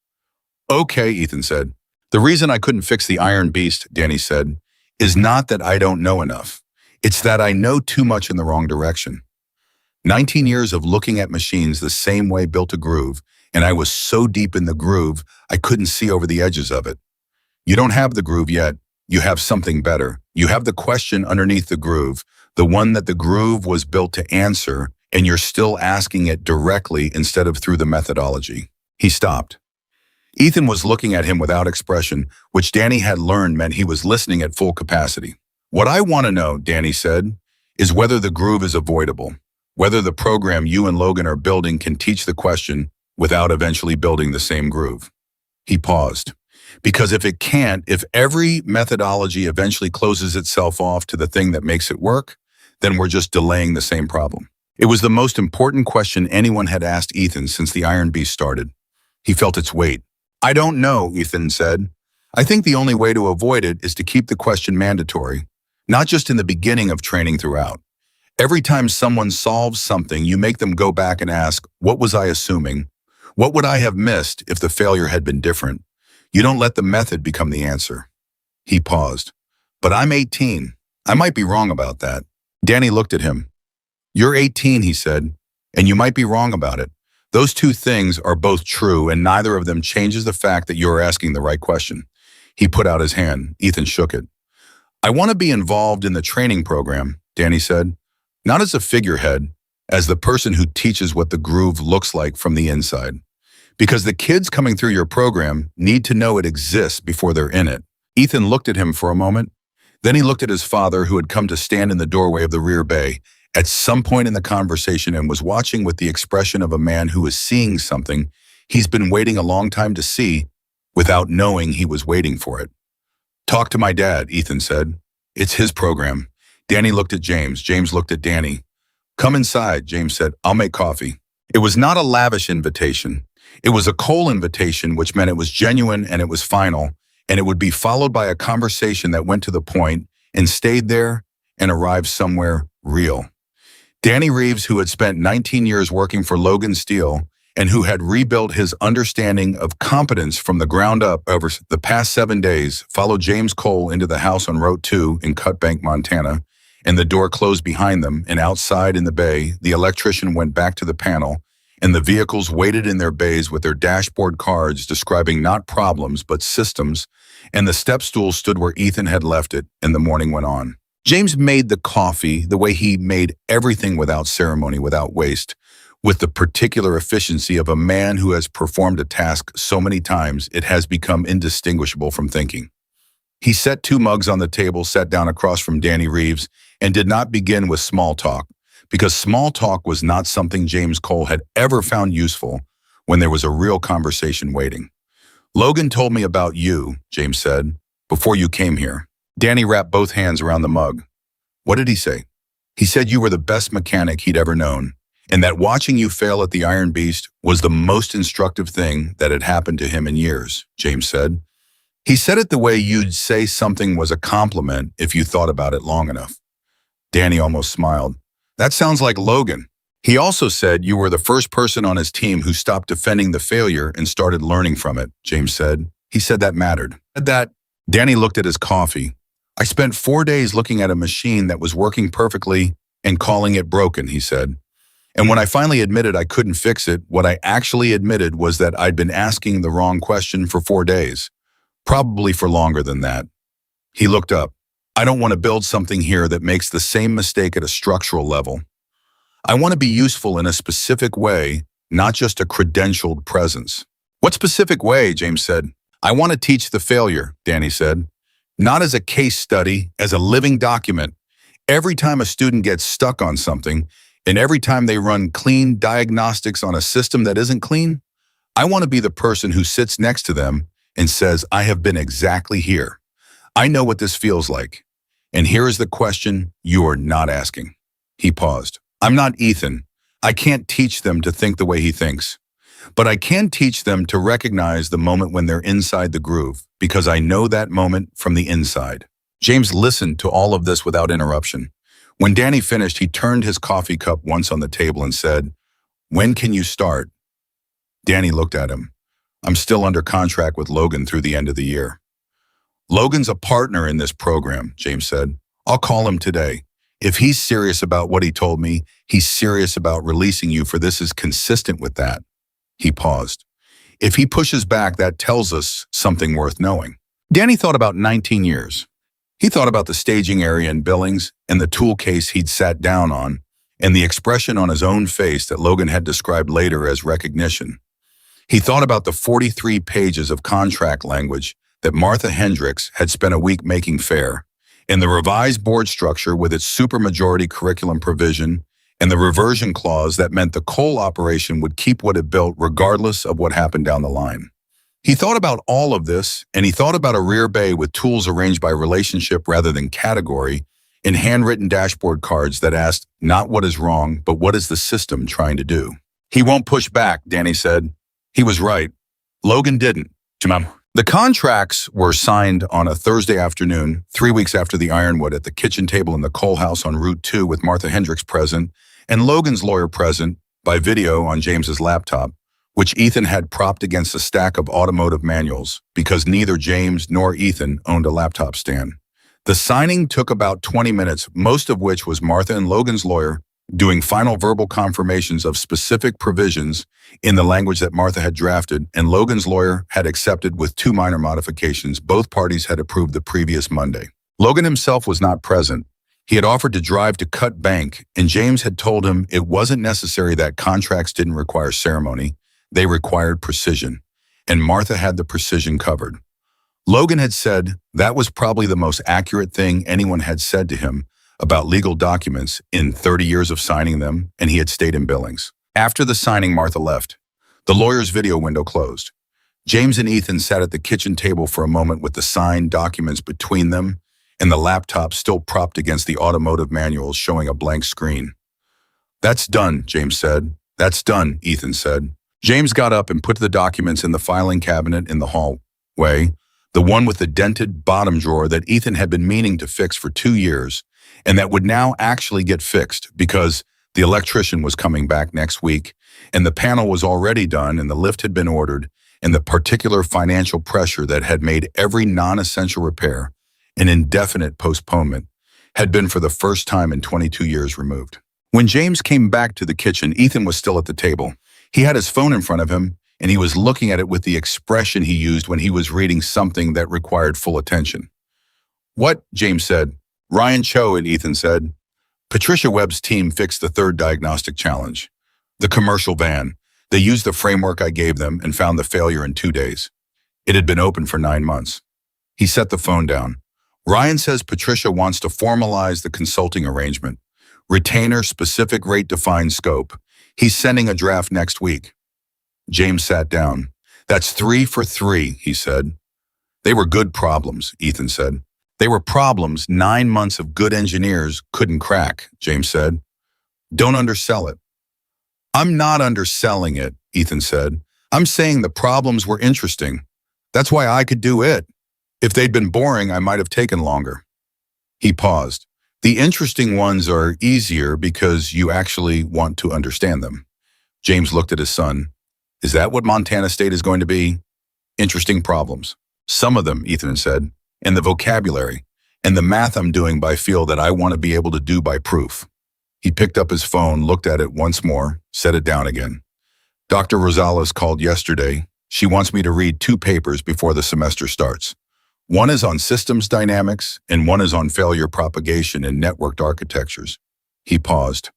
Okay, Ethan said. The reason I couldn't fix the Iron Beast, Danny said, is not that I don't know enough. It's that I know too much in the wrong direction. 19 years of looking at machines the same way built a groove, and I was so deep in the groove, I couldn't see over the edges of it. You don't have the groove yet. You have something better. You have the question underneath the groove, the one that the groove was built to answer, and you're still asking it directly instead of through the methodology. He stopped. Ethan was looking at him without expression, which Danny had learned meant he was listening at full capacity. What I want to know, Danny said, is whether the groove is avoidable, whether the program you and Logan are building can teach the question without eventually building the same groove. He paused. Because if it can't, if every methodology eventually closes itself off to the thing that makes it work, then we're just delaying the same problem. It was the most important question anyone had asked Ethan since the Iron Beast started. He felt its weight. I don't know, Ethan said. I think the only way to avoid it is to keep the question mandatory, not just in the beginning of training throughout. Every time someone solves something, you make them go back and ask, what was I assuming? What would I have missed if the failure had been different? You don't let the method become the answer. He paused. But I'm 18. I might be wrong about that. Danny looked at him. You're 18, he said, and you might be wrong about it. Those two things are both true, and neither of them changes the fact that you're asking the right question. He put out his hand. Ethan shook it. I want to be involved in the training program, Danny said, not as a figurehead, as the person who teaches what the groove looks like from the inside. Because the kids coming through your program need to know it exists before they're in it. Ethan looked at him for a moment. Then he looked at his father, who had come to stand in the doorway of the rear bay at some point in the conversation and was watching with the expression of a man who is seeing something he's been waiting a long time to see without knowing he was waiting for it. "Talk to my dad," Ethan said. "It's his program." Danny looked at James. James looked at Danny. "Come inside," James said. "I'll make coffee." It was not a lavish invitation. It was a Cole invitation, which meant it was genuine and it was final, and it would be followed by a conversation that went to the point and stayed there and arrived somewhere real. Danny Reeves, who had spent 19 years working for Logan Steele and who had rebuilt his understanding of competence from the ground up over the past 7 days, followed James Cole into the house on Route 2 in Cut Bank, Montana, and the door closed behind them, and outside in the bay, the electrician went back to the panel, and the vehicles waited in their bays with their dashboard cards describing not problems but systems, and the step stool stood where Ethan had left it, and the morning went on. James made the coffee the way he made everything, without ceremony, without waste, with the particular efficiency of a man who has performed a task so many times it has become indistinguishable from thinking. He set 2 mugs on the table, sat down across from Danny Reeves, and did not begin with small talk, because small talk was not something James Cole had ever found useful when there was a real conversation waiting. "Logan told me about you," James said, "before you came here." Danny wrapped both hands around the mug. "What did he say?" "He said you were the best mechanic he'd ever known, and that watching you fail at the Iron Beast was the most instructive thing that had happened to him in years," James said. "He said it the way you'd say something was a compliment if you thought about it long enough." Danny almost smiled. "That sounds like Logan." "He also said you were the first person on his team who stopped defending the failure and started learning from it," James said. "He said that mattered." Danny looked at his coffee. "I spent 4 days looking at a machine that was working perfectly and calling it broken," he said. "And when I finally admitted I couldn't fix it, what I actually admitted was that I'd been asking the wrong question for 4 days. Probably for longer than that." He looked up. "I don't want to build something here that makes the same mistake at a structural level. I want to be useful in a specific way, not just a credentialed presence." "What specific way?" James said. "I want to teach the failure," Danny said. "Not as a case study, as a living document. Every time a student gets stuck on something, and every time they run clean diagnostics on a system that isn't clean, I want to be the person who sits next to them and says, I have been exactly here. I know what this feels like. And here is the question you are not asking." He paused. "I'm not Ethan. I can't teach them to think the way he thinks. But I can teach them to recognize the moment when they're inside the groove, because I know that moment from the inside." James listened to all of this without interruption. When Danny finished, he turned his coffee cup once on the table and said, "When can you start?" Danny looked at him. "I'm still under contract with Logan through the end of the year." "Logan's a partner in this program," James said. "I'll call him today. If he's serious about what he told me, he's serious about releasing you, for this is consistent with that." He paused. "If he pushes back, that tells us something worth knowing." Danny thought about 19 years. He thought about the staging area in Billings and the tool case he'd sat down on, and the expression on his own face that Logan had described later as recognition. He thought about the 43 pages of contract language that Martha Hendricks had spent a week making fair, and the revised board structure with its supermajority curriculum provision, and the reversion clause that meant the coal operation would keep what it built regardless of what happened down the line. He thought about all of this, and he thought about a rear bay with tools arranged by relationship rather than category, and handwritten dashboard cards that asked not what is wrong, but what is the system trying to do. "He won't push back," Danny said. He was right. Logan didn't. The contracts were signed on a Thursday afternoon, 3 weeks after the Ironwood, at the kitchen table in the coal house on Route 2, with Martha Hendricks present and Logan's lawyer present by video on James's laptop, which Ethan had propped against a stack of automotive manuals because neither James nor Ethan owned a laptop stand. The signing took about 20 minutes, most of which was Martha and Logan's lawyer doing final verbal confirmations of specific provisions in the language that Martha had drafted, and Logan's lawyer had accepted with 2 minor modifications both parties had approved the previous Monday. Logan himself was not present. He had offered to drive to Cut Bank, and James had told him it wasn't necessary, that contracts didn't require ceremony, they required precision, and Martha had the precision covered. Logan had said that was probably the most accurate thing anyone had said to him about legal documents in 30 years of signing them, and he had stayed in Billings. After the signing, Martha left. The lawyer's video window closed. James and Ethan sat at the kitchen table for a moment with the signed documents between them and the laptop still propped against the automotive manuals showing a blank screen. "That's done," James said. "That's done," Ethan said. James got up and put the documents in the filing cabinet in the hallway, the one with the dented bottom drawer that Ethan had been meaning to fix for 2 years, and that would now actually get fixed because the electrician was coming back next week, and the panel was already done, and the lift had been ordered, and the particular financial pressure that had made every non-essential repair an indefinite postponement had been for the first time in 22 years removed. When James came back to the kitchen, Ethan was still at the table. He had his phone in front of him, and he was looking at it with the expression he used when he was reading something that required full attention. "What?" James said. "Ryan Cho," and Ethan said. "Patricia Webb's team fixed the third diagnostic challenge. The commercial van. They used the framework I gave them and found the failure in 2 days. It had been open for 9 months. He set the phone down. "Ryan says Patricia wants to formalize the consulting arrangement. Retainer, specific rate, defined scope. He's sending a draft next week." James sat down. "That's 3 for 3, he said. "They were good problems," Ethan said. "They were problems 9 months of good engineers couldn't crack," James said. "Don't undersell it." "I'm not underselling it," Ethan said. "I'm saying the problems were interesting. That's why I could do it. If they'd been boring, I might have taken longer." He paused. "The interesting ones are easier because you actually want to understand them." James looked at his son. "Is that what Montana State is going to be? Interesting problems." "Some of them," Ethan said, "and the vocabulary, and the math I'm doing by feel that I want to be able to do by proof." He picked up his phone, looked at it once more, set it down again. "Dr. Rosales called yesterday. She wants me to read 2 papers before the semester starts. One is on systems dynamics, and one is on failure propagation and networked architectures." He paused.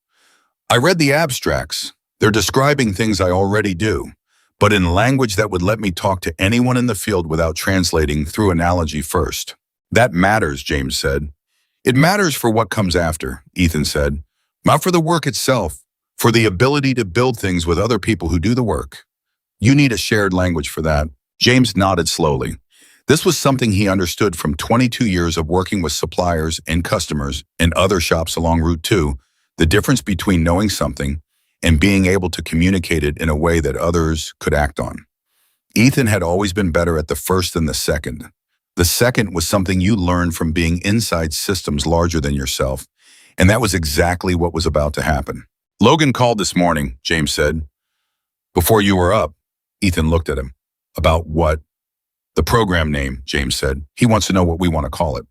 "I read the abstracts. They're describing things I already do, but in language that would let me talk to anyone in the field without translating through analogy first." "That matters," James said. "It matters for what comes after," Ethan said. "Not for the work itself, for the ability to build things with other people who do the work. You need a shared language for that." James nodded slowly. This was something he understood from 22 years of working with suppliers and customers and other shops along Route 2, the difference between knowing something and being able to communicate it in a way that others could act on. Ethan had always been better at the first than the second. The second was something you learned from being inside systems larger than yourself, and that was exactly what was about to happen. "Logan called this morning," James said. "Before you were up." Ethan looked at him. "About what?" "The program name," James said. "He wants to know what we want to call it."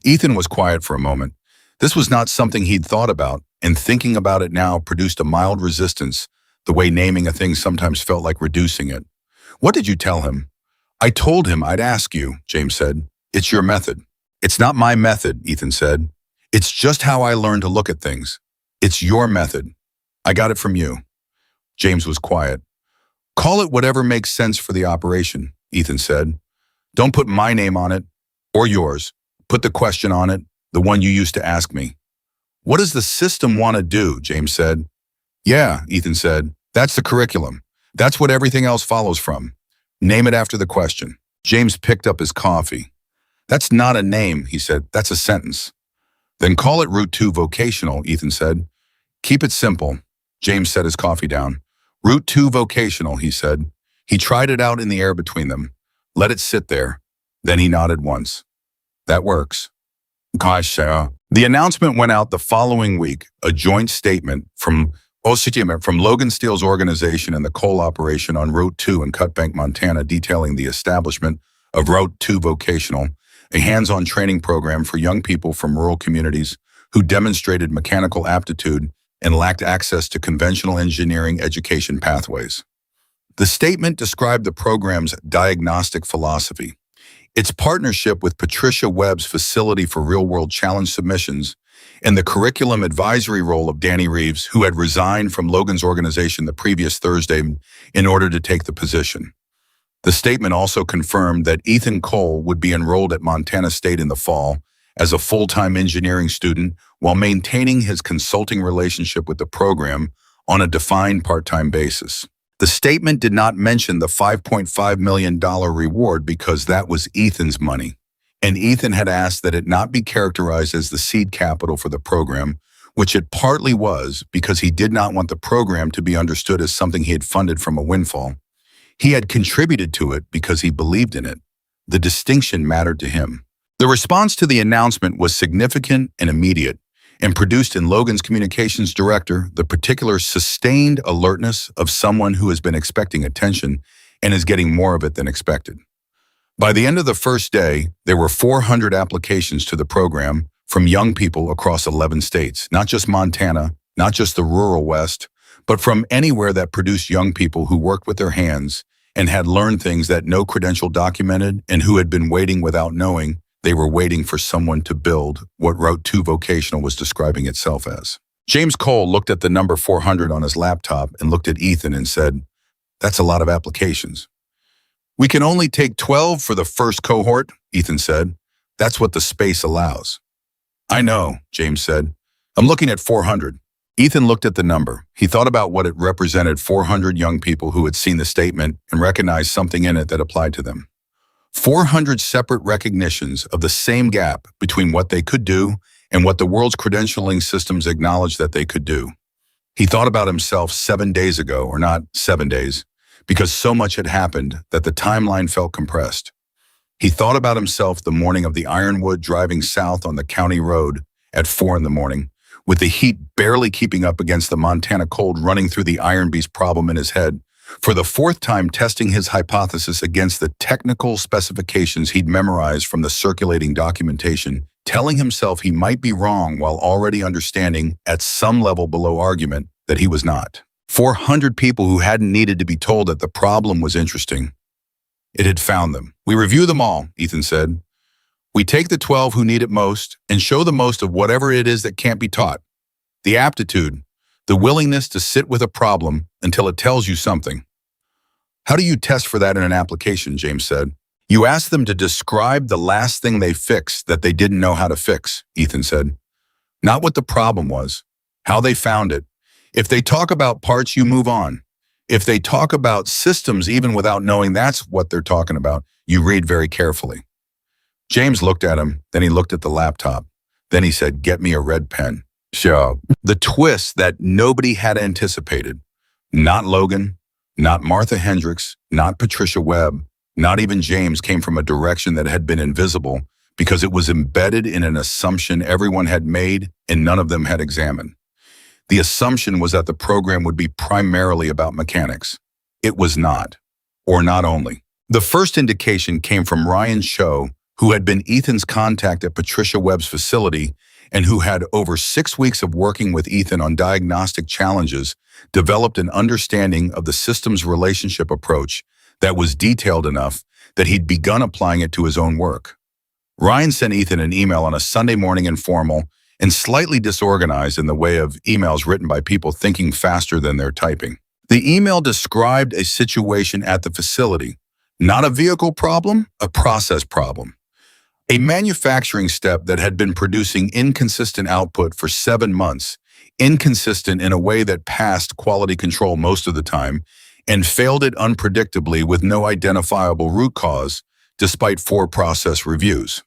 Ethan was quiet for a moment. This was not something he'd thought about, and thinking about it now produced a mild resistance, the way naming a thing sometimes felt like reducing it. "What did you tell him?" "I told him I'd ask you," James said. "It's your method." "It's not my method," Ethan said. "It's just how I learned to look at things. It's your method. I got it from you." James was quiet. "Call it whatever makes sense for the operation," Ethan said. "Don't put my name on it, or yours. Put the question on it, the one you used to ask me." "What does the system want to do?" James said. "Yeah," Ethan said. "That's the curriculum. That's what everything else follows from. Name it after the question." James picked up his coffee. "That's not a name," he said. "That's a sentence." "Then call it Route 2 Vocational," Ethan said. "Keep it simple." James set his coffee down. "Route 2 Vocational," he said. He tried it out in the air between them. Let it sit there. Then he nodded once. "That works." "Gosh, Sarah." The announcement went out the following week, a joint statement from Logan Steele's organization and the coal operation on Route 2 in Cutbank, Montana, detailing the establishment of Route 2 Vocational, a hands-on training program for young people from rural communities who demonstrated mechanical aptitude and lacked access to conventional engineering education pathways. The statement described the program's diagnostic philosophy, its partnership with Patricia Webb's facility for real-world challenge submissions, and the curriculum advisory role of Danny Reeves, who had resigned from Logan's organization the previous Thursday in order to take the position. The statement also confirmed that Ethan Cole would be enrolled at Montana State in the fall as a full-time engineering student while maintaining his consulting relationship with the program on a defined part-time basis. The statement did not mention the $5.5 million reward because that was Ethan's money, and Ethan had asked that it not be characterized as the seed capital for the program, which it partly was because he did not want the program to be understood as something he had funded from a windfall. He had contributed to it because he believed in it. The distinction mattered to him. The response to the announcement was significant and immediate, and produced in Logan's communications director the particular sustained alertness of someone who has been expecting attention and is getting more of it than expected. By the end of the first day, there were 400 applications to the program from young people across 11 states, not just Montana, not just the rural West, but from anywhere that produced young people who worked with their hands and had learned things that no credential documented and who had been waiting without knowing they were waiting for someone to build what Route 2 Vocational was describing itself as. James Cole looked at the number 400 on his laptop and looked at Ethan and said, "That's a lot of applications." "We can only take 12 for the first cohort," Ethan said. "That's what the space allows." "I know," James said. "I'm looking at 400. Ethan looked at the number. He thought about what it represented: 400 young people who had seen the statement and recognized something in it that applied to them. 400 separate recognitions of the same gap between what they could do and what the world's credentialing systems acknowledged that they could do. He thought about himself 7 days ago, or not 7 days, because so much had happened that the timeline felt compressed. He thought about himself the morning of the Ironwood driving south on the county road at 4 in the morning, with the heat barely keeping up against the Montana cold running through the Iron Beast problem in his head, for the fourth time testing his hypothesis against the technical specifications he'd memorized from the circulating documentation, telling himself he might be wrong while already understanding, at some level below argument, that he was not. 400 people who hadn't needed to be told that the problem was interesting. It had found them. "We review them all," Ethan said. "We take the 12 who need it most and show the most of whatever it is that can't be taught. The aptitude, the willingness to sit with a problem until it tells you something." "How do you test for that in an application?" James said. "You ask them to describe the last thing they fixed that they didn't know how to fix," Ethan said. "Not what the problem was, how they found it. If they talk about parts, you move on. If they talk about systems even without knowing that's what they're talking about, you read very carefully." James looked at him, then he looked at the laptop. Then he said, "Get me a red pen." So, the twist that nobody had anticipated, not Logan, not Martha Hendricks, not Patricia Webb, not even James, came from a direction that had been invisible because it was embedded in an assumption everyone had made and none of them had examined. The assumption was that the program would be primarily about mechanics. It was not, or not only. The first indication came from Ryan Cho, who had been Ethan's contact at Patricia Webb's facility and who had, over 6 weeks of working with Ethan on diagnostic challenges, developed an understanding of the systems relationship approach that was detailed enough that he'd begun applying it to his own work. Ryan sent Ethan an email on a Sunday morning, informal and slightly disorganized in the way of emails written by people thinking faster than they're typing. The email described a situation at the facility, not a vehicle problem, a process problem. A manufacturing step that had been producing inconsistent output for 7 months, inconsistent in a way that passed quality control most of the time, and failed it unpredictably with no identifiable root cause, despite 4 process reviews.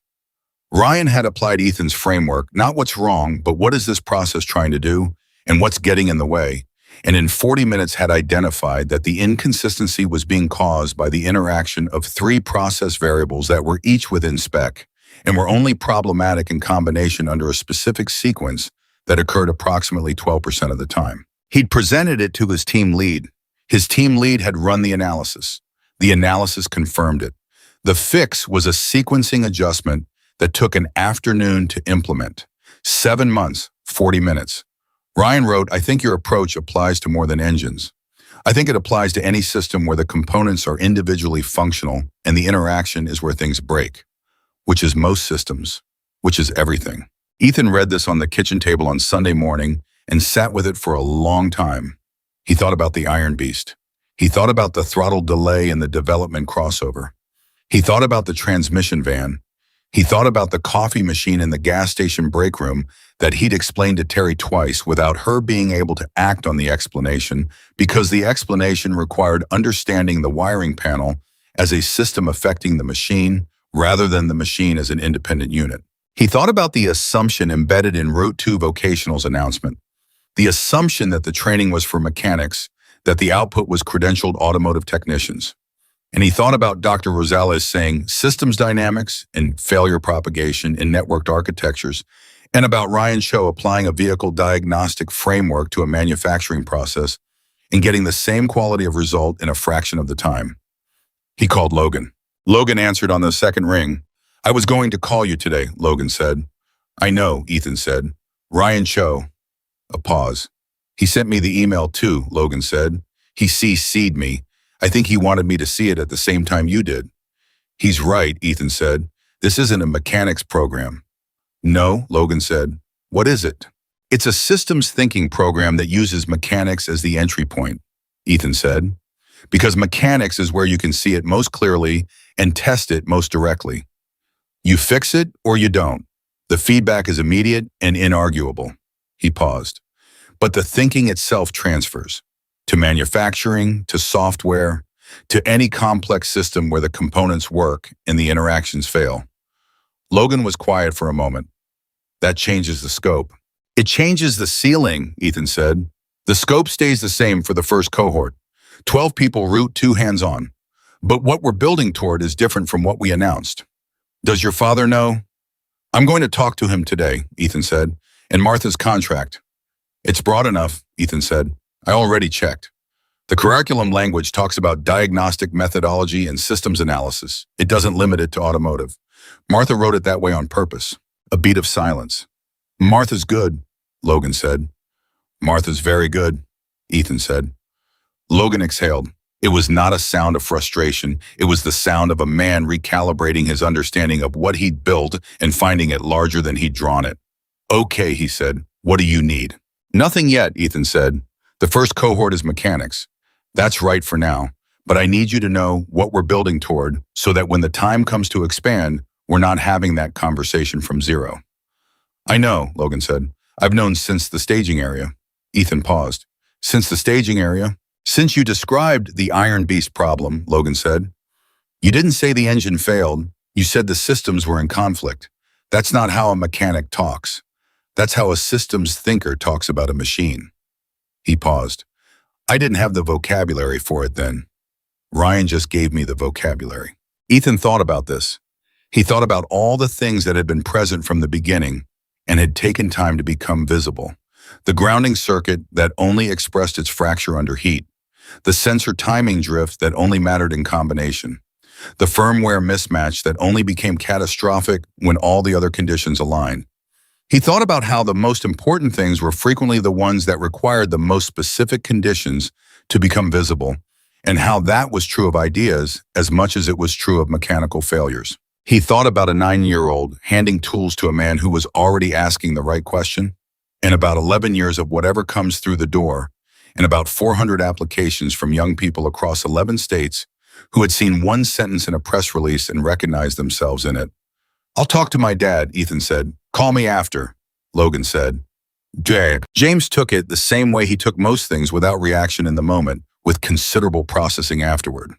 Ryan had applied Ethan's framework, not what's wrong, but what is this process trying to do, and what's getting in the way, and in 40 minutes had identified that the inconsistency was being caused by the interaction of 3 process variables that were each within spec, and were only problematic in combination under a specific sequence that occurred approximately 12% of the time. He'd presented it to his team lead. His team lead had run the analysis. The analysis confirmed it. The fix was a sequencing adjustment that took an afternoon to implement. 7 months, 40 minutes. Ryan wrote, "I think your approach applies to more than engines. I think it applies to any system where the components are individually functional and the interaction is where things break, which is most systems, which is everything." Ethan read this on the kitchen table on Sunday morning and sat with it for a long time. He thought about the Iron Beast. He thought about the throttle delay in the development crossover. He thought about the transmission van. He thought about the coffee machine in the gas station break room that he'd explained to Terry twice without her being able to act on the explanation because the explanation required understanding the wiring panel as a system affecting the machine rather than the machine as an independent unit. He thought about the assumption embedded in Route 2 Vocational's announcement, the assumption that the training was for mechanics, that the output was credentialed automotive technicians. And he thought about Dr. Rosales saying systems dynamics and failure propagation in networked architectures, and about Ryan Cho applying a vehicle diagnostic framework to a manufacturing process and getting the same quality of result in a fraction of the time. He called Logan. Logan answered on the second ring. "I was going to call you today," Logan said. "I know," Ethan said. "Ryan Cho." A pause. "He sent me the email too," Logan said. "He CC'd me. I think he wanted me to see it at the same time you did." "He's right," Ethan said. "This isn't a mechanics program." "No," Logan said. "What is it?" "It's a systems thinking program that uses mechanics as the entry point," Ethan said. "Because mechanics is where you can see it most clearly and test it most directly. You fix it or you don't. The feedback is immediate and inarguable." He paused. "But the thinking itself transfers to manufacturing, to software, to any complex system where the components work and the interactions fail." Logan was quiet for a moment. "That changes the scope." "It changes the ceiling," Ethan said. "The scope stays the same for the first cohort. 12 people route 2 hands-on. But what we're building toward is different from what we announced." "Does your father know?" "I'm going to talk to him today," Ethan said. "And Martha's contract." "It's broad enough," Ethan said. "I already checked. The curriculum language talks about diagnostic methodology and systems analysis. It doesn't limit it to automotive. Martha wrote it that way on purpose." A beat of silence. "Martha's good," Logan said. "Martha's very good," Ethan said. Logan exhaled. It was not a sound of frustration. It was the sound of a man recalibrating his understanding of what he'd built and finding it larger than he'd drawn it. "Okay," he said. "What do you need?" "Nothing yet," Ethan said. "The first cohort is mechanics. That's right for now. But I need you to know what we're building toward so that when the time comes to expand, we're not having that conversation from zero." "I know," Logan said. "I've known since the staging area." Ethan paused. "Since the staging area?" "Since you described the Iron Beast problem," Logan said. "You didn't say the engine failed. You said the systems were in conflict. That's not how a mechanic talks. That's how a systems thinker talks about a machine." He paused. "I didn't have the vocabulary for it then. Ryan just gave me the vocabulary." Ethan thought about this. He thought about all the things that had been present from the beginning and had taken time to become visible. The grounding circuit that only expressed its fracture under heat. The sensor timing drift that only mattered in combination. The firmware mismatch that only became catastrophic when all the other conditions aligned. He thought about how the most important things were frequently the ones that required the most specific conditions to become visible, and how that was true of ideas as much as it was true of mechanical failures. He thought about a 9-year-old handing tools to a man who was already asking the right question, and about 11 years of whatever comes through the door, and about 400 applications from young people across 11 states who had seen one sentence in a press release and recognized themselves in it. "I'll talk to my dad," Ethan said. "Call me after," Logan said. James took it the same way he took most things, without reaction in the moment, with considerable processing afterward.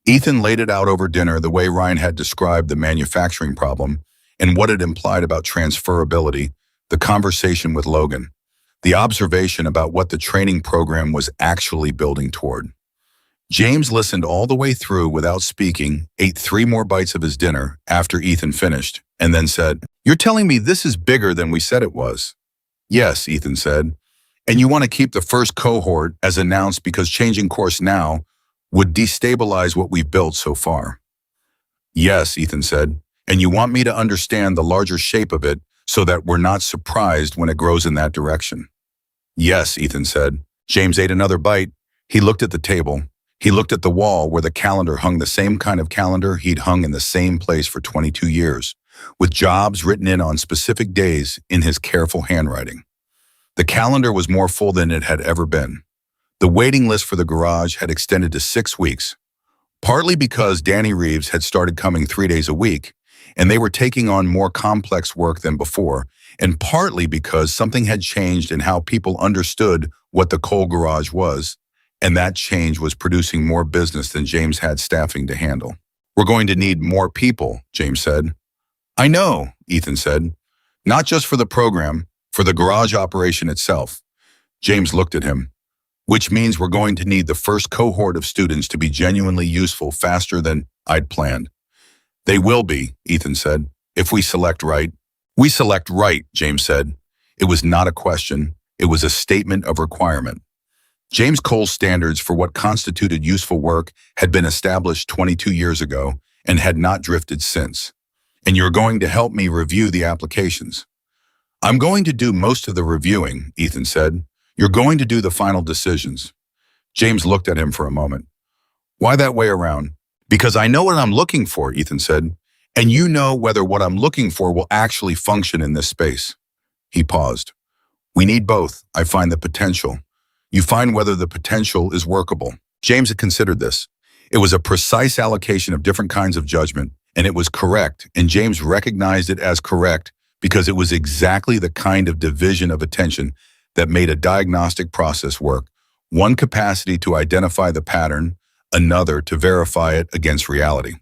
Ethan laid it out over dinner the way Ryan had described the manufacturing problem and what it implied about transferability, the conversation with Logan, the observation about what the training program was actually building toward. James listened all the way through without speaking, ate 3 more bites of his dinner after Ethan finished, and then said, "You're telling me this is bigger than we said it was?" "Yes," Ethan said. "And you want to keep the first cohort as announced because changing course now would destabilize what we've built so far?" "Yes," Ethan said. "And you want me to understand the larger shape of it so that we're not surprised when it grows in that direction?" "Yes," Ethan said. James ate another bite. He looked at the table. He looked at the wall where the calendar hung, the same kind of calendar he'd hung in the same place for 22 years, with jobs written in on specific days in his careful handwriting. The calendar was more full than it had ever been. The waiting list for the garage had extended to 6 weeks, partly because Danny Reeves had started coming 3 days a week, and they were taking on more complex work than before, and partly because something had changed in how people understood what the coal garage was, and that change was producing more business than James had staffing to handle. "We're going to need more people," James said. "I know," Ethan said. "Not just for the program, for the garage operation itself." James looked at him. "Which means we're going to need the first cohort of students to be genuinely useful faster than I'd planned." "They will be," Ethan said, "if we select right." "We select right," James said. It was not a question. It was a statement of requirement. James Cole's standards for what constituted useful work had been established 22 years ago and had not drifted since. "And you're going to help me review the applications." "I'm going to do most of the reviewing," Ethan said. "You're going to do the final decisions." James looked at him for a moment. "Why that way around?" "Because I know what I'm looking for," Ethan said, "and you know whether what I'm looking for will actually function in this space." He paused. "We need both. I find the potential. You find whether the potential is workable." James had considered this. It was a precise allocation of different kinds of judgment, and it was correct, and James recognized it as correct because it was exactly the kind of division of attention that made a diagnostic process work. One capacity to identify the pattern, another to verify it against reality.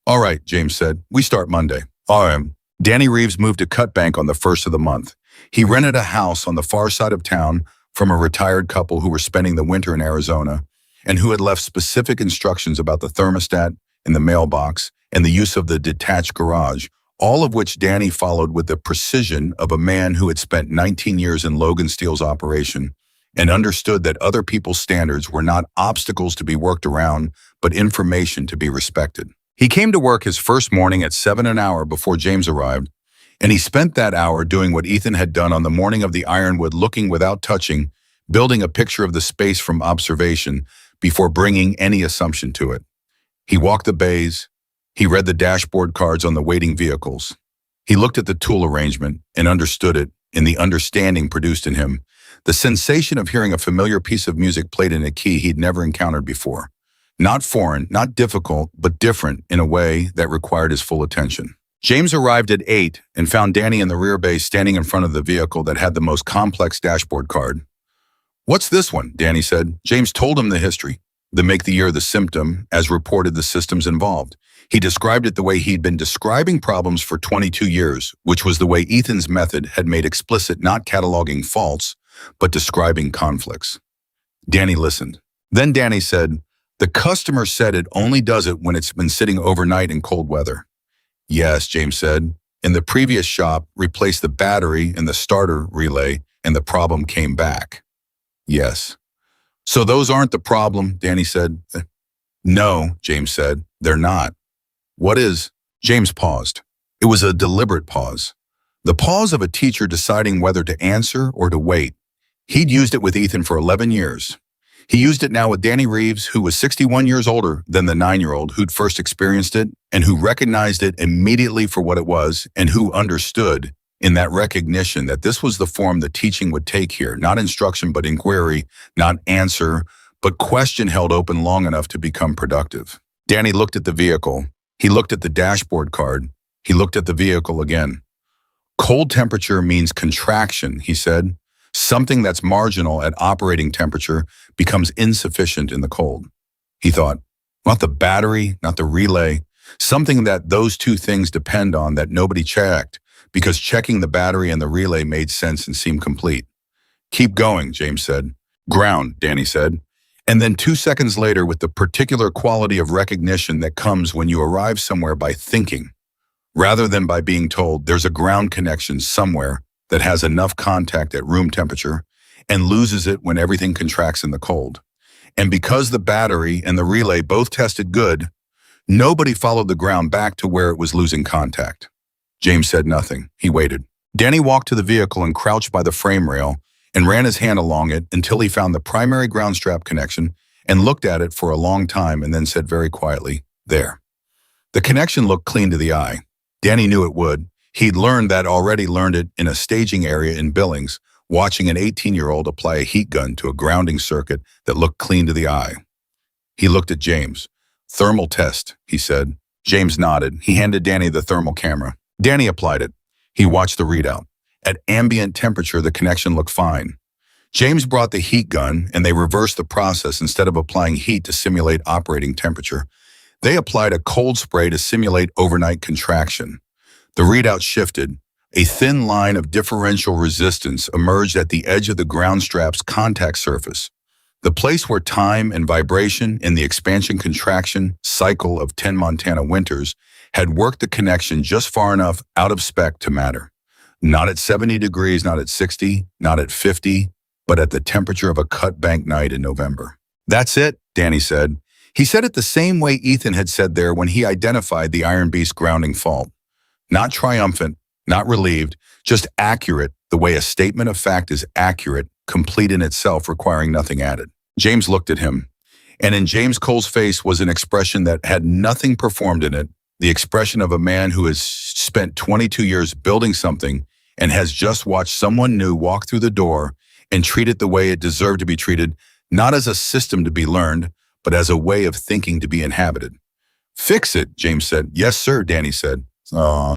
"All right," James said. "We start Monday." "All right." Danny Reeves moved to Cutbank on the 1st of the month. He rented a house on the far side of town from a retired couple who were spending the winter in Arizona and who had left specific instructions about the thermostat in the mailbox and the use of the detached garage, all of which Danny followed with the precision of a man who had spent 19 years in Logan Steel's operation and understood that other people's standards were not obstacles to be worked around, but information to be respected. He came to work his first morning at 7 an hour before James arrived, and he spent that hour doing what Ethan had done on the morning of the Ironwood, looking without touching, building a picture of the space from observation before bringing any assumption to it. He walked the bays. He read the dashboard cards on the waiting vehicles. He looked at the tool arrangement and understood it, and the understanding produced in him the sensation of hearing a familiar piece of music played in a key he'd never encountered before. Not foreign, not difficult, but different in a way that required his full attention. James arrived at 8 and found Danny in the rear bay standing in front of the vehicle that had the most complex dashboard card. "What's this one?" Danny said. James told him the history, the make, the year, the symptom, as reported the systems involved. He described it the way he'd been describing problems for 22 years, which was the way Ethan's method had made explicit not cataloging faults, but describing conflicts. Danny listened. Then Danny said, "The customer said it only does it when it's been sitting overnight in cold weather." "Yes," James said. "In the previous shop, replaced the battery in the starter relay, and the problem came back." "Yes." "So those aren't the problem," Danny said. "No," James said, "they're not." "What is?" James paused. It was a deliberate pause. The pause of a teacher deciding whether to answer or to wait. He'd used it with Ethan for 11 years. He used it now with Danny Reeves, who was 61 years older than the 9-year-old who'd first experienced it and who recognized it immediately for what it was and who understood in that recognition that this was the form the teaching would take here, not instruction but inquiry, not answer, but question held open long enough to become productive. Danny looked at the vehicle. He looked at the dashboard card. He looked at the vehicle again. "Cold temperature means contraction," he said. "Something that's marginal at operating temperature becomes insufficient in the cold." He thought, not the battery, not the relay, something that those two things depend on that nobody checked, because checking the battery and the relay made sense and seemed complete. "Keep going," James said. "Ground," Danny said. And then 2 seconds later, with the particular quality of recognition that comes when you arrive somewhere by thinking, rather than by being told there's a ground connection somewhere that has enough contact at room temperature and loses it when everything contracts in the cold. And because the battery and the relay both tested good, nobody followed the ground back to where it was losing contact. James said nothing. He waited. Danny walked to the vehicle and crouched by the frame rail and ran his hand along it until he found the primary ground strap connection and looked at it for a long time and then said very quietly, "There." The connection looked clean to the eye. Danny knew it would. He'd learned it in a staging area in Billings, watching an 18-year-old apply a heat gun to a grounding circuit that looked clean to the eye. He looked at James. "Thermal test," he said. James nodded. He handed Danny the thermal camera. Danny applied it. He watched the readout. At ambient temperature, the connection looked fine. James brought the heat gun, and they reversed the process. Instead of applying heat to simulate operating temperature, they applied a cold spray to simulate overnight contraction. The readout shifted. A thin line of differential resistance emerged at the edge of the ground strap's contact surface, the place where time and vibration in the expansion-contraction cycle of 10 Montana winters had worked the connection just far enough out of spec to matter. Not at 70 degrees, not at 60, not at 50, but at the temperature of a cut-bank night in November. "That's it," Danny said. He said it the same way Ethan had said there when he identified the Iron Beast grounding fault. Not triumphant, not relieved, just accurate, the way a statement of fact is accurate, complete in itself, requiring nothing added. James looked at him, and in James Cole's face was an expression that had nothing performed in it, the expression of a man who has spent 22 years building something and has just watched someone new walk through the door and treat it the way it deserved to be treated, not as a system to be learned, but as a way of thinking to be inhabited. "Fix it," James said. "Yes, sir," Danny said.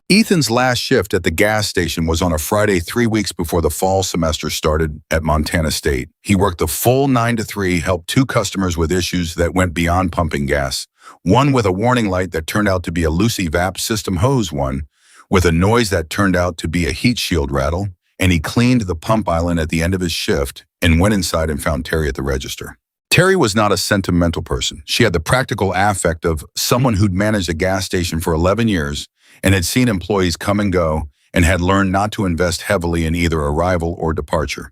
Ethan's last shift at the gas station was on a Friday 3 weeks before the fall semester started at Montana State. He worked the full 9 to 3, helped 2 customers with issues that went beyond pumping gas. One with a warning light that turned out to be a loosey VAP system hose, one with a noise that turned out to be a heat shield rattle, and he cleaned the pump island at the end of his shift and went inside and found Terry at the register. Terry was not a sentimental person. She had the practical affect of someone who'd managed a gas station for 11 years and had seen employees come and go and had learned not to invest heavily in either arrival or departure.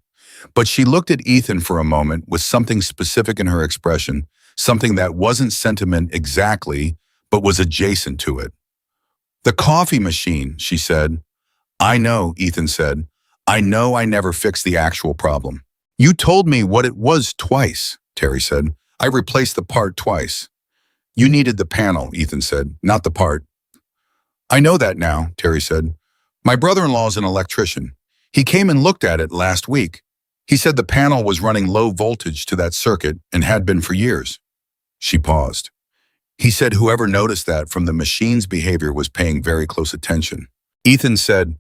But she looked at Ethan for a moment with something specific in her expression, something that wasn't sentiment exactly, but was adjacent to it. "The coffee machine," she said. "I know," Ethan said. "I know I never fixed the actual problem." "You told me what it was twice," Terry said. "I replaced the part twice." "You needed the panel," Ethan said, "not the part." "I know that now," Terry said. "My brother-in-law's an electrician. He came and looked at it last week. He said the panel was running low voltage to that circuit and had been for years." She paused. "He said whoever noticed that from the machine's behavior was paying very close attention." Ethan said,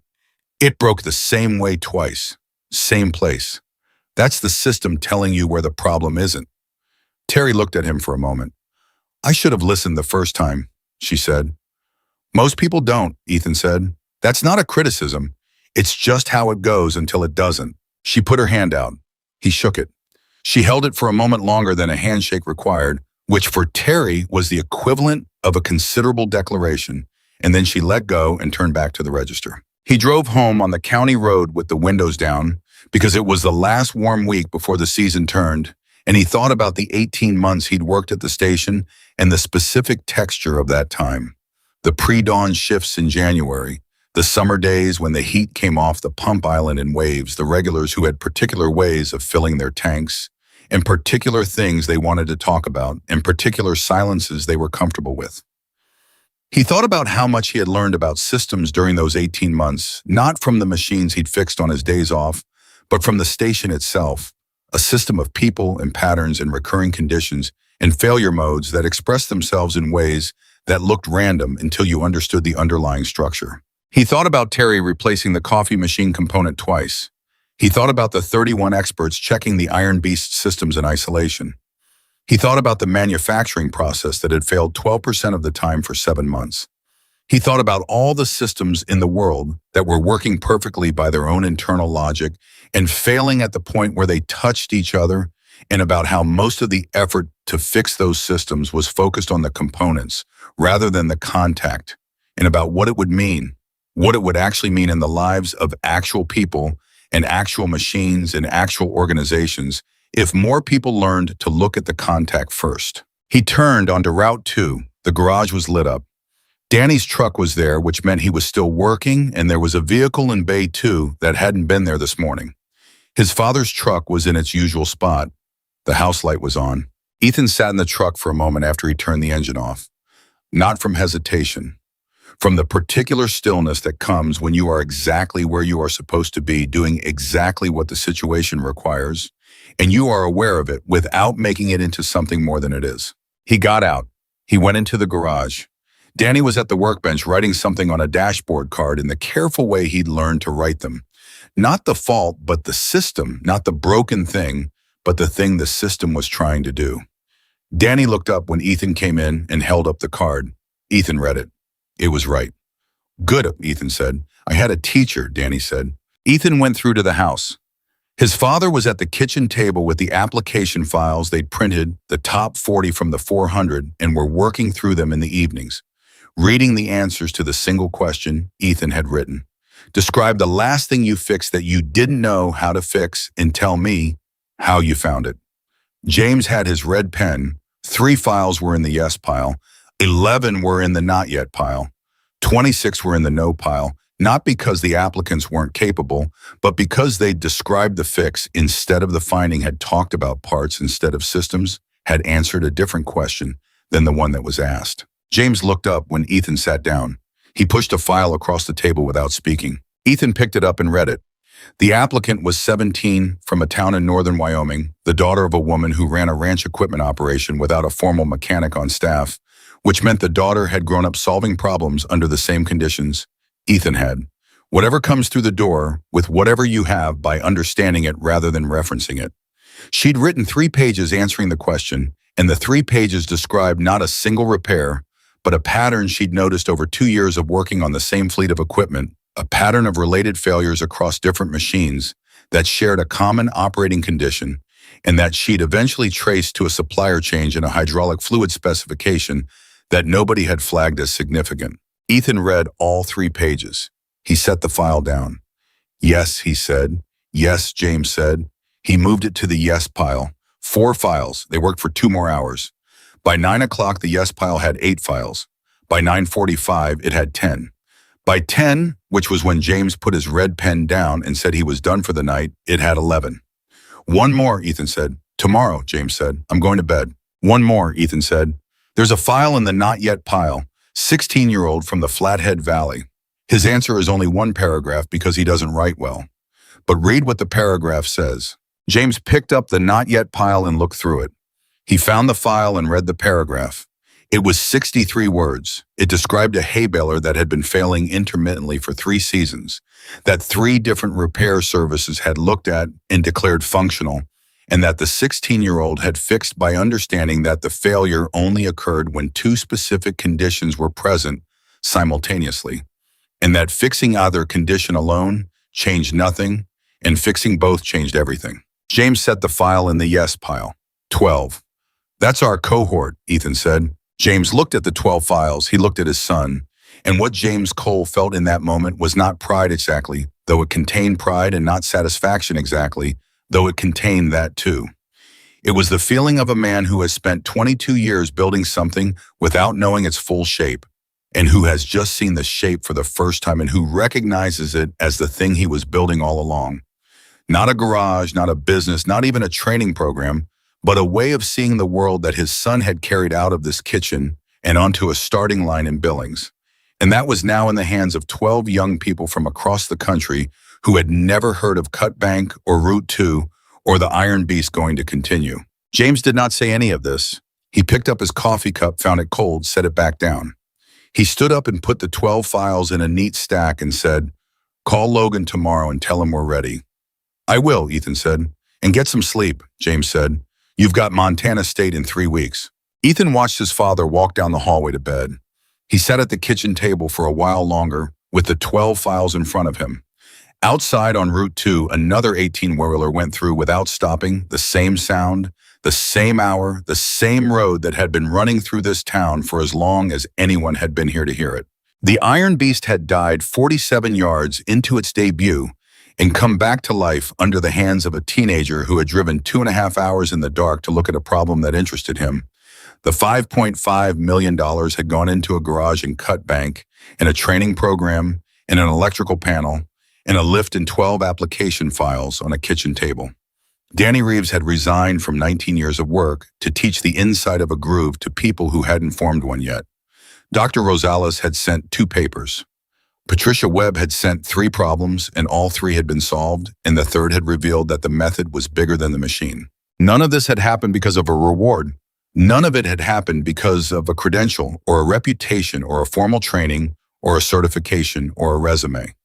"It broke the same way twice, same place. That's the system telling you where the problem isn't." Terry looked at him for a moment. "I should have listened the first time," she said. "Most people don't," Ethan said. "That's not a criticism. It's just how it goes until it doesn't." She put her hand out. He shook it. She held it for a moment longer than a handshake required, which for Terry was the equivalent of a considerable declaration, and then she let go and turned back to the register. He drove home on the county road with the windows down because it was the last warm week before the season turned, and he thought about the 18 months he'd worked at the station and the specific texture of that time. The pre-dawn shifts in January, the summer days when the heat came off the pump island in waves, the regulars who had particular ways of filling their tanks, and particular things they wanted to talk about, and particular silences they were comfortable with. He thought about how much he had learned about systems during those 18 months, not from the machines he'd fixed on his days off, but from the station itself, a system of people and patterns and recurring conditions and failure modes that expressed themselves in ways that looked random until you understood the underlying structure. He thought about Terry replacing the coffee machine component twice. He thought about the 31 experts checking the Iron Beast systems in isolation. He thought about the manufacturing process that had failed 12% of the time for 7 months. He thought about all the systems in the world that were working perfectly by their own internal logic and failing at the point where they touched each other, and about how most of the effort to fix those systems was focused on the components rather than the contact, and about what it would mean, what it would actually mean in the lives of actual people and actual machines and actual organizations if more people learned to look at the contact first. He turned onto Route 2. The garage was lit up. Danny's truck was there, which meant he was still working, and there was a vehicle in Bay 2 that hadn't been there this morning. His father's truck was in its usual spot. The house light was on. Ethan sat in the truck for a moment after he turned the engine off. Not from hesitation. from the particular stillness that comes when you are exactly where you are supposed to be, doing exactly what the situation requires, and you are aware of it without making it into something more than it is. He got out. He went into the garage. Danny was at the workbench writing something on a dashboard card in the careful way he'd learned to write them. Not the fault, but the system, not the broken thing, but the thing the system was trying to do. Danny looked up when Ethan came in and held up the card. Ethan read it. It was right. Good, Ethan said. I had a teacher, Danny said. Ethan went through to the house. His father was at the kitchen table with the application files they'd printed, the top 40 from the 400, and were working through them in the evenings, reading the answers to the single question Ethan had written. Describe the last thing you fixed that you didn't know how to fix and tell me how you found it. James had his red pen. 3 files were in the yes pile. 11 were in the not yet pile. 26 were in the no pile, not because the applicants weren't capable, but because they'd described the fix instead of the finding, had talked about parts instead of systems, had answered a different question than the one that was asked. James looked up when Ethan sat down. He pushed a file across the table without speaking. Ethan picked it up and read it. The applicant was 17, from a town in northern Wyoming, the daughter of a woman who ran a ranch equipment operation without a formal mechanic on staff, which meant the daughter had grown up solving problems under the same conditions Ethan had. Whatever comes through the door, with whatever you have, by understanding it rather than referencing it. She'd written 3 pages answering the question, and the 3 pages described not a single repair, but a pattern she'd noticed over 2 years of working on the same fleet of equipment, a pattern of related failures across different machines that shared a common operating condition, and that she'd eventually traced to a supplier change in a hydraulic fluid specification that nobody had flagged as significant. Ethan read all 3 pages. He set the file down. Yes, he said. Yes, James said. He moved it to the yes pile. 4 files. They worked for 2 more hours. By 9 o'clock, the yes pile had 8 files. By 9:45, it had 10. By 10, which was when James put his red pen down and said he was done for the night, it had 11. 1 more, Ethan said. Tomorrow, James said. I'm going to bed. 1 more, Ethan said. There's a file in the not yet pile. 16-year-old from the Flathead Valley. His answer is only 1 paragraph because he doesn't write well. But read what the paragraph says. James picked up the not yet pile and looked through it. He found the file and read the paragraph. It was 63 words. It described a hay baler that had been failing intermittently for 3 seasons, that 3 different repair services had looked at and declared functional, and that the 16-year-old had fixed by understanding that the failure only occurred when 2 specific conditions were present simultaneously, and that fixing either condition alone changed nothing, and fixing both changed everything. James set the file in the yes pile. 12. That's our cohort, Ethan said. James looked at the 12 files. He looked at his son. And what James Cole felt in that moment was not pride exactly, though it contained pride, and not satisfaction exactly, though it contained that too. It was the feeling of a man who has spent 22 years building something without knowing its full shape, and who has just seen the shape for the first time, and who recognizes it as the thing he was building all along. Not a garage, not a business, not even a training program, but a way of seeing the world that his son had carried out of this kitchen and onto a starting line in Billings. And that was now in the hands of 12 young people from across the country who had never heard of Cut Bank or Route 2 or the Iron Beast going to continue. James did not say any of this. He picked up his coffee cup, found it cold, set it back down. He stood up and put the 12 files in a neat stack and said, "Call Logan tomorrow and tell him we're ready." "I will," Ethan said. "And get some sleep," James said. "You've got Montana State in 3 weeks." Ethan watched his father walk down the hallway to bed. He sat at the kitchen table for a while longer with the 12 files in front of him. Outside on Route 2, another 18-wheeler went through without stopping, the same sound, the same hour, the same road that had been running through this town for as long as anyone had been here to hear it. The Iron Beast had died 47 yards into its debut and come back to life under the hands of a teenager who had driven 2.5 hours in the dark to look at a problem that interested him. The $5.5 million had gone into a garage in Cut Bank, and a training program, and an electrical panel, and a lift and 12 application files on a kitchen table. Danny Reeves had resigned from 19 years of work to teach the inside of a groove to people who hadn't formed one yet. Dr. Rosales had sent 2 papers. Patricia Webb had sent 3 problems, and all 3 had been solved, and the third had revealed that the method was bigger than the machine. None of this had happened because of a reward. None of it had happened because of a credential or a reputation or a formal training or a certification or a resume.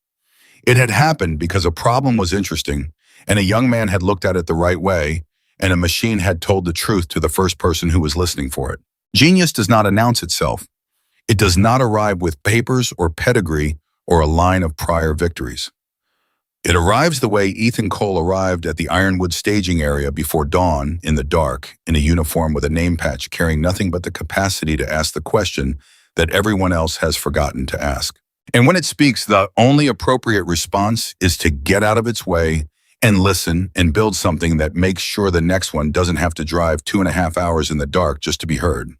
It had happened because a problem was interesting, and a young man had looked at it the right way, and a machine had told the truth to the first person who was listening for it. Genius does not announce itself. It does not arrive with papers or pedigree or a line of prior victories. It arrives the way Ethan Cole arrived at the Ironwood staging area before dawn, in the dark, in a uniform with a name patch, carrying nothing but the capacity to ask the question that everyone else has forgotten to ask. And when it speaks, the only appropriate response is to get out of its way and listen and build something that makes sure the next one doesn't have to drive 2.5 hours in the dark just to be heard.